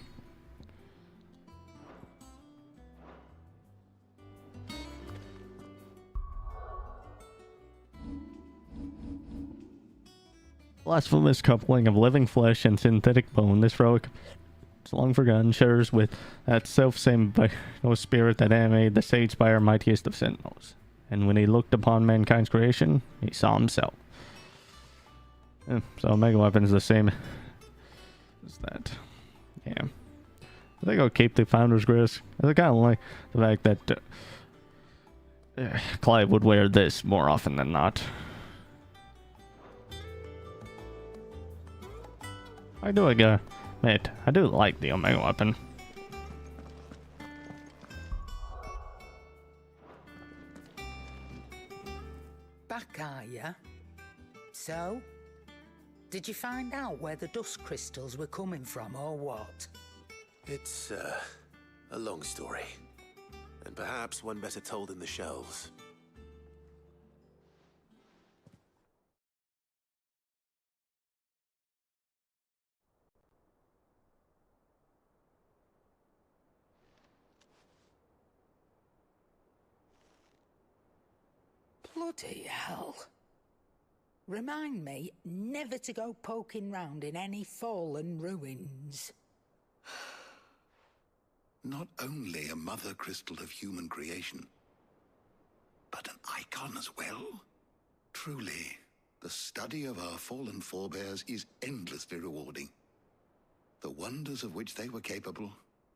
A: Blasphemous coupling of living flesh and synthetic bone, this relic, it's long forgotten, shares with that self-same spirit that animated the Sage Spire, mightiest of sentinels. And when he looked upon mankind's creation, he saw himself. So mega weapon's the same as that. Yeah. I think I'll keep the Founder's Grist. I kind of like the fact that Clive would wear this more often than not. I do admit, I do like the Omega weapon.
L: Back, are ya? So? Did you find out where the dust crystals were coming from, or what?
C: It's, a long story. And perhaps one better told in the shelves.
L: Bloody hell. Remind me never to go poking round in any fallen ruins.
O: Not only a mother crystal of human creation, but an icon as well. Truly, the study of our fallen forebears is endlessly rewarding. The wonders of which they were capable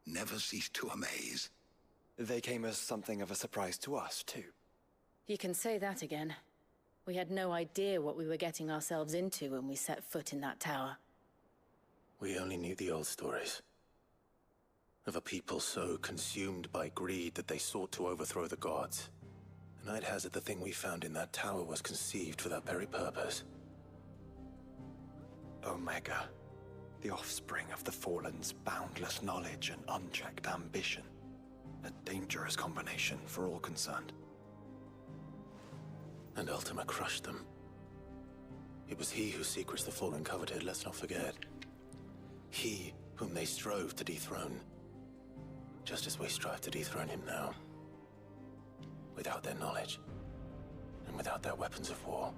O: never cease to amaze.
P: They came as something of a surprise to us, too.
N: You can say that again. We had no idea what we were getting ourselves into when we set foot in that tower.
C: We only knew the old stories. Of a people so consumed by greed that they sought to overthrow the gods. And I'd hazard the thing we found in that tower was conceived for that very purpose.
P: Omega, the offspring of the Fallen's boundless knowledge and unchecked ambition. A dangerous combination for all concerned.
C: And Ultima crushed them. It was he whose secrets the Fallen coveted, let's not forget. He whom they strove to dethrone. Just as we strive to dethrone him now. Without their knowledge. And without their weapons of war.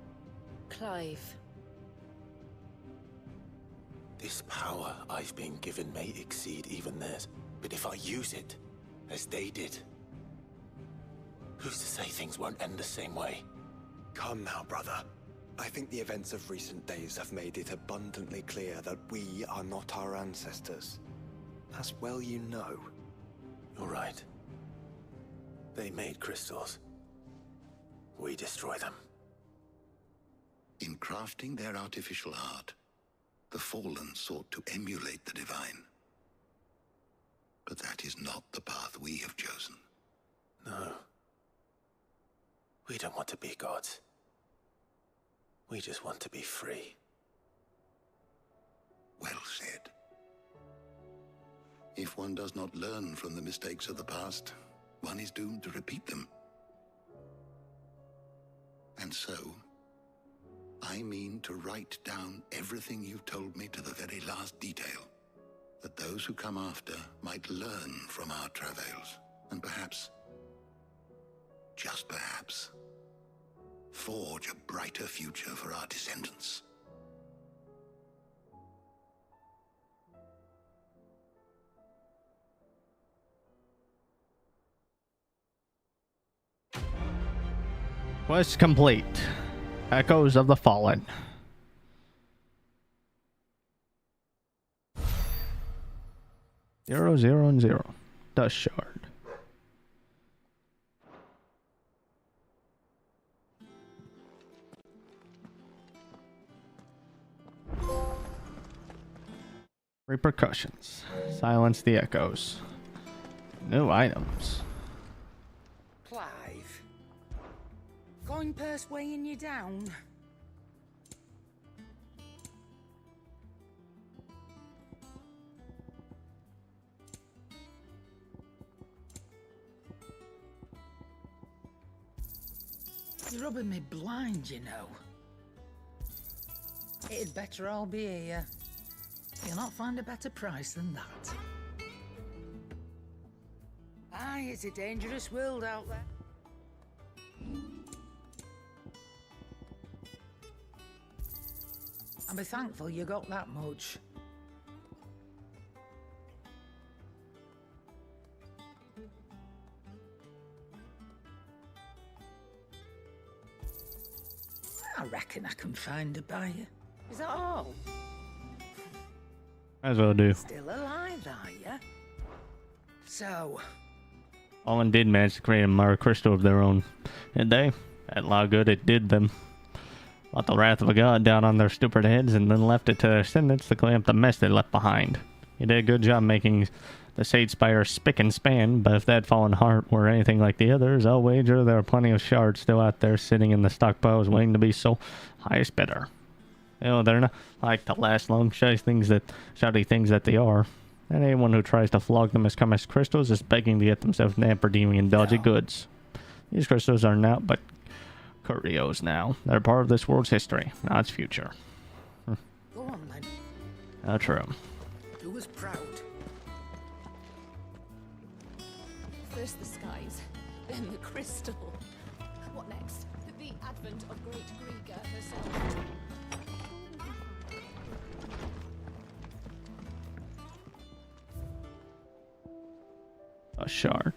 N: Clive.
C: This power I've been given may exceed even theirs. But if I use it, as they did, who's to say things won't end the same way?
P: Come now, brother. I think the events of recent days have made it abundantly clear that we are not our ancestors. As well you know.
C: You're right. They made crystals. We destroy them.
O: In crafting their artificial art, the Fallen sought to emulate the divine. But that is not the path we have chosen.
C: No. We don't want to be gods. We just want to be free.
O: Well said. If one does not learn from the mistakes of the past, one is doomed to repeat them. And so, I mean to write down everything you've told me to the very last detail, that those who come after might learn from our travails, and perhaps, just perhaps, forge a brighter future for our descendants.
A: Quest complete. Echoes of the Fallen. Zero, zero, and zero. Dust Shard. Repercussions. Silence the echoes. New items.
L: Clive. Coin purse weighing you down? You're rubbing me blind, you know. It'd better all be here. You'll not find a better price than that. Aye, it's a dangerous world out there. And be thankful you got that much. I reckon I can find a buyer. Is that all?
A: Might as well do.
L: Still alive, are ya? So,
A: Fallen did manage to create a Mara crystal of their own, did they? That a lot of good it did them. Brought the wrath of a god down on their stupid heads and then left it to their descendants to clean up the mess they left behind. You did a good job making the Sage Spire spick and span, but if that fallen heart were anything like the others, I'll wager there are plenty of shards still out there sitting in the stockpiles waiting to be so highest bidder. You know, they're not like the last long shouty things that they are. And anyone who tries to flog them as Kamesh crystals is begging to get themselves nap redeeming and dodgy goods. These crystals are not but curios now. They're part of this world's history, not its future.
L: go on then.
A: Not true.
L: Do us proud.
F: First the skies, then the crystal. What next? The advent of Great Griga herself.
A: A shard.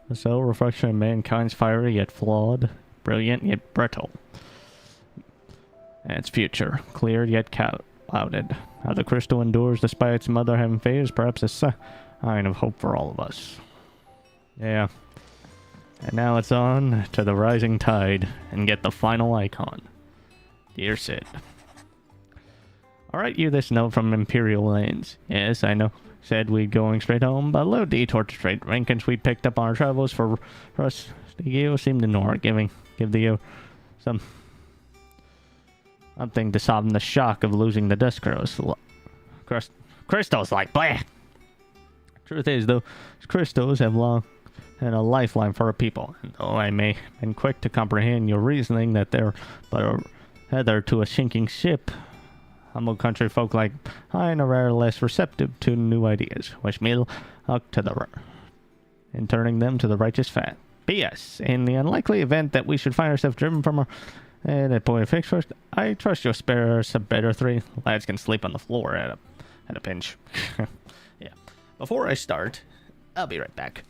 A: A subtle reflection of mankind's fiery yet flawed, brilliant yet brittle. And its future, clear yet clouded. How the crystal endures despite its mother having faded is perhaps a sign of hope for all of us. Yeah. And now it's on to the rising tide and get the final icon. Dear Sid. Alright, you this note from Imperial Lanes. Yes, I know. Said we'd going straight home, but a little detour to trade rankings we picked up on our travels for us. You seemed to ignore give the something to soften the shock of losing the dust crystals like blah. Truth is, though, crystals have long and a lifeline for our people. And though I may have been quick to comprehend your reasoning that they're but a heather to a sinking ship, humble country folk like mine are rarely less receptive to new ideas, which may look to the in turning them to the righteous path. P.S. In the unlikely event that we should find ourselves driven from our at point of fix first, I trust you'll spare us a better 3. Lads can sleep on the floor at a pinch. Yeah. Before I start, I'll be right back.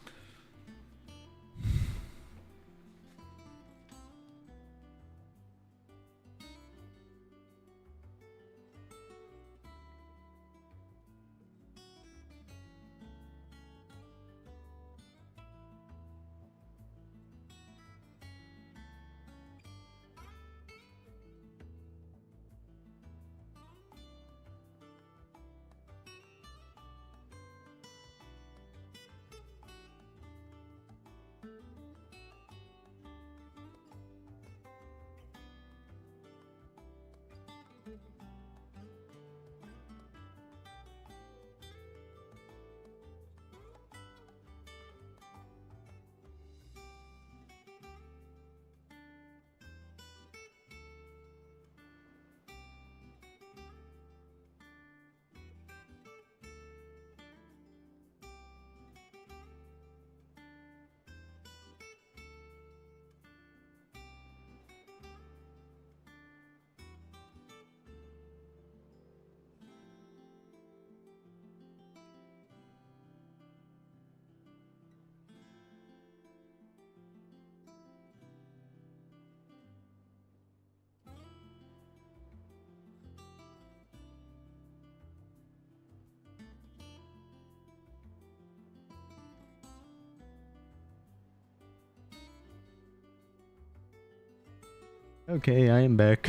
A: Okay, I am back.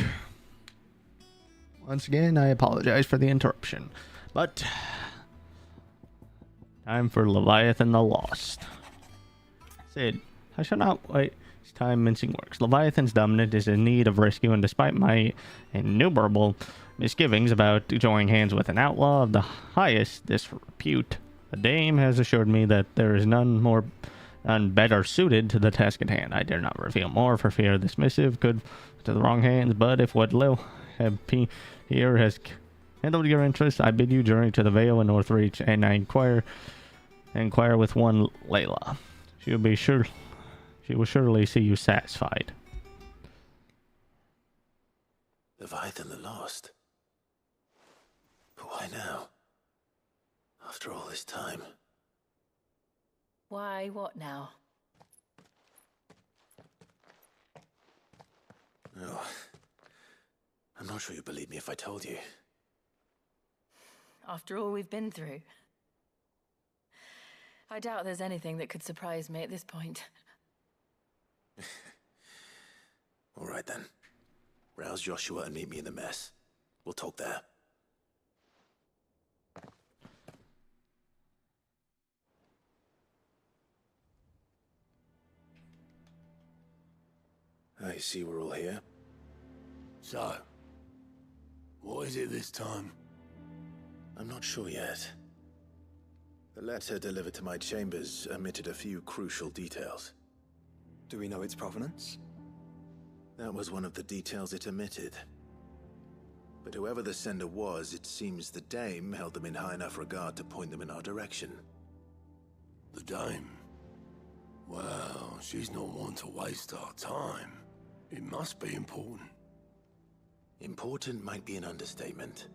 A: Once again, I apologize for the interruption. But time for Leviathan the Lost. Sid, I shall not waste time mincing works. Leviathan's dominant is in need of rescue, and despite my innumerable misgivings about joining hands with an outlaw of the highest disrepute, the dame has assured me that there is none more none better suited to the task at hand. I dare not reveal more for fear this missive could to the wrong hands, but if what Lil here has handled your interests, I bid you journey to the Vale in Northreach, and I inquire with one Layla. She will surely see you satisfied.
C: Leviathan the Lost. But why now? After all this time.
N: Why, what now?
C: Oh, I'm not sure you'd believe me if I told you.
N: After all we've been through. I doubt there's anything that could surprise me at this point.
C: All right then. Rouse Joshua and meet me in the mess. We'll talk there. I see we're all here.
M: So, what is it this time?
C: I'm not sure yet. The letter delivered to my chambers omitted a few crucial details.
P: Do we know its provenance?
C: That was one of the details it omitted. But whoever the sender was, it seems the Dame held them in high enough regard to point them in our direction.
M: The Dame? Well, she's not one to waste our time. It must be important.
C: Important might be an understatement.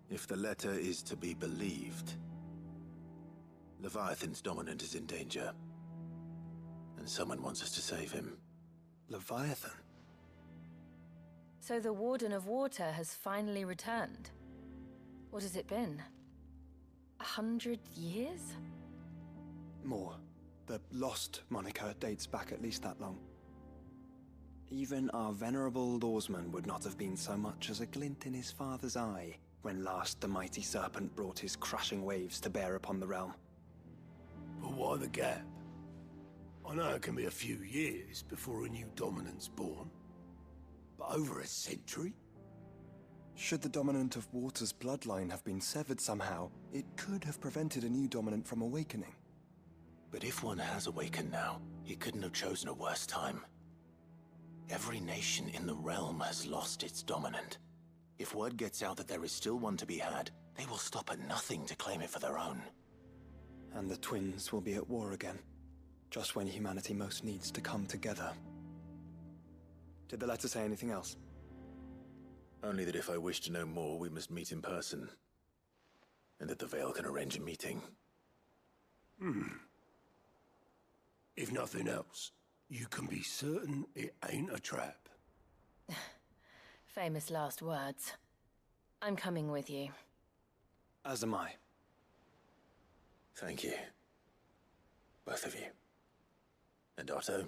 C: If the letter is to be believed, Leviathan's dominant is in danger. And someone wants us to save him.
P: Leviathan?
N: So the Warden of Water has finally returned. What has it been? 100 years?
P: More. The Lost moniker dates back at least that long. Even our venerable lawsman would not have been so much as a glint in his father's eye when last the mighty serpent brought his crashing waves to bear upon the realm.
M: But why the gap? I know it can be a few years before a new dominant's born. But over a century?
P: Should the dominant of Water's bloodline have been severed somehow, it could have prevented a new dominant from awakening.
C: But if one has awakened now, he couldn't have chosen a worse time. Every nation in the realm has lost its dominant. If word gets out that there is still one to be had, they will stop at nothing to claim it for their own.
P: And the twins will be at war again, just when humanity most needs to come together. Did the letter say anything else?
C: Only that if I wish to know more, we must meet in person. And that the Vale can arrange a meeting.
M: If nothing else, you can be certain it ain't a trap.
N: Famous last words. I'm coming with you.
P: As am I.
C: Thank you. Both of you. And Otto?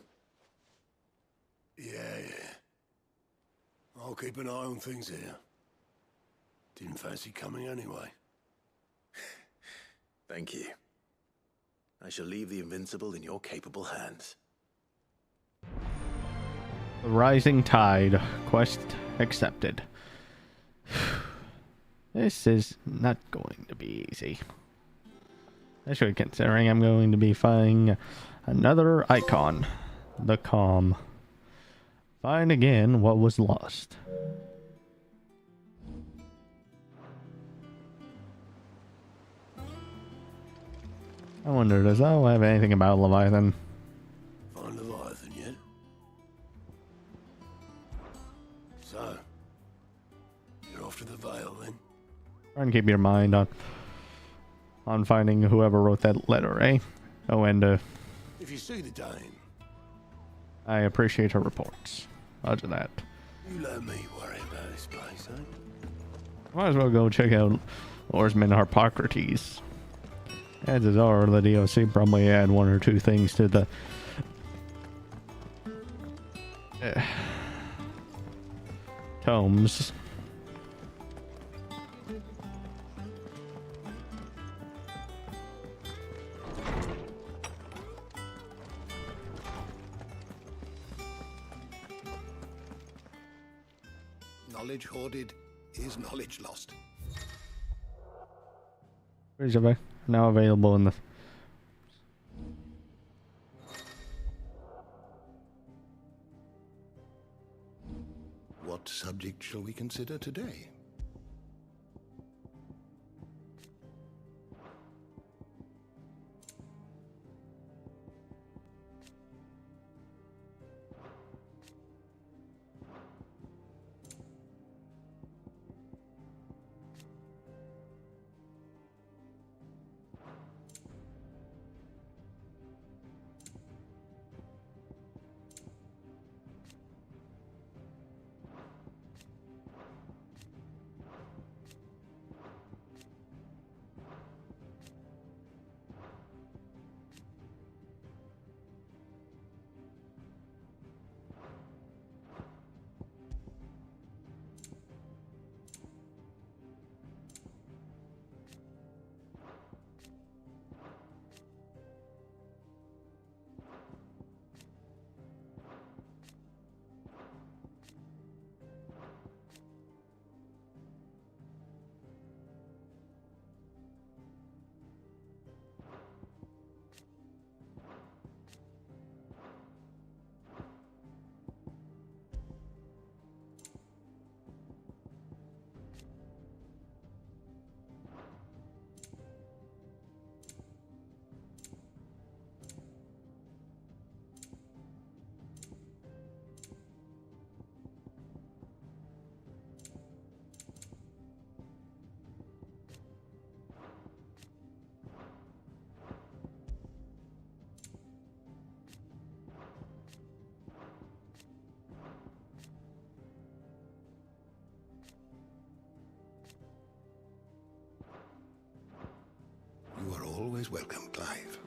M: Yeah. I'll keep an eye on things here. Didn't fancy coming anyway.
C: Thank you. I shall leave the Invincible in your capable hands.
A: The Rising Tide. Quest accepted. This is not going to be easy. Especially considering I'm going to be finding another icon. The Calm. Find again what was lost. I wonder, does that have anything about Leviathan?
M: Find Leviathan yet? So, you're off to the Vale then?
A: Try and keep your mind on finding whoever wrote that letter, eh? Oh, and
M: If you see the Dame,
A: I appreciate her reports. Roger that.
M: you let me worry about this place, eh?
A: Might as well go check out Oarsman Harpocrates. Chances are the DLC probably add one or two things to the tomes.
H: Knowledge hoarded is knowledge lost.
A: Where's it? Now available in the
O: subject shall we consider today? You are always welcome, Clive.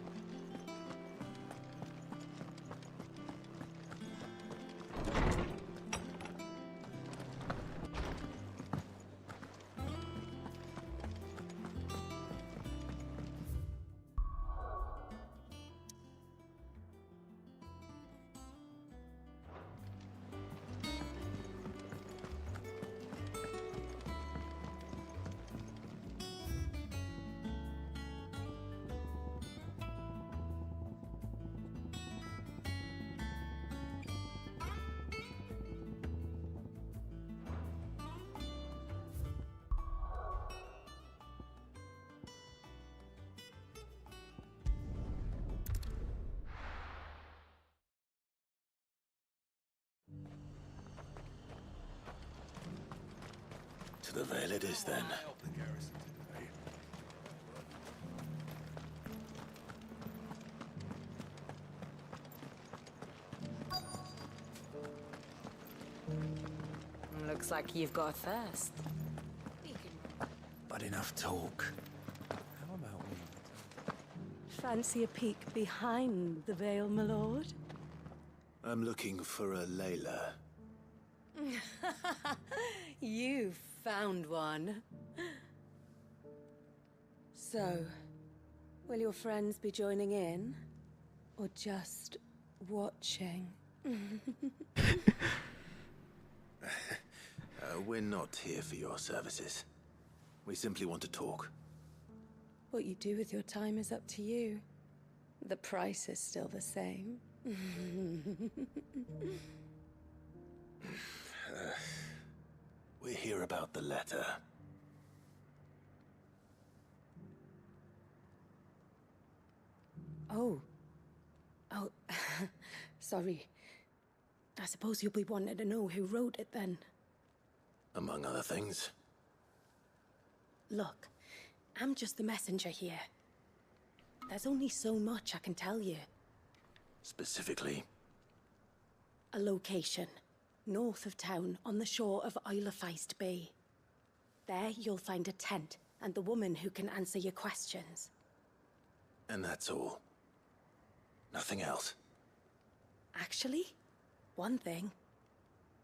C: To the Vale it is, then.
N: Looks like you've got a thirst.
C: But enough talk.
U: Fancy a peek behind the veil, my lord?
C: I'm looking for a Layla.
U: You found one. So, will your friends be joining in? Or just watching?
C: We're not here for your services. We simply want to talk.
U: What you do with your time is up to you. The price is still the same.
C: We're here about the letter.
U: Oh. Sorry. I suppose you'll be wanting to know who wrote it then.
C: Among other things.
U: Look, I'm just the messenger here. There's only so much I can tell you.
C: Specifically?
U: A location. North of town, on the shore of Isle of Feist Bay. There you'll find a tent, and the woman who can answer your questions.
C: And that's all? Nothing else?
U: Actually, one thing.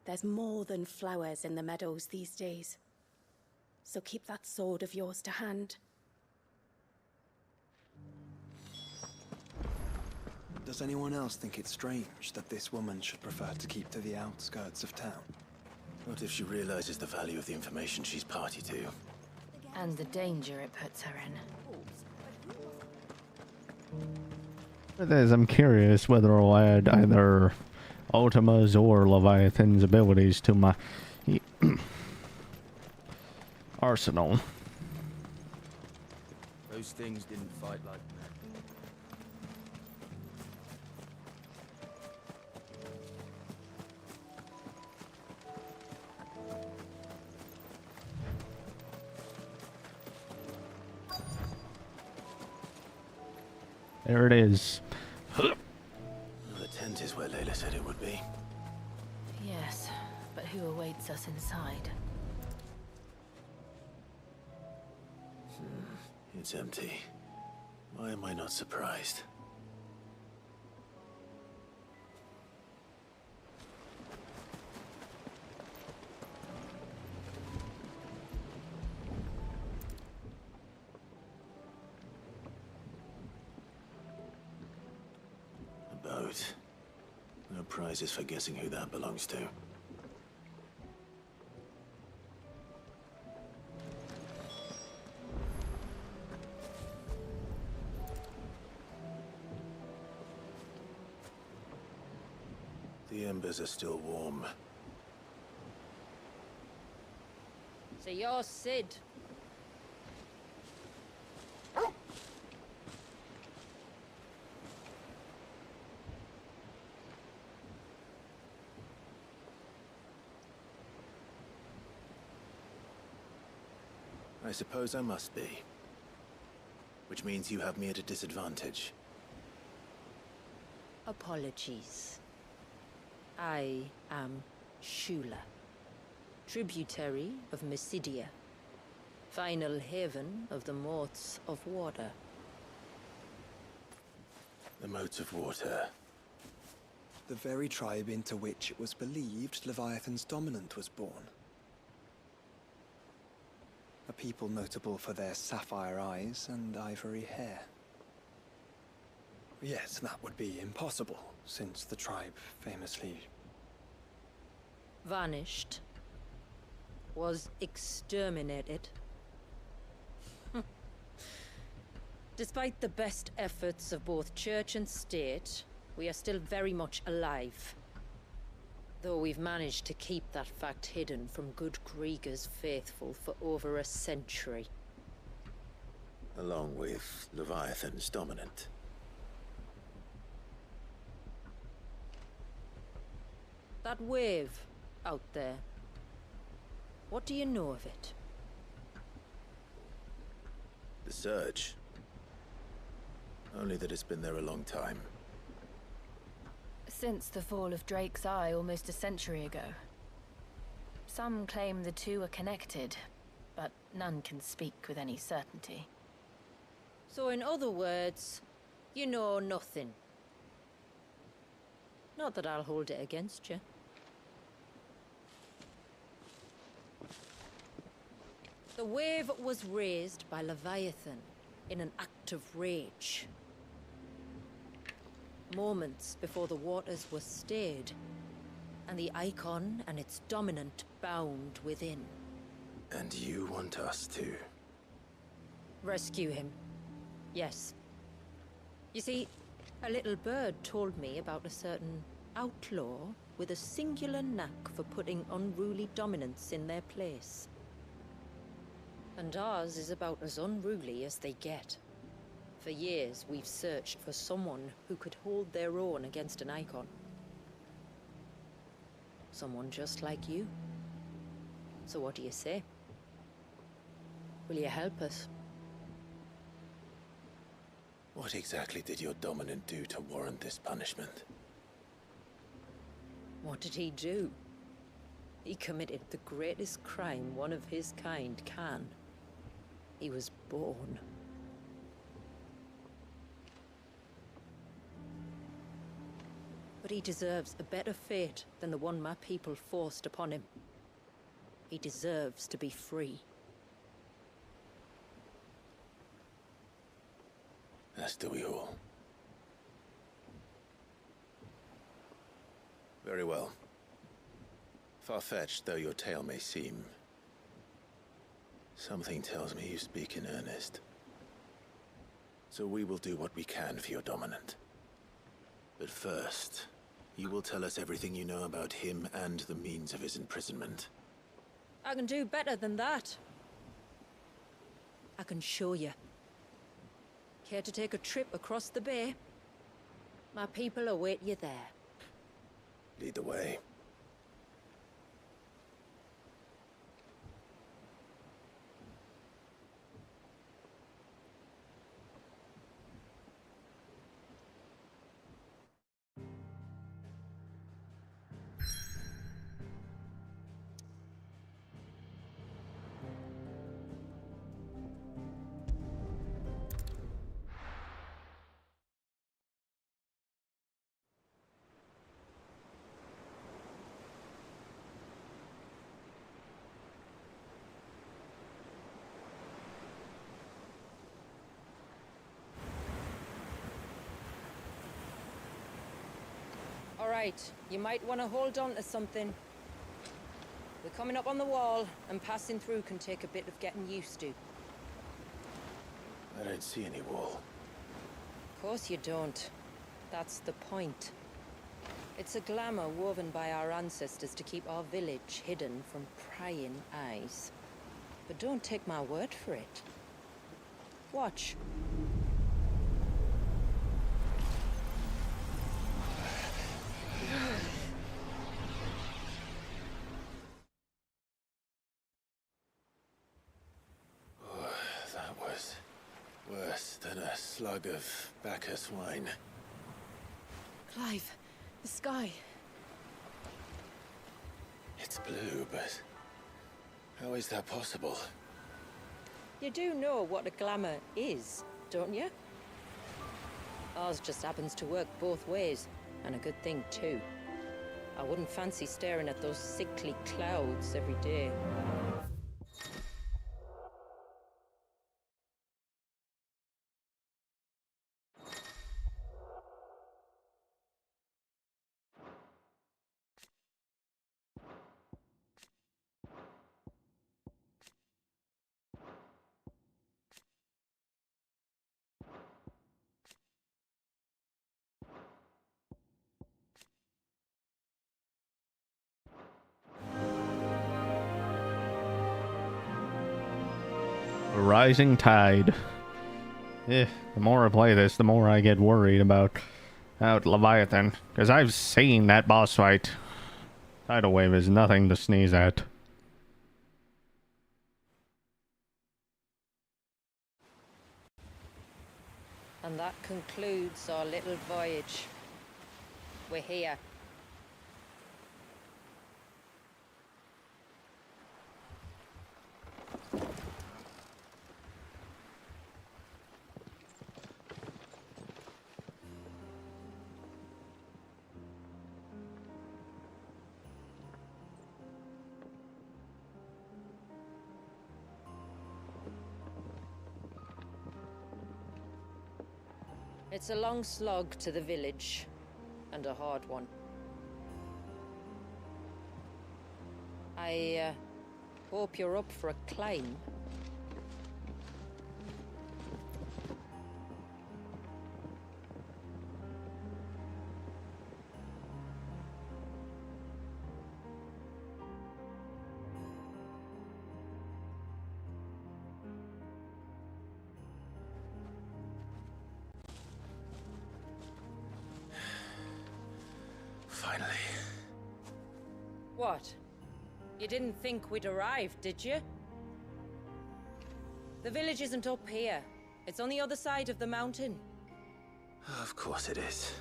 U: There's more than flowers in the meadows these days. So keep that sword of yours to hand.
P: Does anyone else think it's strange that this woman should prefer to keep to the outskirts of town?
C: What if she realizes the value of the information she's party to?
N: And the danger it puts her in.
A: It is, I'm curious whether I'll add either Ultima's or Leviathan's abilities to my arsenal.
K: Those things didn't fight like men.
A: There it is.
C: The tent is where Layla said it would be.
G: Yes, but who awaits us inside?
C: It's empty. Why am I not surprised? A boat. No prizes for guessing who that belongs to. The embers are still warm.
N: So you're Sid.
C: I suppose I must be. Which means you have me at a disadvantage.
N: Apologies. I am Shula, tributary of Mysidia, final haven of the Motes of Water.
C: The Motes of Water.
P: The very tribe into which it was believed Leviathan's dominant was born. A people notable for their sapphire eyes and ivory hair. Yes, that would be impossible, since the tribe famously
N: Vanished. Was exterminated. Despite the best efforts of both church and state, we are still very much alive. Though we've managed to keep that fact hidden from good Grieger's faithful for over a century.
C: Along with Leviathan's dominant.
N: That wave out there. What do you know of it?
C: The Surge. Only that it's been there a long time.
G: Since the fall of Drake's Eye almost a century ago. Some claim the two are connected, but none can speak with any certainty.
N: So in other words, you know nothing. Not that I'll hold it against you. The wave was raised by Leviathan in an act of rage. Moments before the waters were stayed, and the icon and its dominant bound within.
C: And you want us to
N: Rescue him. Yes. You see, a little bird told me about a certain outlaw with a singular knack for putting unruly dominants in their place. And ours is about as unruly as they get. For years, we've searched for someone who could hold their own against an icon. Someone just like you. So what do you say? Will you help us?
C: What exactly did your dominant do to warrant this punishment?
N: What did he do? He committed the greatest crime one of his kind can. He was born. But he deserves a better fate than the one my people forced upon him. He deserves to be free.
C: As do we all. Very well. Far-fetched though your tale may seem, something tells me you speak in earnest. So we will do what we can for your dominant. But first, you will tell us everything you know about him and the means of his imprisonment.
N: I can do better than that. I can show you. Care to take a trip across the bay? My people await you there.
C: Lead the way.
N: Alright, you might want to hold on to something. We're coming up on the wall, and passing through can take a bit of getting used to.
C: I don't see any wall.
N: Of course you don't. That's the point. It's a glamour woven by our ancestors to keep our village hidden from prying eyes. But don't take my word for it. Watch.
C: That was worse than a slug of Bacchus wine.
F: Clive, the sky.
C: It's blue, but how is that possible?
N: You do know what a glamour is, don't you? Ours just happens to work both ways, and a good thing too. I wouldn't fancy staring at those sickly clouds every day.
A: A rising tide. The more I play this, the more I get worried about Leviathan. Because I've seen that boss fight. Tidal wave is nothing to sneeze at.
N: And that concludes our little voyage. We're here. It's a long slog to the village, and a hard one. I hope you're up for a climb.
C: Finally.
N: What? You didn't think we'd arrived, did you? The village isn't up here. It's on the other side of the mountain.
C: Of course it is.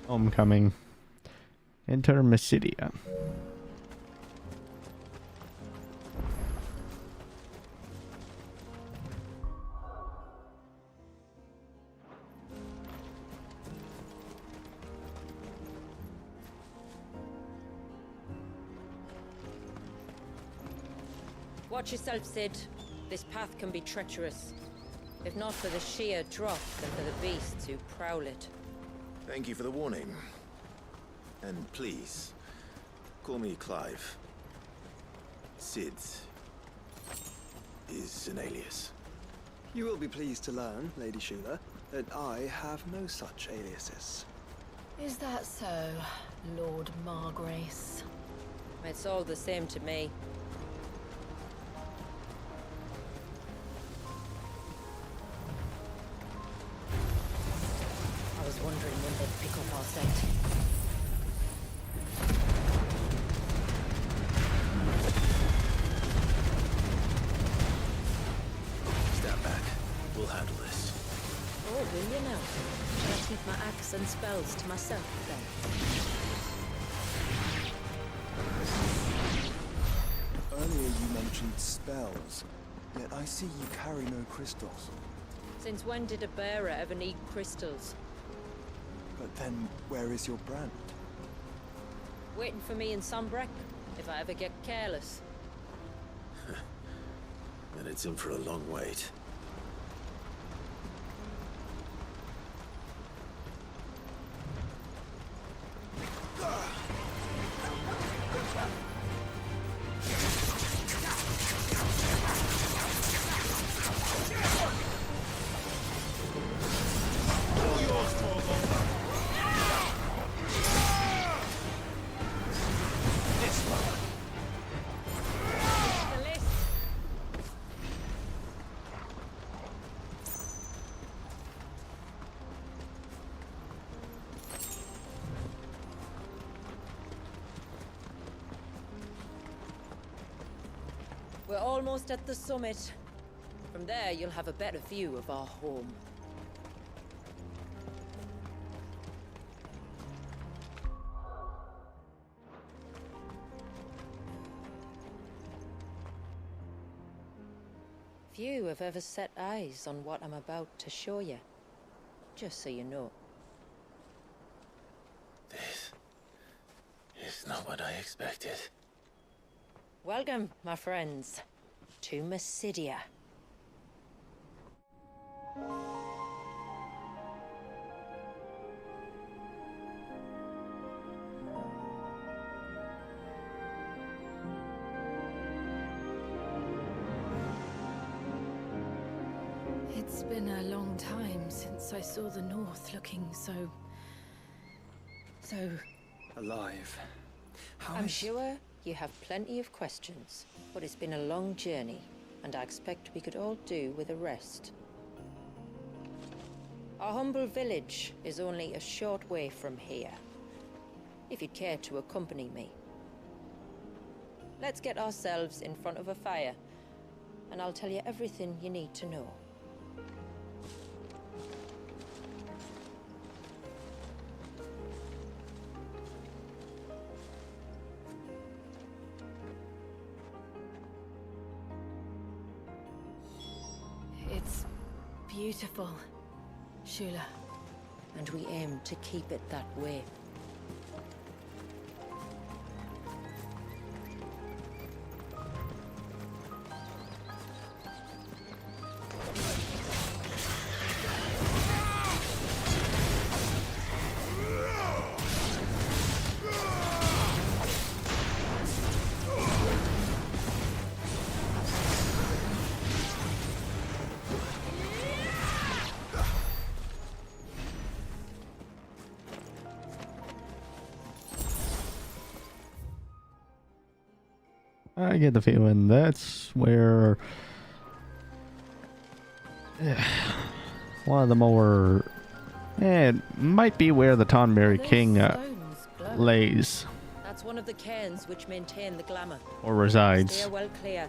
A: Homecoming. Enter Mysidia.
N: Watch yourself, Sid. This path can be treacherous. If not for the sheer drop, then for the beasts who prowl it.
D: Thank you for the warning. And please, call me Clive. Sid is an alias.
P: You will be pleased to learn, Lady Shula, that I have no such aliases.
G: Is that so, Lord Margrace?
N: It's all the same to me. pick up our scent.
C: Stand back. We'll handle this.
N: Oh, will you now? Shall I keep my axe and spells to myself then?
P: Earlier you mentioned spells, yet I see you carry no crystals.
N: Since when did a bearer ever need crystals?
P: But then, where is your brand?
N: Waiting for me in Sunbreck, if I ever get careless.
C: Then it's in for a long wait.
N: We're almost at the summit. From there, you'll have a better view of our home. Few have ever set eyes on what I'm about to show you. Just so you know.
C: This is not what I expected.
N: Welcome, my friends, to Mysidia.
F: It's been a long time since I saw the North looking so
P: Alive.
N: I'm sure you have plenty of questions, but it's been a long journey, and I expect we could all do with a rest. Our humble village is only a short way from here, if you'd care to accompany me. Let's get ourselves in front of a fire, and I'll tell you everything you need to know.
F: It's beautiful, Shula.
N: And we aim to keep it that way.
A: I get the feeling that's where one of the more it might be where the Tonberry King lays
N: That's one of the cairns which maintain the glamour.
A: or resides.
N: Steer well clear.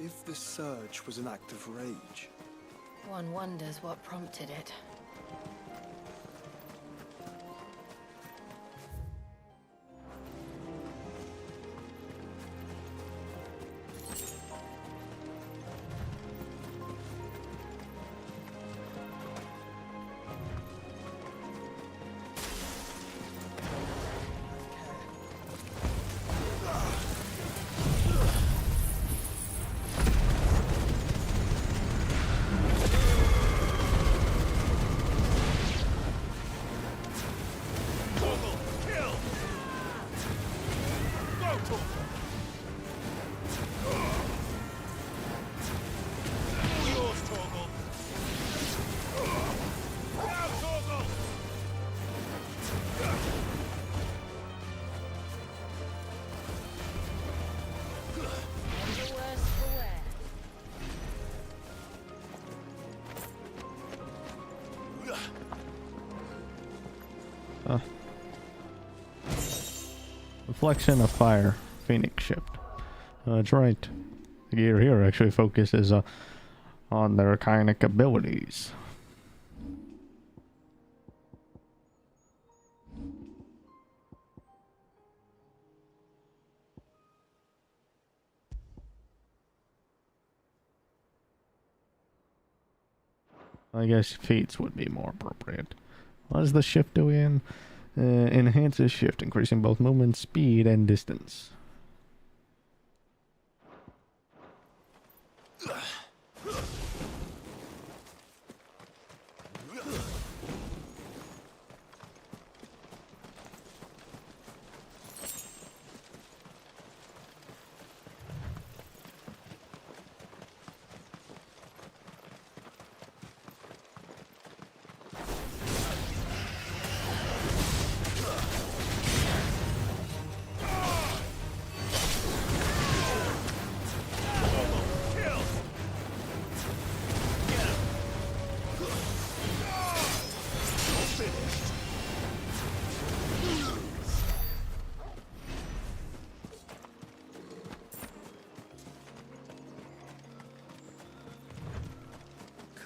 P: If the surge was an act of rage,
F: One wonders what prompted it.
M: Yours, Torgal. Now, Torgal.
G: And the worse for wear.
A: Reflection of fire. Phoenix shift. That's right. The gear here actually focuses on their kinetic abilities. I guess feats would be more appropriate. What does the shift do again? Enhances shift, increasing both movement speed and distance.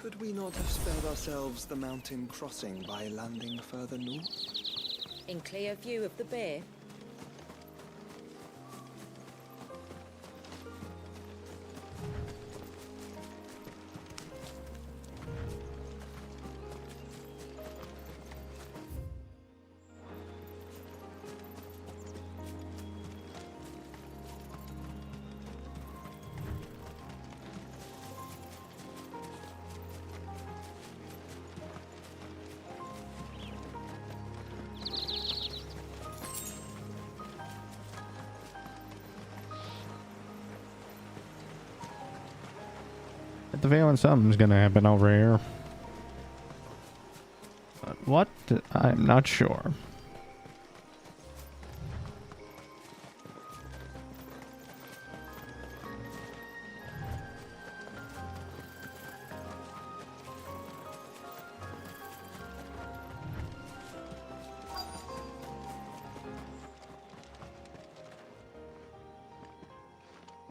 P: Could we not have spared ourselves the mountain crossing by landing further north?
N: In clear view of the bay? At the feeling something's gonna happen over here. But what? I'm not sure.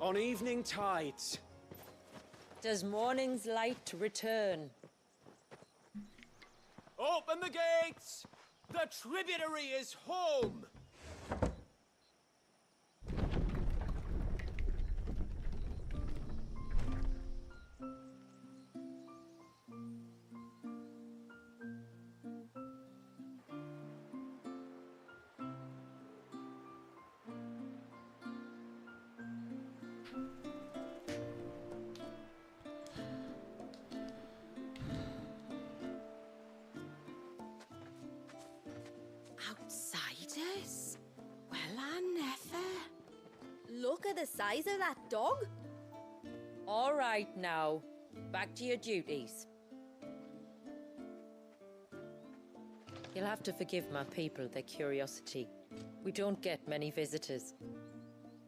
I: On evening tides.
N: Does morning's light return?
I: Open the gates! The tributary is home!
J: Outsiders? Well, I never. Look at the size of that dog.
N: All right now, back to your duties. You'll have to forgive my people their curiosity. We don't get many visitors.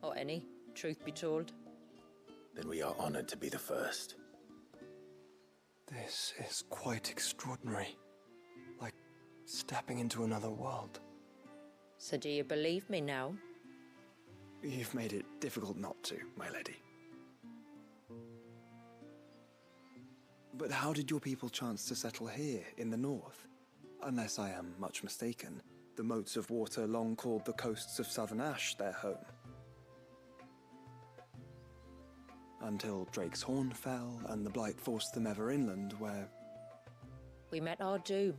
N: Or any, truth be told.
C: Then we are honored to be the first.
P: This is quite extraordinary. Like stepping into another world.
N: So do you believe me now?
P: You've made it difficult not to, my lady. But how did your people chance to settle here in the north? Unless I am much mistaken, the moats of water long called the coasts of Southern Ash their home. Until Drake's Horn fell and the Blight forced them ever inland, where...
N: We met our doom,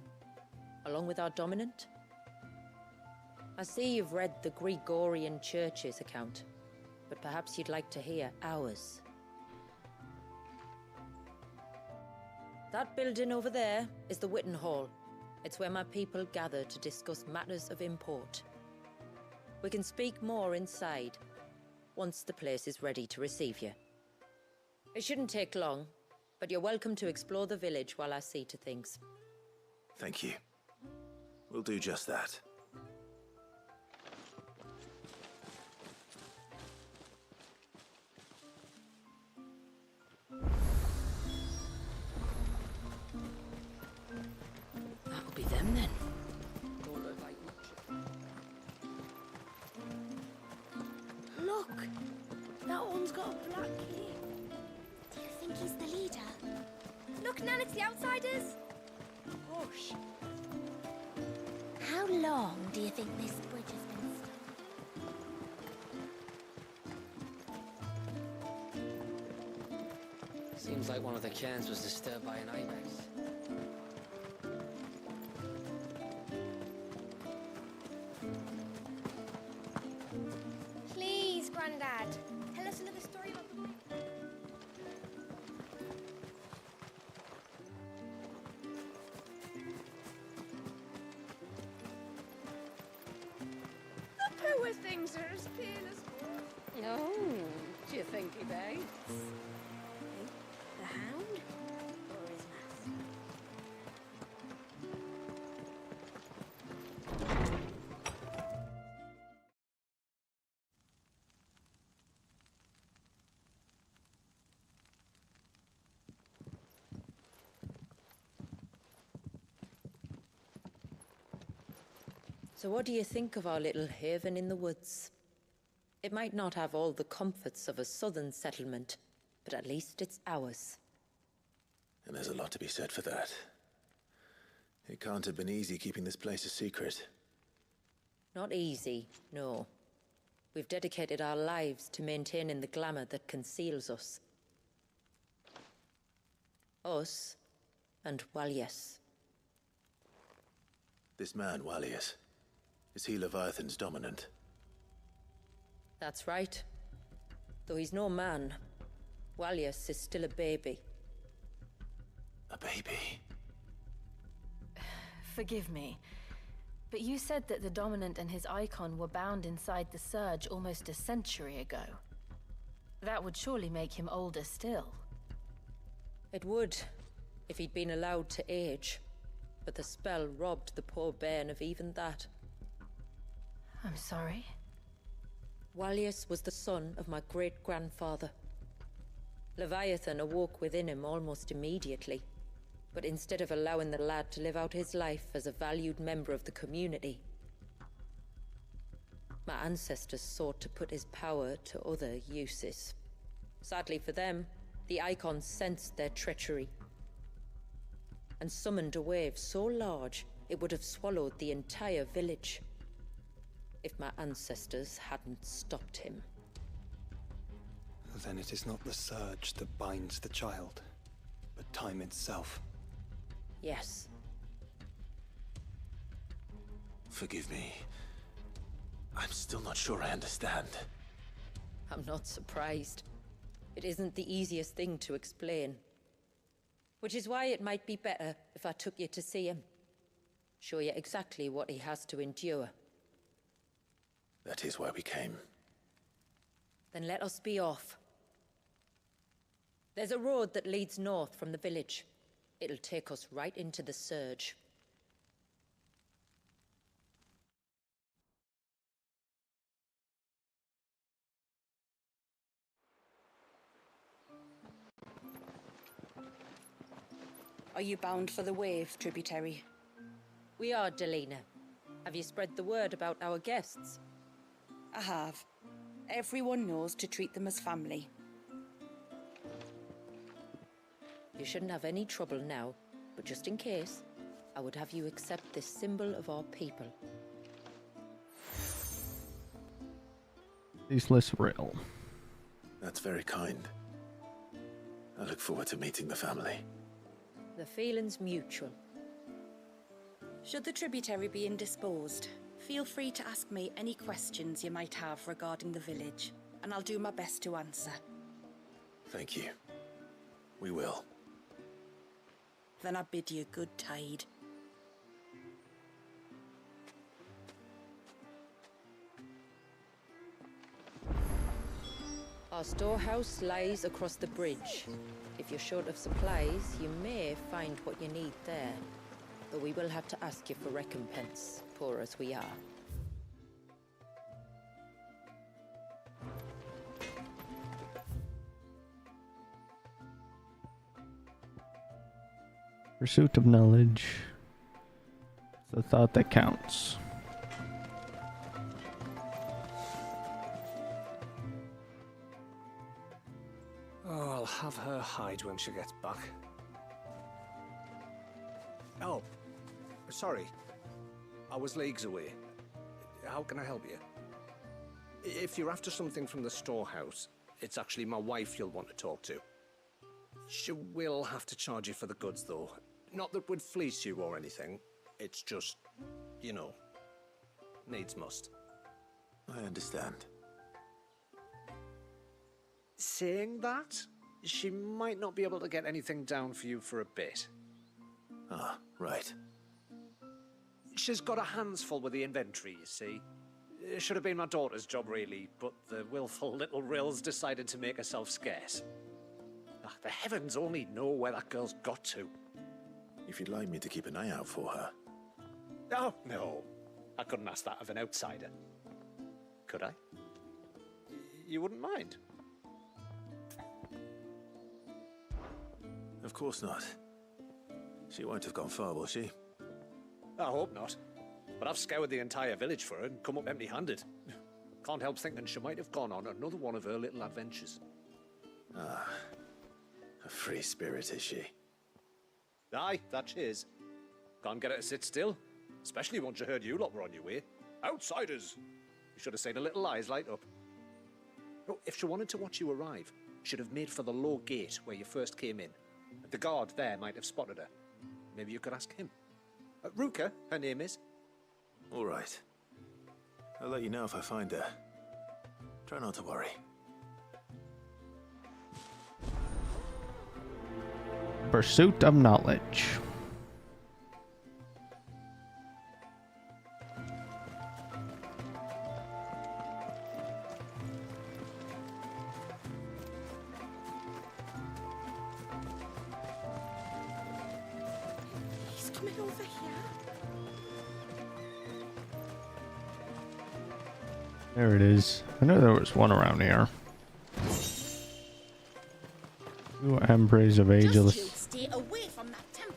N: along with our dominant. I see you've read the Gregorian Church's account, but perhaps you'd like to hear ours. That building over there is the Witten Hall. It's where my people gather to discuss matters of import. We can speak more inside, once the place is ready to receive you. It shouldn't take long, but you're welcome to explore the village while I see to things.
C: Thank you. We'll do just that.
L: That'll be them then.
N: Don't look like much.
J: Look! That one's got a black cape. Do you think he's the leader? Look, Nan, it's the outsiders! Hush. How long do you think this bridge has been stuck?
E: Seems like one of the cairns was disturbed by an ibex.
J: Please, Grandad, tell us another story about the bridge.
F: The poor things are as pale as...
U: Oh, do you think he bites? The hound? Or his master?
N: So what do you think of our little haven in the woods? It might not have all the comforts of a southern settlement, but at least it's ours.
C: And there's a lot to be said for that. It can't have been easy keeping this place a secret.
N: Not easy, no. We've dedicated our lives to maintaining the glamour that conceals us. Us and Walyas.
C: This man, Walyas, is he Leviathan's dominant?
N: That's right. Though he's no man, Walyas is still a baby.
C: A baby?
G: Forgive me, but you said that the Dominant and his icon were bound inside the Surge almost a century ago. That would surely make him older still.
N: It would, if he'd been allowed to age. But the spell robbed the poor bairn of even that.
G: I'm sorry?
N: Walyas was the son of my great-grandfather. Leviathan awoke within him almost immediately. But instead of allowing the lad to live out his life as a valued member of the community, my ancestors sought to put his power to other uses. Sadly for them, the Icons sensed their treachery and summoned a wave so large it would have swallowed the entire village if my ancestors hadn't stopped him.
P: Then it is not the Surge that binds the child, but time itself.
N: Yes.
C: Forgive me. I'm still not sure I understand.
N: I'm not surprised. It isn't the easiest thing to explain. Which is why it might be better if I took you to see him. Show you exactly what he has to endure.
C: That is why we came.
N: Then let us be off. There's a road that leads north from the village. It'll take us right into the Surge.
U: Are you bound for the Wave, tributary?
N: We are, Delina. Have you spread the word about our guests?
U: I have. Everyone knows to treat them as family.
N: You shouldn't have any trouble now, but just in case, I would have you accept this symbol of our people.
A: Ceaseless Rail.
C: That's very kind. I look forward to meeting the family.
N: The feeling's mutual.
U: Should the tributary be indisposed, feel free to ask me any questions you might have regarding the village, and I'll do my best to answer.
C: Thank you. We will.
U: Then I bid you good tide.
N: Our storehouse lies across the bridge. If you're short of supplies, you may find what you need there. But we will have to ask you for recompense, poor as we are.
A: Pursuit of knowledge. It's the thought that counts.
B: Oh, I'll have her hide when she gets back. Oh, sorry. I was leagues away. How can I help you? If you're after something from the storehouse, it's actually my wife you'll want to talk to. She will have to charge you for the goods, though. Not that we'd fleece you or anything. It's just, you know, needs must.
C: I understand.
B: Saying that, she might not be able to get anything down for you for a bit.
C: Ah, right.
B: She's got her hands full with the inventory, you see. It should have been my daughter's job, really, but the willful little Rills decided to make herself scarce. Ah, the heavens only know where that girl's got to.
C: If you'd like me to keep an eye out for her.
B: Oh, no. I couldn't ask that of an outsider. Could I? You wouldn't mind?
C: Of course not. She won't have gone far, will she?
B: I hope not. But I've scoured the entire village for her and come up empty-handed. Can't help thinking she might have gone on another one of her little adventures.
C: Ah, a free spirit, is she?
B: Aye, that she is. Can't get her to sit still, especially once you heard you lot were on your way. Outsiders! You should have seen her little eyes light up. No, if she wanted to watch you arrive, she'd have made for the low gate where you first came in. The guard there might have spotted her. Maybe you could ask him. Ruka, her name is.
C: All right. I'll let you know if I find her. Try not to worry.
A: Pursuit of knowledge.
U: He's coming over here.
A: There it is. I know there was one around here. Two Embrace of Ageless.
J: Just you stay away from that temple.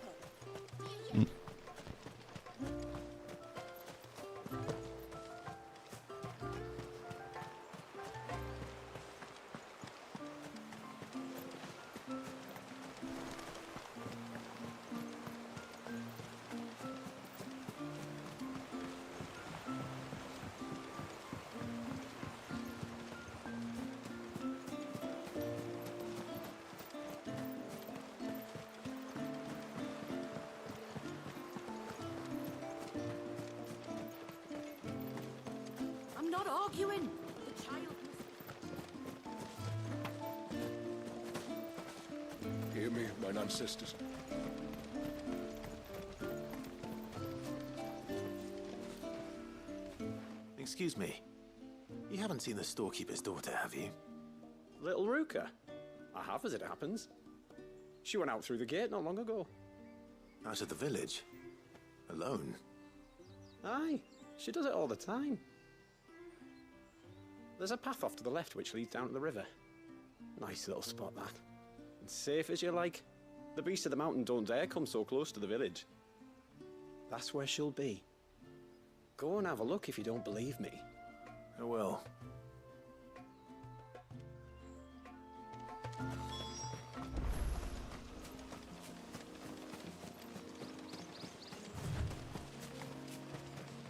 J: I'm not arguing. The child
M: Hear me, mine ancestors.
C: Excuse me. You haven't seen the storekeeper's daughter, have you?
R: Little Ruka? I have, as it happens. She went out through the gate not long ago.
C: Out of the village? Alone?
R: Aye, she does it all the time. There's a path off to the left which leads down to the river. Nice little spot, that. And safe as you like. The beasts of the mountain don't dare come so close to the village. That's where she'll be. Go and have a look if you don't believe me.
C: I will.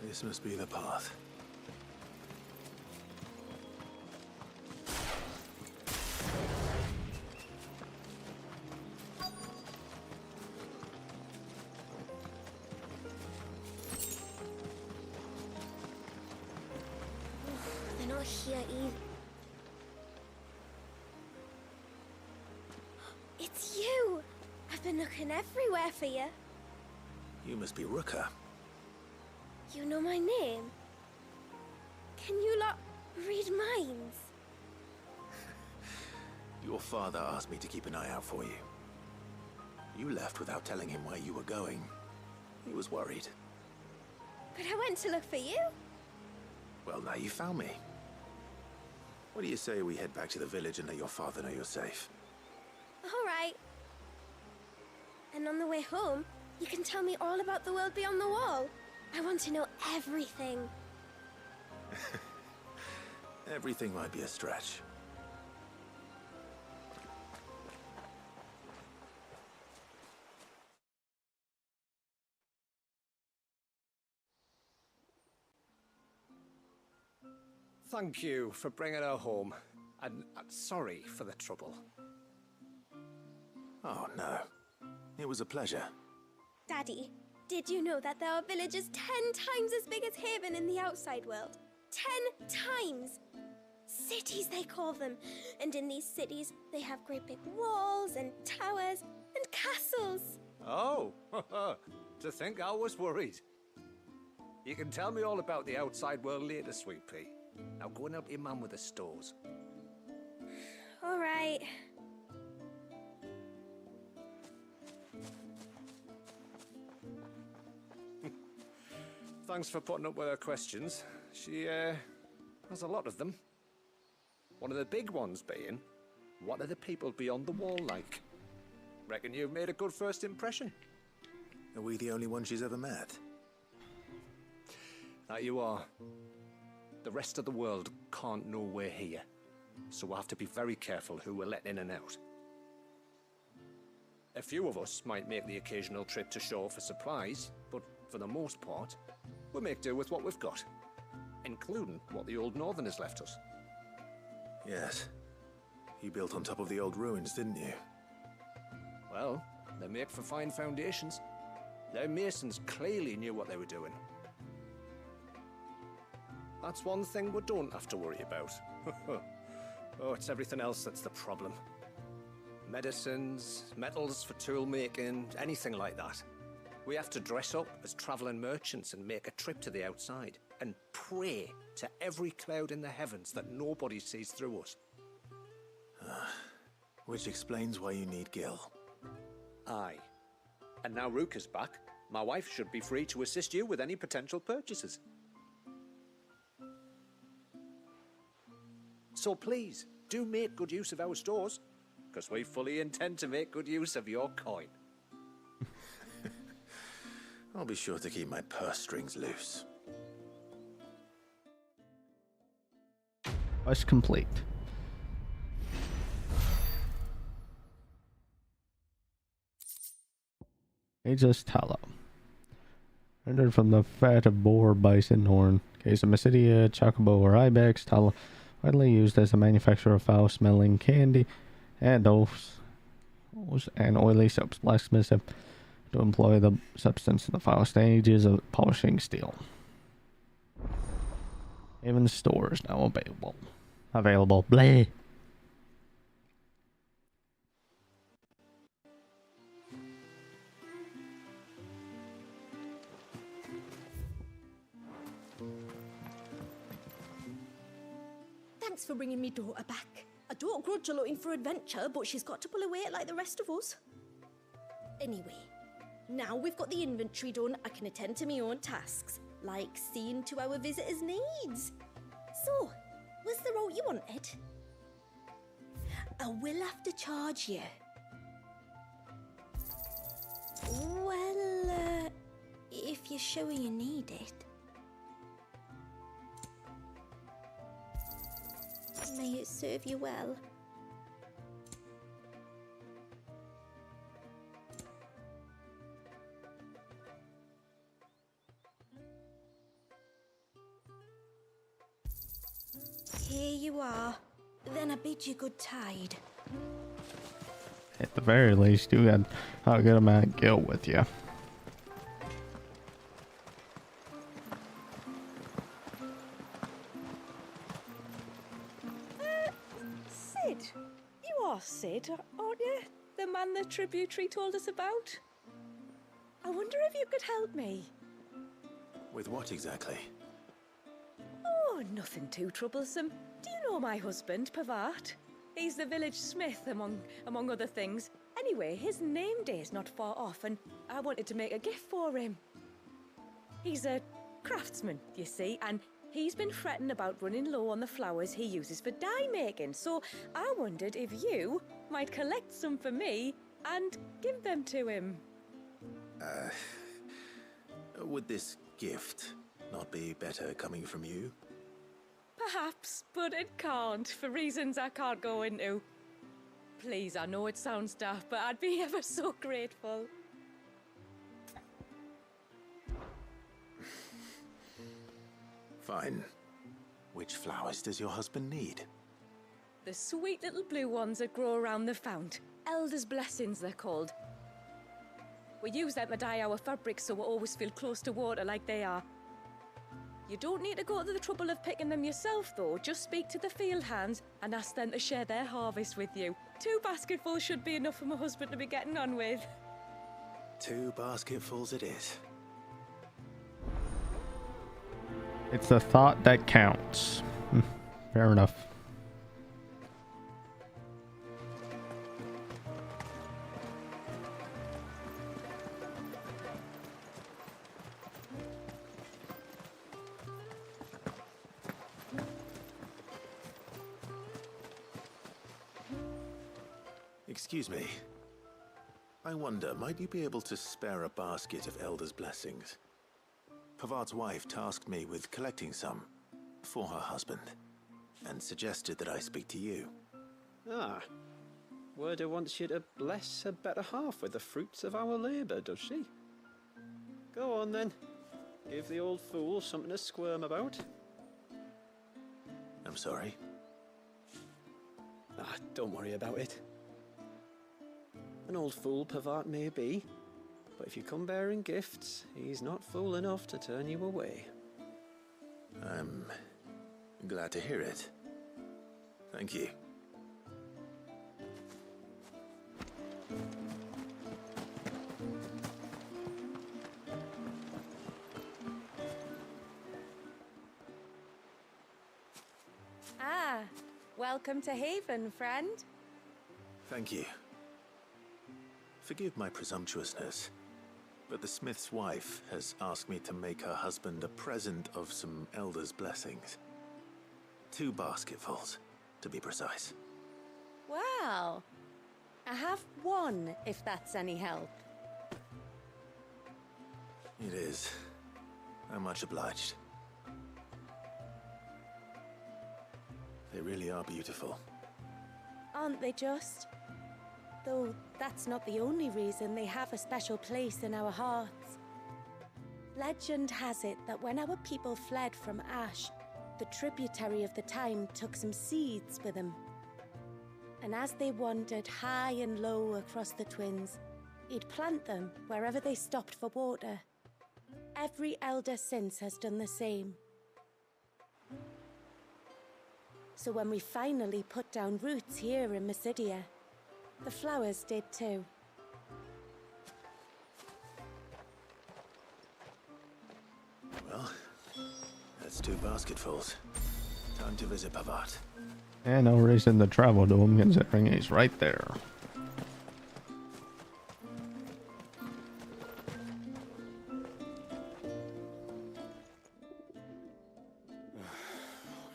C: This must be the path.
J: They're not here either. It's you! I've been looking everywhere for you.
C: You must be Ruka.
J: You know my name? Can you lot read minds?
C: Your father asked me to keep an eye out for you. You left without telling him where you were going. He was worried.
J: But I went to look for you.
C: Well, now you found me. What do you say we head back to the village and let your father know you're safe?
J: All right. And on the way home, you can tell me all about the world beyond the wall. I want to know everything.
C: Everything might be a stretch.
B: Thank you for bringing her home. And sorry for the trouble.
C: Oh, no. It was a pleasure.
J: Daddy, did you know that there are villages 10 times as big as Haven in the outside world? 10 times! Cities, they call them. And in these cities, they have great big walls and towers and castles.
B: Oh, to think I was worried. You can tell me all about the outside world later, Sweet Pea. Now go and help your mum with the stores.
J: All right.
B: Thanks for putting up with her questions. She, has a lot of them. One of the big ones being, what are the people beyond the wall like? Reckon you've made a good first impression.
C: Are we the only one she's ever met?
B: That you are. The rest of the world can't know we're here, so we'll have to be very careful who we're letting in and out. A few of us might make the occasional trip to shore for supplies, but for the most part, we'll make do with what we've got, including what the old Northerners left us.
C: Yes. You built on top of the old ruins, didn't you?
B: Well, they make for fine foundations. Their masons clearly knew what they were doing. That's one thing we don't have to worry about. Oh, it's everything else that's the problem. Medicines, metals for tool making, anything like that. We have to dress up as traveling merchants and make a trip to the outside and pray to every cloud in the heavens that nobody sees through us.
C: Which explains why you need Gil.
B: Aye. And now Ruka's back, my wife should be free to assist you with any potential purchases. So please, do make good use of our stores, because we fully intend to make good use of your coin.
C: I'll be sure to keep my purse strings loose.
A: Quest complete. Aegis Tallow. Rendered from the fat of boar, bison, horn, case of Mysidia, chocobo, or ibex. Tallow widely used as a manufacturer of foul-smelling candy and oils and oily soaps. Blacksmiths have to employ the substance in the final stages of polishing steel. Even the store is now available. Bleh.
Q: Thanks for bringing me daughter back. I don't grudge her looking for adventure, but she's got to pull her weight like the rest of us. Anyway, now we've got the inventory done, I can attend to my own tasks, like seeing to our visitors' needs. So, was the route you wanted? I will have to charge you. Well, if you're sure you need it. May it serve you well. Here you are. Then I bid you good tide.
A: At the very least, you got a good amount of guilt with you.
Q: Sid. You are Sid, aren't you? The man the tributary told us about? I wonder if you could help me.
C: With what exactly?
Q: Oh, nothing too troublesome. Do you know my husband, Pavat?
S: He's the village smith, among other things. Anyway, his name day's not far off, and I wanted to make a gift for him. He's a craftsman, you see, and he's been fretting about running low on the flowers he uses for dye making, so I wondered if you might collect some for me and give them to him.
C: Would this gift not be better coming from you?
S: Perhaps, but it can't, for reasons I can't go into. Please, I know it sounds daft, but I'd be ever so grateful.
C: Fine. Which flowers does your husband need?
S: The sweet little blue ones that grow around the fount. Elder's blessings, they're called. We use them to dye our fabrics so we always feel close to water like they are. You don't need to go to the trouble of picking them yourself, though. Just speak to the field hands and ask them to share their harvest with you. 2 basketfuls should be enough for my husband to be getting on with.
C: 2 basketfuls it is.
A: It's the thought that counts. Fair enough.
C: Excuse me. I wonder, might you be able to spare a basket of Elder's blessings? Pavard's wife tasked me with collecting some for her husband, and suggested that I speak to you.
R: Ah. Werda wants you to bless her better half with the fruits of our labour, does she? Go on then. Give the old fool something to squirm about.
C: I'm sorry.
R: Ah, don't worry about it. An old fool Pavard may be, but if you come bearing gifts, he's not fool enough to turn you away.
C: I'm glad to hear it. Thank you.
S: Ah, welcome to Haven, friend.
C: Thank you. Forgive my presumptuousness, but the smith's wife has asked me to make her husband a present of some Elder's blessings. 2 basketfuls, to be precise.
S: Well, I have 1, if that's any help.
C: It is. I'm much obliged. They really are beautiful.
U: Aren't they just? Though that's not the only reason they have a special place in our hearts. Legend has it that when our people fled from Ash, the tributary of the Tyne took some seeds with them. And as they wandered high and low across the Twins, he'd plant them wherever they stopped for water. Every elder since has done the same. So when we finally put down roots here in Mysidia, the flowers did too.
C: Well, that's 2 basketfuls. Time to visit Pavard.
A: And no reason to travel to him considering he's right there.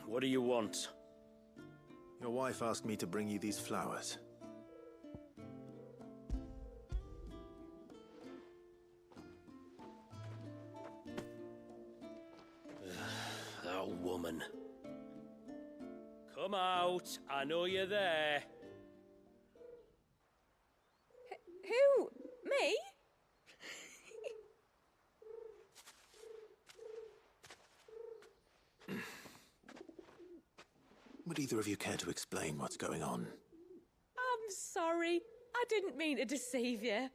V: What do you want?
C: Your wife asked me to bring you these flowers.
V: That woman. Come out. I know you're there.
S: Who? Me?
C: Would either of you care to explain what's going on?
S: I'm sorry. I didn't mean to deceive you.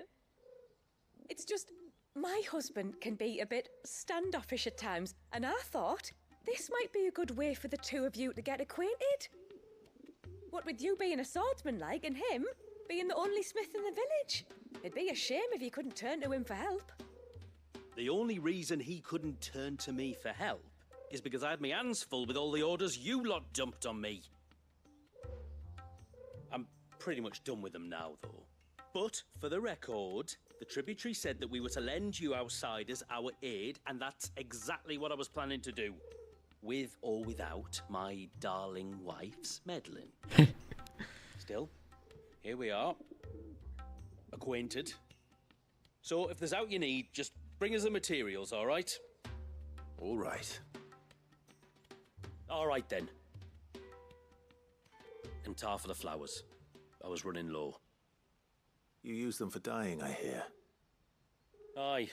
S: It's just, my husband can be a bit standoffish at times, and I thought this might be a good way for the 2 of you to get acquainted. What with you being a swordsman like, and him being the only smith in the village. It'd be a shame if you couldn't turn to him for help.
V: The only reason he couldn't turn to me for help is because I had my hands full with all the orders you lot dumped on me. pretty much done with them now, though. But, for the record, the tributary said that we were to lend you outsiders our aid, and that's exactly what I was planning to do. With or without my darling wife's meddling. Still, here we are. Acquainted. So, if there's out you need, just bring us the materials, all right?
C: All right.
V: All right, then. And tar for the flowers. I was running low.
C: You use them for dyeing, I hear.
V: Aye.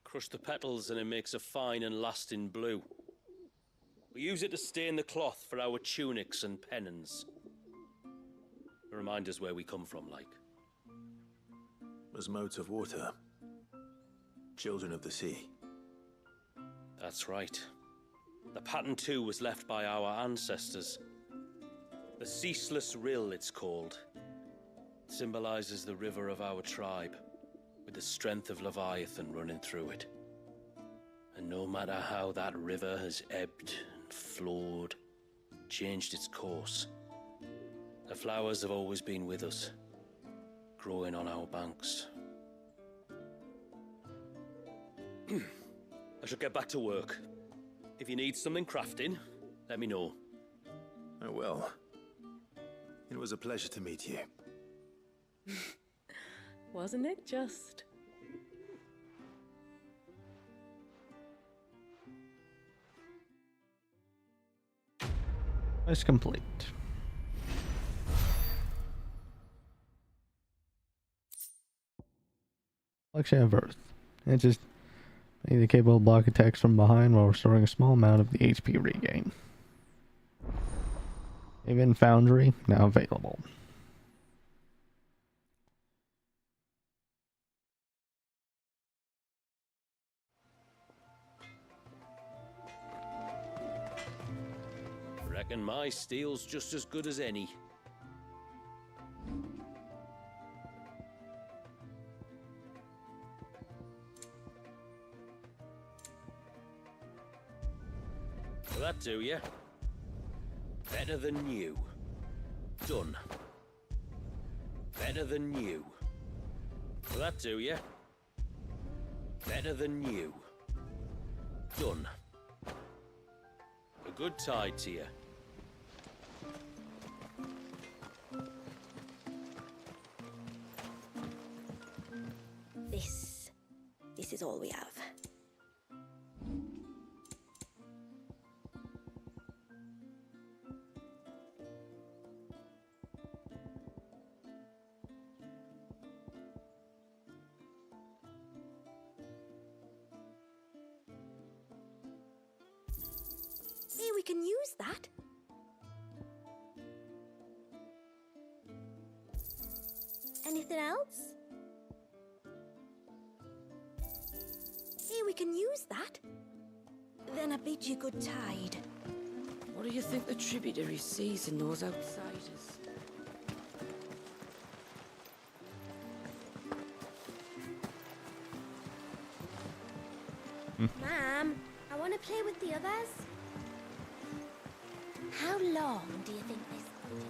V: Crush the petals and it makes a fine and lasting blue. We use it to stain the cloth for our tunics and pennons. Remind us where we come from, like.
C: As modes of water. Children of the sea.
V: That's right. The pattern too was left by our ancestors. The Ceaseless Rill, it's called. It symbolizes the river of our tribe, with the strength of Leviathan running through it. And no matter how that river has ebbed and flowed, changed its course, the flowers have always been with us, growing on our banks. I should get back to work. If you need something crafting, let me know.
C: Oh, well. It was a pleasure to meet you.
S: Wasn't it just?
A: Quest complete. Collection of Earth. It just made the capable block attacks from behind while restoring a small amount of the HP regain. Even Foundry now available.
V: Reckon my steel's just as good as any. Will that do ya? Better than new. Done. Better than new. Will that do ya? Better than new. Done. A good tide to you.
Q: This is all we have.
J: Hey, we can use that. Anything else? Hey, we can use that. Then I bid you good tide.
E: What do you think the tributary sees in those outsiders?
J: Ma'am, I want to play with the others. How long do you think this fight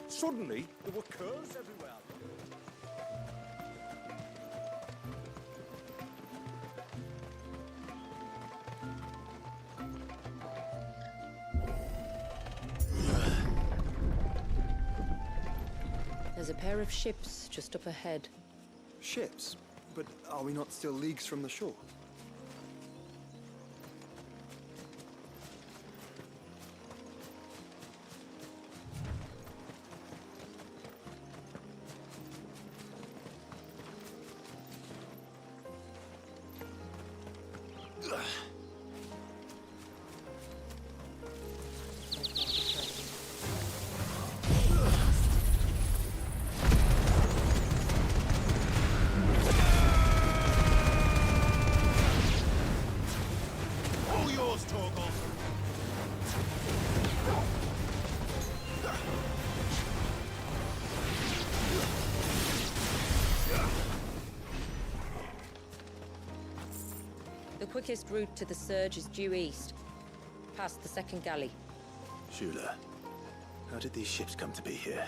J: is?
B: Suddenly, there were curls everywhere.
N: There's a pair of ships just up ahead.
P: Ships? But are we not still leagues from the shore?
N: The quickest route to the surge is due east. past the second galley.
C: Shula, how did these ships come to be here?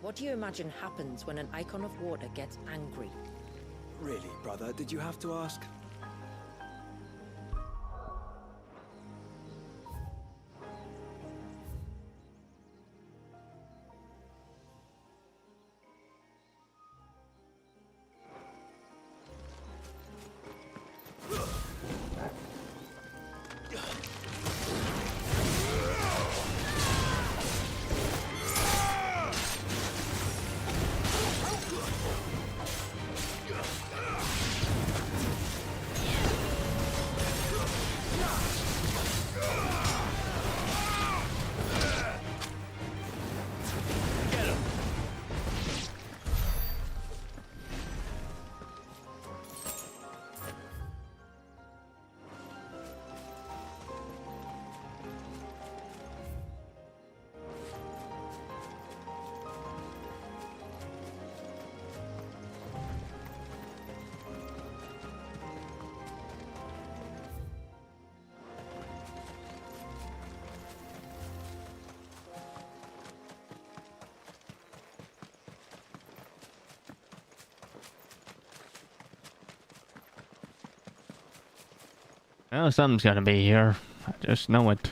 N: What do you imagine happens when an Icon of Water gets angry?
P: Really, brother, did you have to ask?
A: Well, something's gonna be here. I just know it.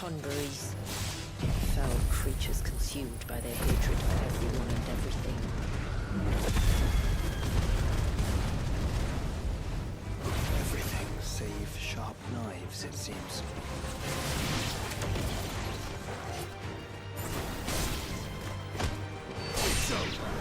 N: Tonberries. Foul creatures consumed by their hatred for everyone and everything.
P: Everything save sharp knives, it seems.
M: It's over.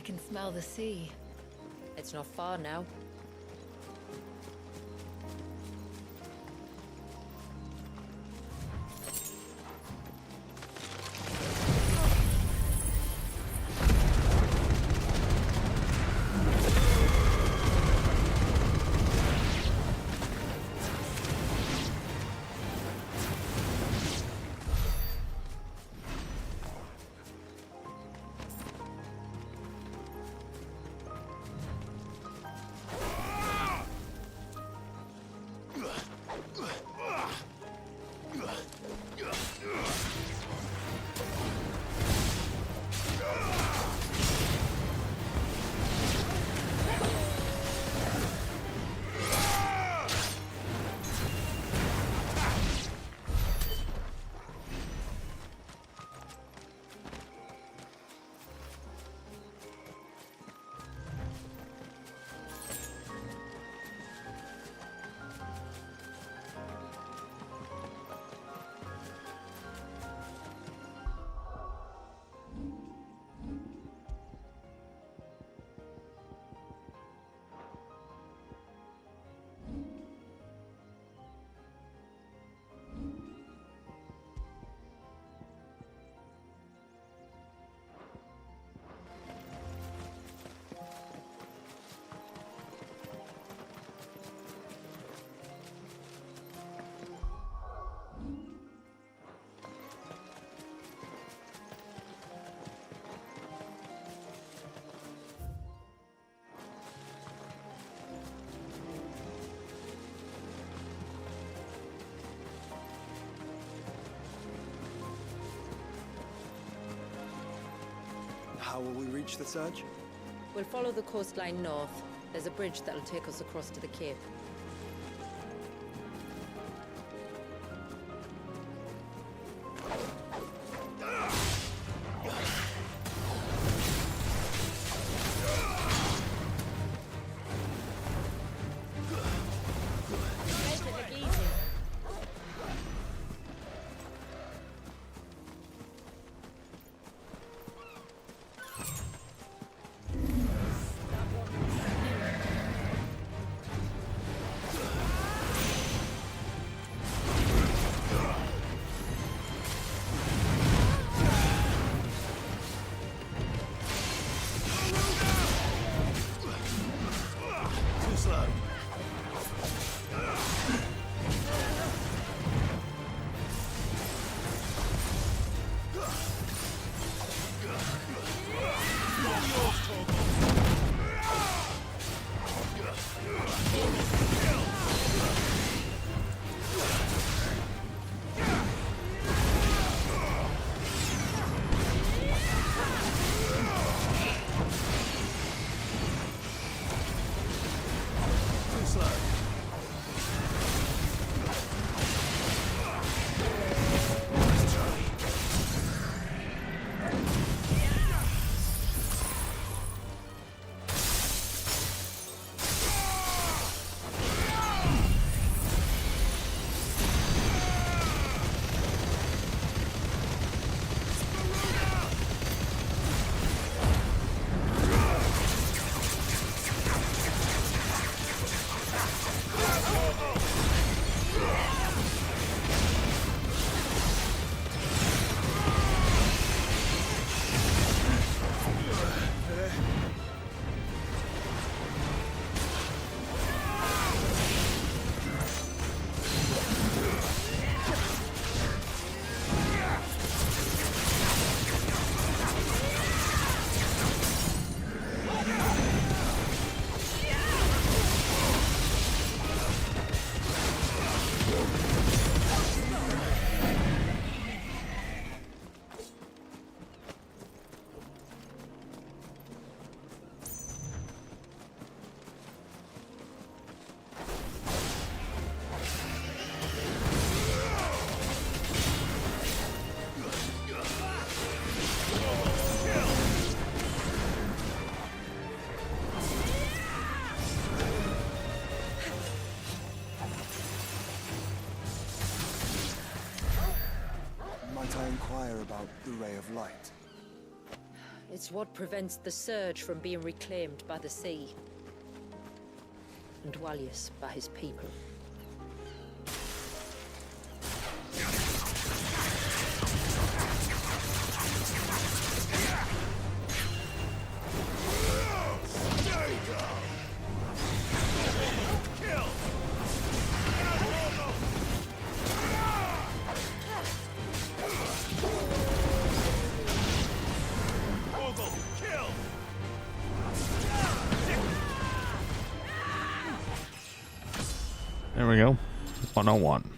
G: can smell the sea.
N: It's not far now.
P: How will we reach the surge?
N: We'll follow the coastline north. There's a bridge that'll take us across to the cape.
P: Might I inquire about the Ray of Light?
N: It's what prevents the Surge from being reclaimed by the sea. And Dwalius by his people.
A: There we go. 101.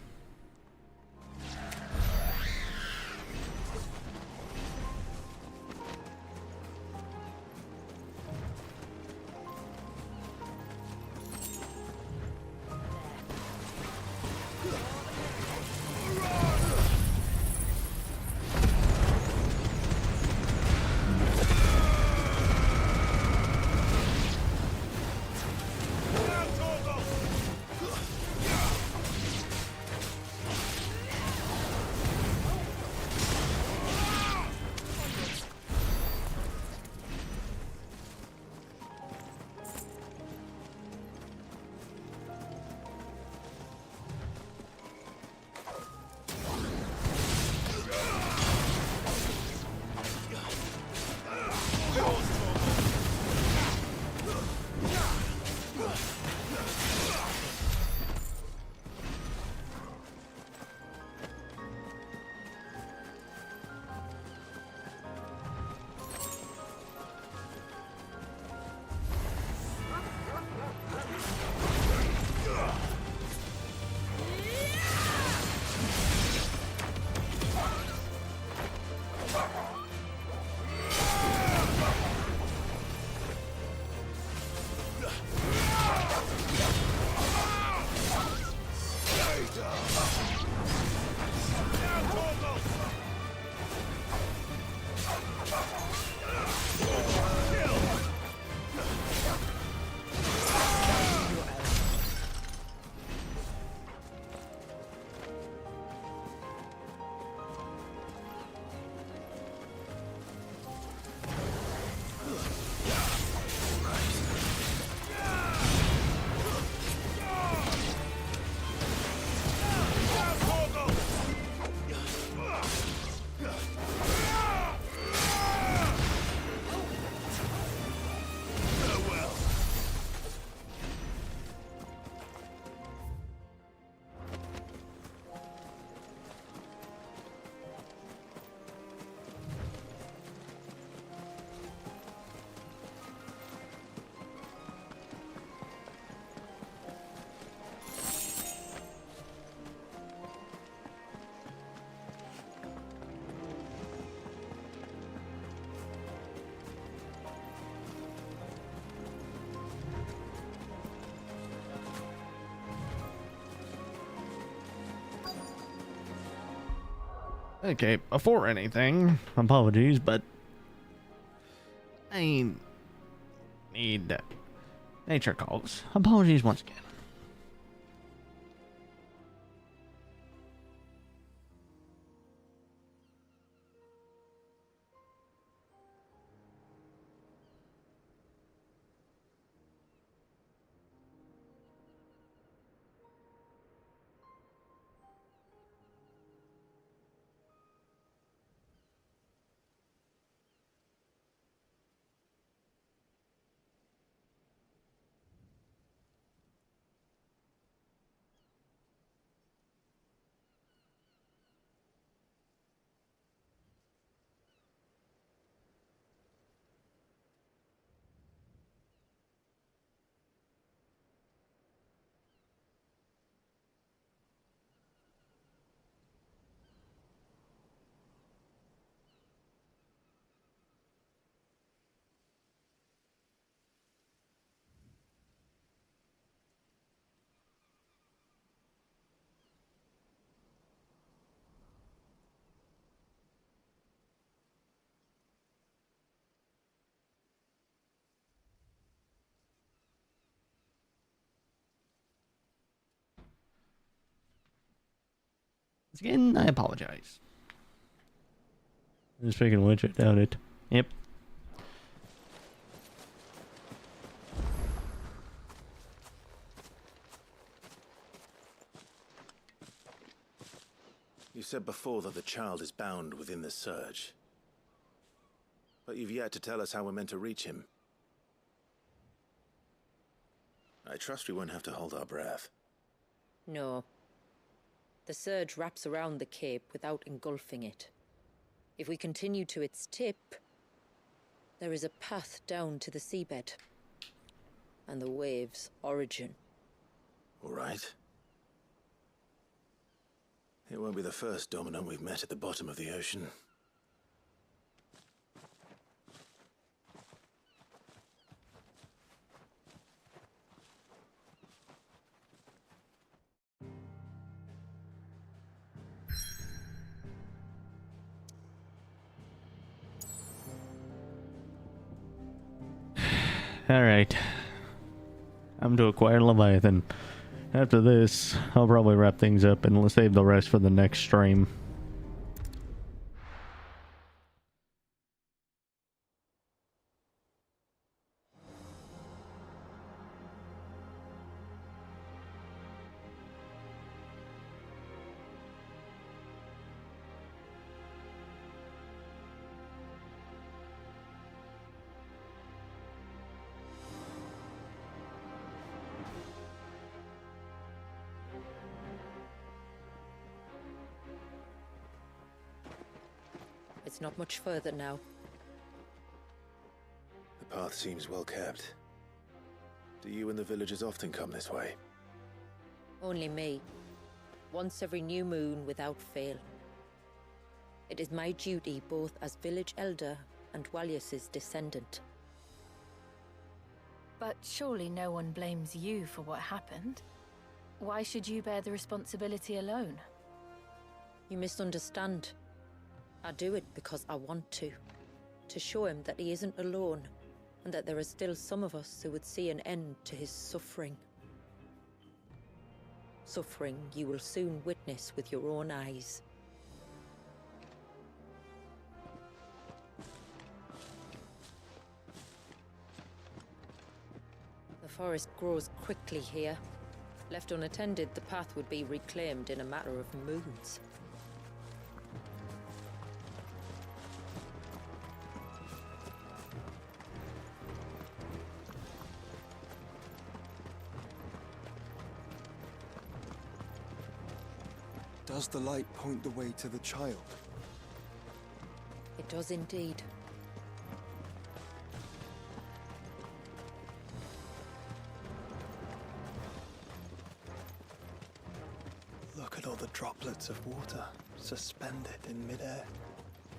A: Okay, before anything, apologies, but I need nature calls. Apologies once again. Once again, I apologize. Speaking of which, I doubt it. Yep.
C: You said before that the child is bound within the Surge. But you've yet to tell us how we're meant to reach him. I trust we won't have to hold our breath.
N: No. The surge wraps around the cape without engulfing it. If we continue to its tip, there is a path down to the seabed. And the wave's origin.
C: All right. It won't be the first dominant we've met at the bottom of the ocean.
A: Alright. I'm to acquire Leviathan. After this, I'll probably wrap things up and save the rest for the next stream.
N: It's not much further now.
C: The path seems well kept. Do you and the villagers often come this way?
N: Only me. Once every new moon without fail. It is my duty both as village elder and Walius's descendant.
G: But surely no one blames you for what happened. Why should you bear the responsibility alone?
N: You misunderstand. I do it because I want to. To show him that he isn't alone, and that there are still some of us who would see an end to his suffering. Suffering you will soon witness with your own eyes. The forest grows quickly here. Left unattended, the path would be reclaimed in a matter of moons.
P: Does the light point the way to the child?
N: It does indeed.
P: Look at all the droplets of water suspended in midair.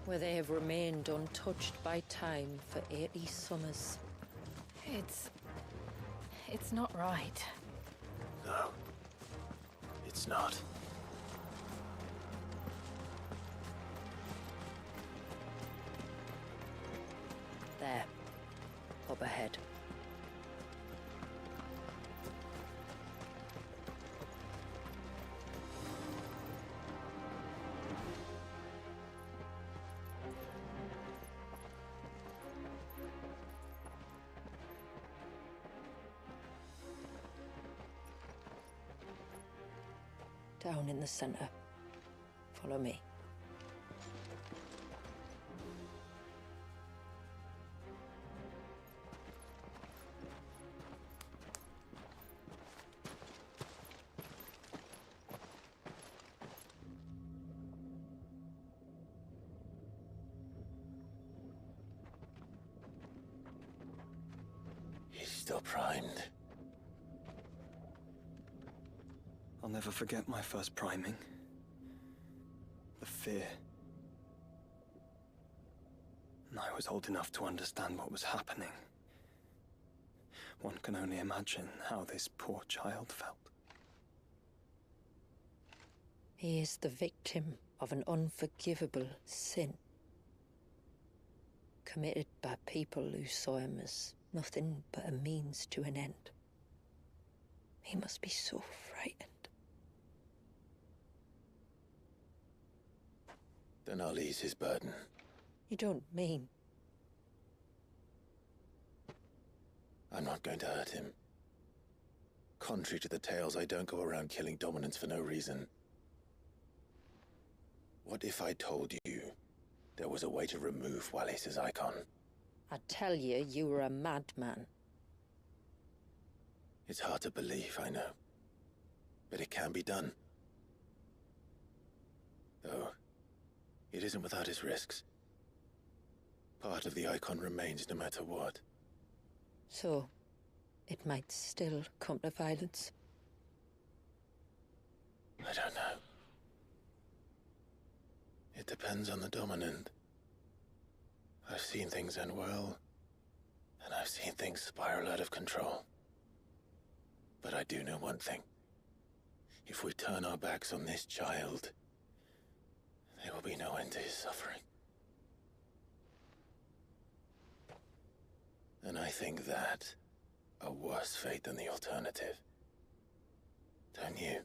N: Where they have remained untouched by time for 80 summers.
G: It's not right.
C: No. It's not.
N: There. Up ahead. Down in the center. Follow me.
C: He's still primed.
P: I'll never forget my first priming. The fear. And I was old enough to understand what was happening. One can only imagine how this poor child felt.
N: He is the victim of an unforgivable sin. Committed by people who saw him as nothing but a means to an end. He must be so frightened.
C: Then I'll ease his burden.
N: You don't mean?
C: I'm not going to hurt him. Contrary to the tales, I don't go around killing dominants for no reason. What if I told you there was a way to remove Wallace's icon?
N: I tell you, you were a madman.
C: It's hard to believe, I know. But it can be done. Though, it isn't without its risks. Part of the icon remains no matter what.
N: So, it might still come to violence.
C: I don't know. It depends on the dominant. I've seen things end well, and I've seen things spiral out of control. But I do know one thing. If we turn our backs on this child, there will be no end to his suffering. And I think that a worse fate than the alternative. Don't you?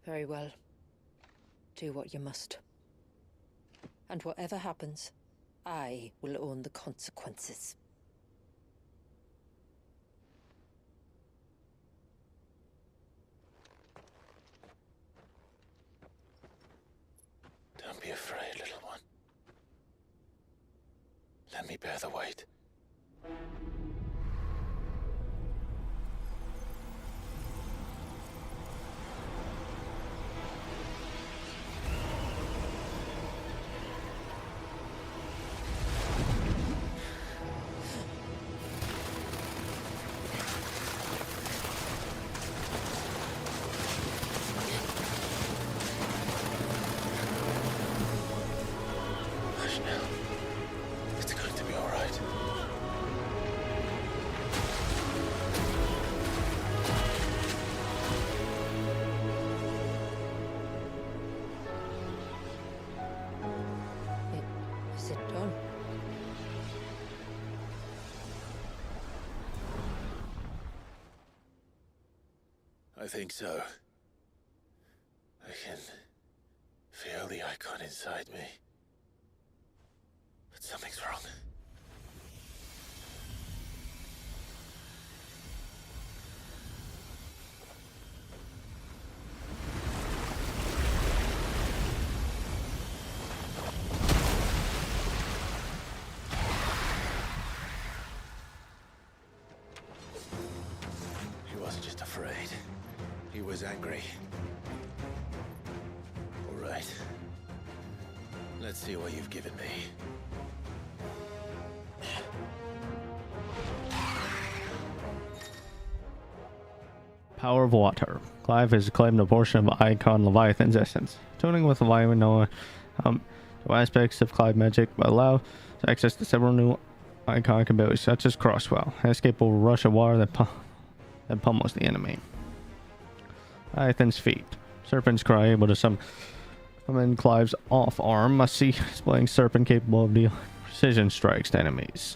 N: Very well. Do what you must. And whatever happens, I will own the consequences.
C: Don't be afraid, little one. Let me bear the weight. Hush now. It's going to be all right.
N: Is it done?
C: I think so. I can feel the icon inside me. But something's wrong. He wasn't just afraid. He was angry. All right. Let's see what you've given me.
A: Power of water. Clive has claimed a portion of Icon Leviathan's essence. Tuning with Leviathan Noah to aspects of Clive magic, but allow access to several new iconic abilities such as Crosswell, an escapable rush of water that pummels the enemy. Leviathan's feet. Serpent's cry, able to summon Clive's off arm, must see displaying serpent capable of dealing precision strikes to enemies.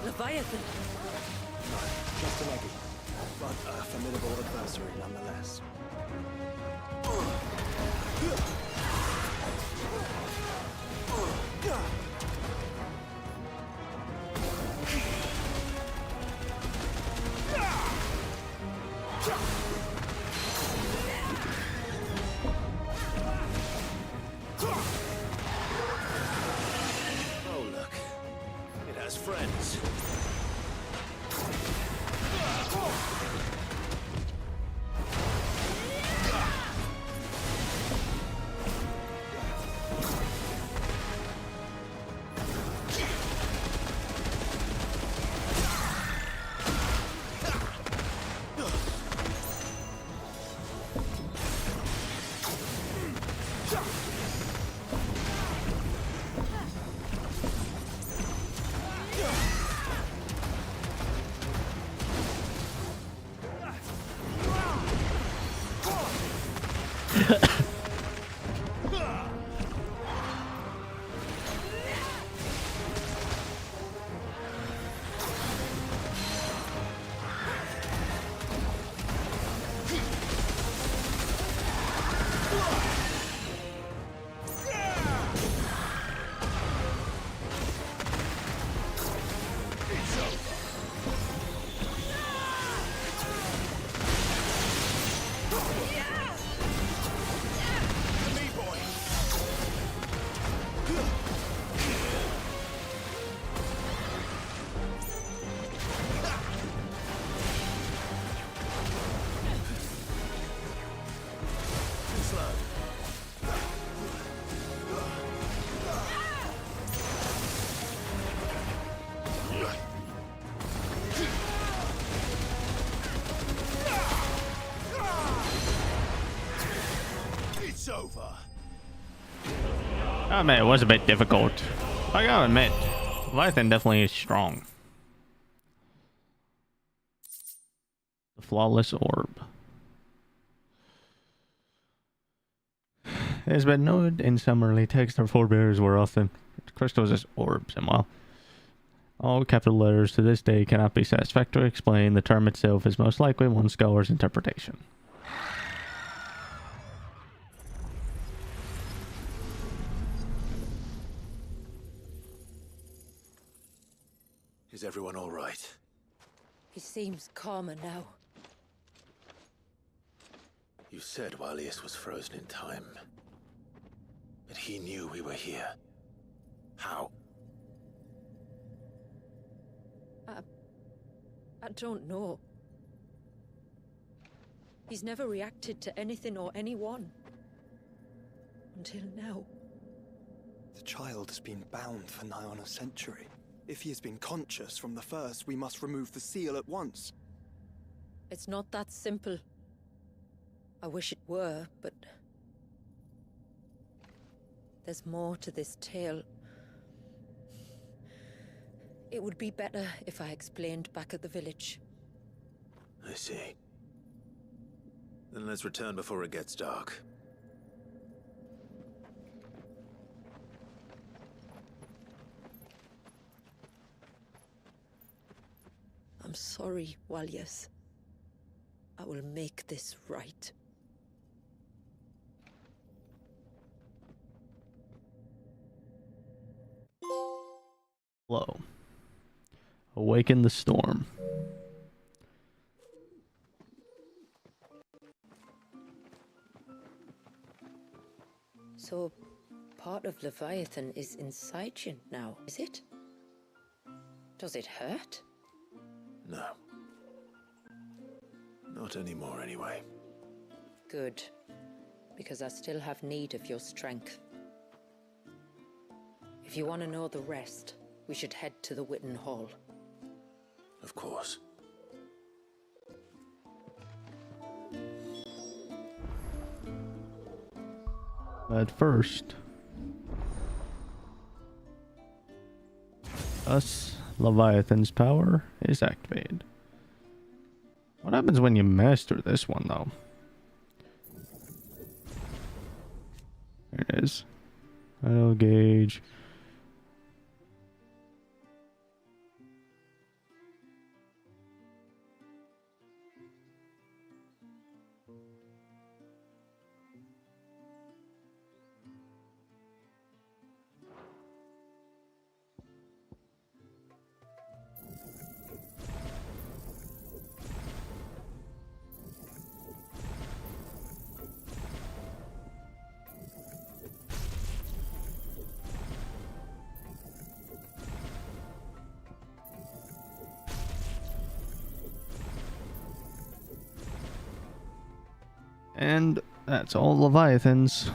E: Leviathan!
R: No, just an eggy. But a formidable adversary nonetheless.
C: Oh, look. It has friends.
A: I mean, it was a bit difficult. I gotta admit, Leviathan definitely is strong. The Flawless Orb. It has been noted in some early texts our forebears were often crystals as orbs, and while all capital letters to this day cannot be satisfactorily explained, the term itself is most likely one scholar's interpretation.
C: Is everyone all right?
N: He seems calmer now.
C: You said Walius was frozen in time. But he knew we were here. How?
N: I don't know. He's never reacted to anything or anyone. Until now.
P: The child has been bound for nigh on a century. If he has been conscious from the first, we must remove the seal at once.
N: It's not that simple. I wish it were, but... there's more to this tale. It would be better if I explained back at the village.
C: I see. Then let's return before it gets dark.
N: I'm sorry, Walius. I will make this right.
A: Hello. Awaken the storm.
N: So, part of Leviathan is inside you now, is it? Does it hurt?
C: No. Not anymore, anyway.
N: Good. Because I still have need of your strength. If you want to know the rest, we should head to the Witten Hall.
C: Of course.
A: But first, thus Leviathan's power is activated. What happens when you master this one, though? There it is. Idle gauge. And that's all Leviathans.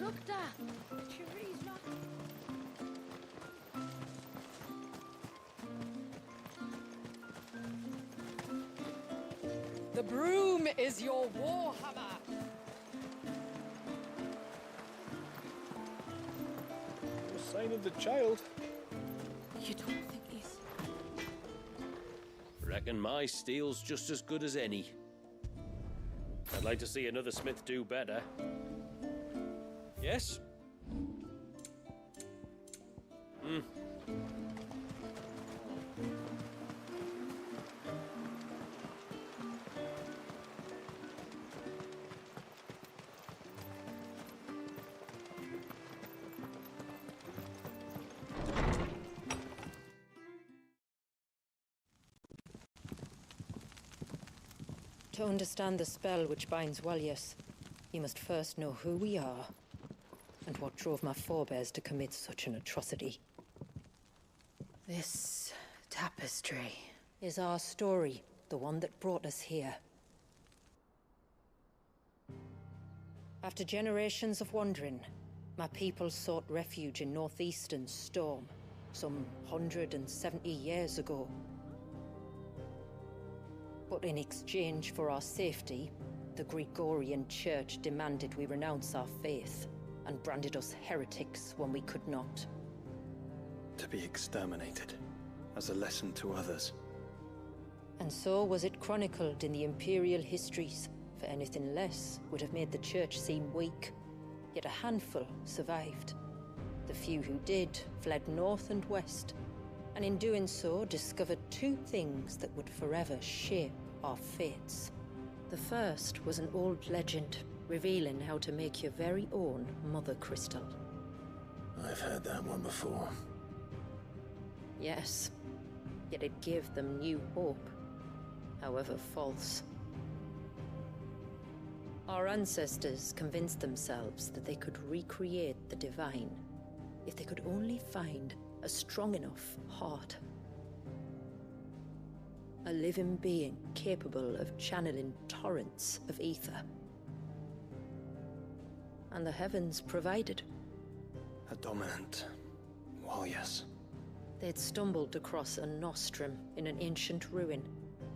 U: Look, Dad. Cherie's not.
H: The broom is your warhammer.
R: No sign of the child.
U: You don't think he's...
V: Reckon my steel's just as good as any. I'd like to see another smith do better. Yes?
N: To understand the spell which binds Walius, you must first know who we are. and what drove my forebears to commit such an atrocity. This tapestry is our story, the one that brought us here. After generations of wandering, my people sought refuge in northeastern Storm, some 170 years ago. But in exchange for our safety, the Gregorian Church demanded we renounce our faith, and branded us heretics when we could not.
K: To be exterminated, as a lesson to others.
N: And so was it chronicled in the Imperial histories, for anything less would have made the Church seem weak. Yet a handful survived. The few who did fled north and west, and in doing so discovered two things that would forever shape our fates. The first was an old legend, revealing how to make your very own Mother Crystal.
C: I've heard that one before.
N: Yes, yet it gave them new hope, however false. Our ancestors convinced themselves that they could recreate the divine if they could only find a strong enough heart. A living being capable of channeling torrents of ether. And the heavens provided.
K: A dominant. Well, yes.
N: They'd stumbled across a nostrum in an ancient ruin,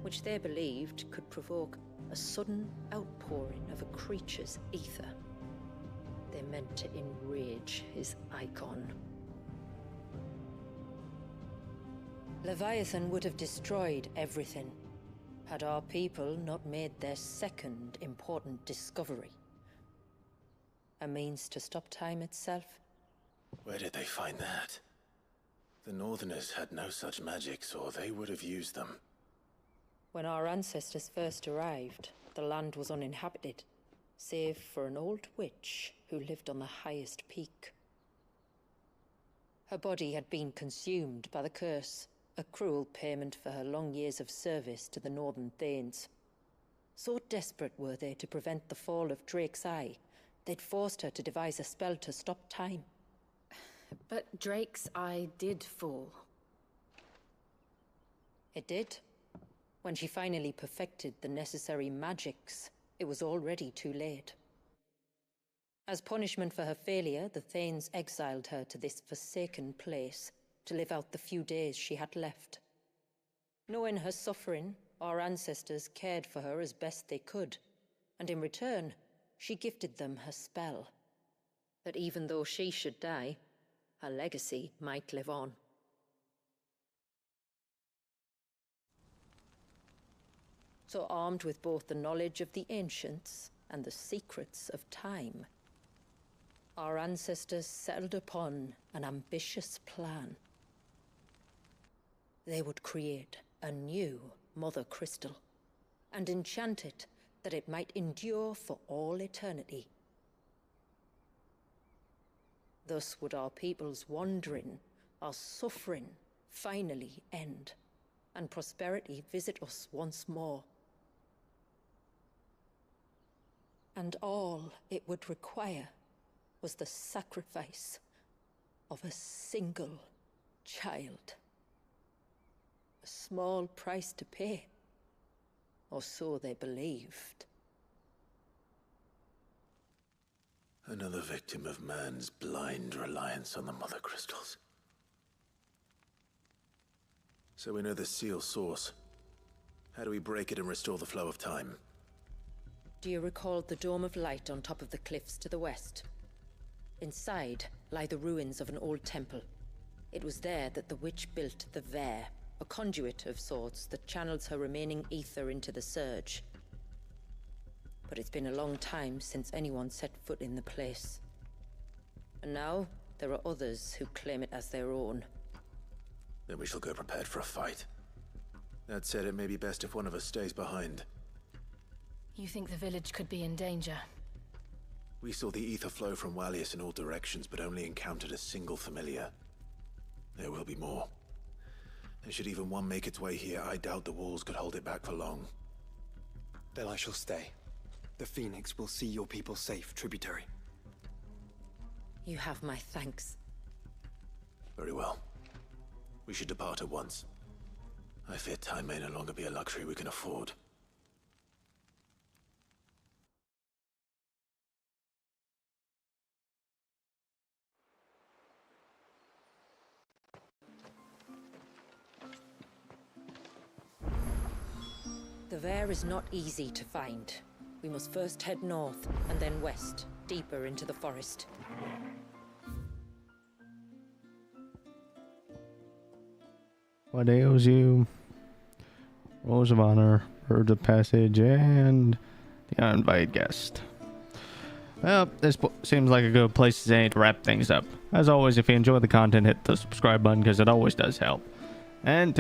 N: which they believed could provoke a sudden outpouring of a creature's ether. They meant to enrage his icon. Leviathan would have destroyed everything, had our people not made their second important discovery. A means to stop time itself.
C: Where did they find that? The Northerners had no such magics, or they would have used them.
N: When our ancestors first arrived, the land was uninhabited, save for an old witch who lived on the highest peak. Her body had been consumed by the curse, a cruel payment for her long years of service to the Northern Thanes. So desperate were they to prevent the fall of Drake's Eye, they'd forced her to devise a spell to stop time.
G: But Drake's Eye did fall.
N: It did. When she finally perfected the necessary magics, it was already too late. As punishment for her failure, the Thanes exiled her to this forsaken place to live out the few days she had left. Knowing her suffering, our ancestors cared for her as best they could, and in return, she gifted them her spell. That even though she should die, her legacy might live on. So armed with both the knowledge of the ancients and the secrets of time, our ancestors settled upon an ambitious plan. They would create a new Mother Crystal, and enchant it that it might endure for all eternity. Thus would our people's wandering, our suffering, finally end, and prosperity visit us once more. And all it would require was the sacrifice of a single child. A small price to pay, or so they believed.
C: Another victim of man's blind reliance on the Mother Crystals. So we know the seal source. How do we break it and restore the flow of time?
N: Do you recall the Dome of Light on top of the cliffs to the west? Inside lie the ruins of an old temple. It was there that the witch built the Vare, a conduit of sorts that channels her remaining ether into the Surge. But it's been a long time since anyone set foot in the place. And now, there are others who claim it as their own.
C: Then we shall go prepared for a fight. That said, it may be best if one of us stays behind.
G: You think the village could be in danger?
C: We saw the ether flow from Wallius in all directions, but only encountered a single familiar. There will be more. And should even one make its way here, I doubt the walls could hold it back for long.
K: Then I shall stay. The Phoenix will see your people safe, tributary.
N: You have my thanks.
C: Very well. We should depart at once. I fear time may no longer be a luxury we can afford.
N: The Vare is not easy to find. We must first head north, and then west, deeper into the forest.
A: What ails you? Rolls of Honor, Birds of Passage, and the Uninvited Guest. Well, this seems like a good place today to wrap things up. As always, if you enjoy the content, hit the subscribe button because it always does help. And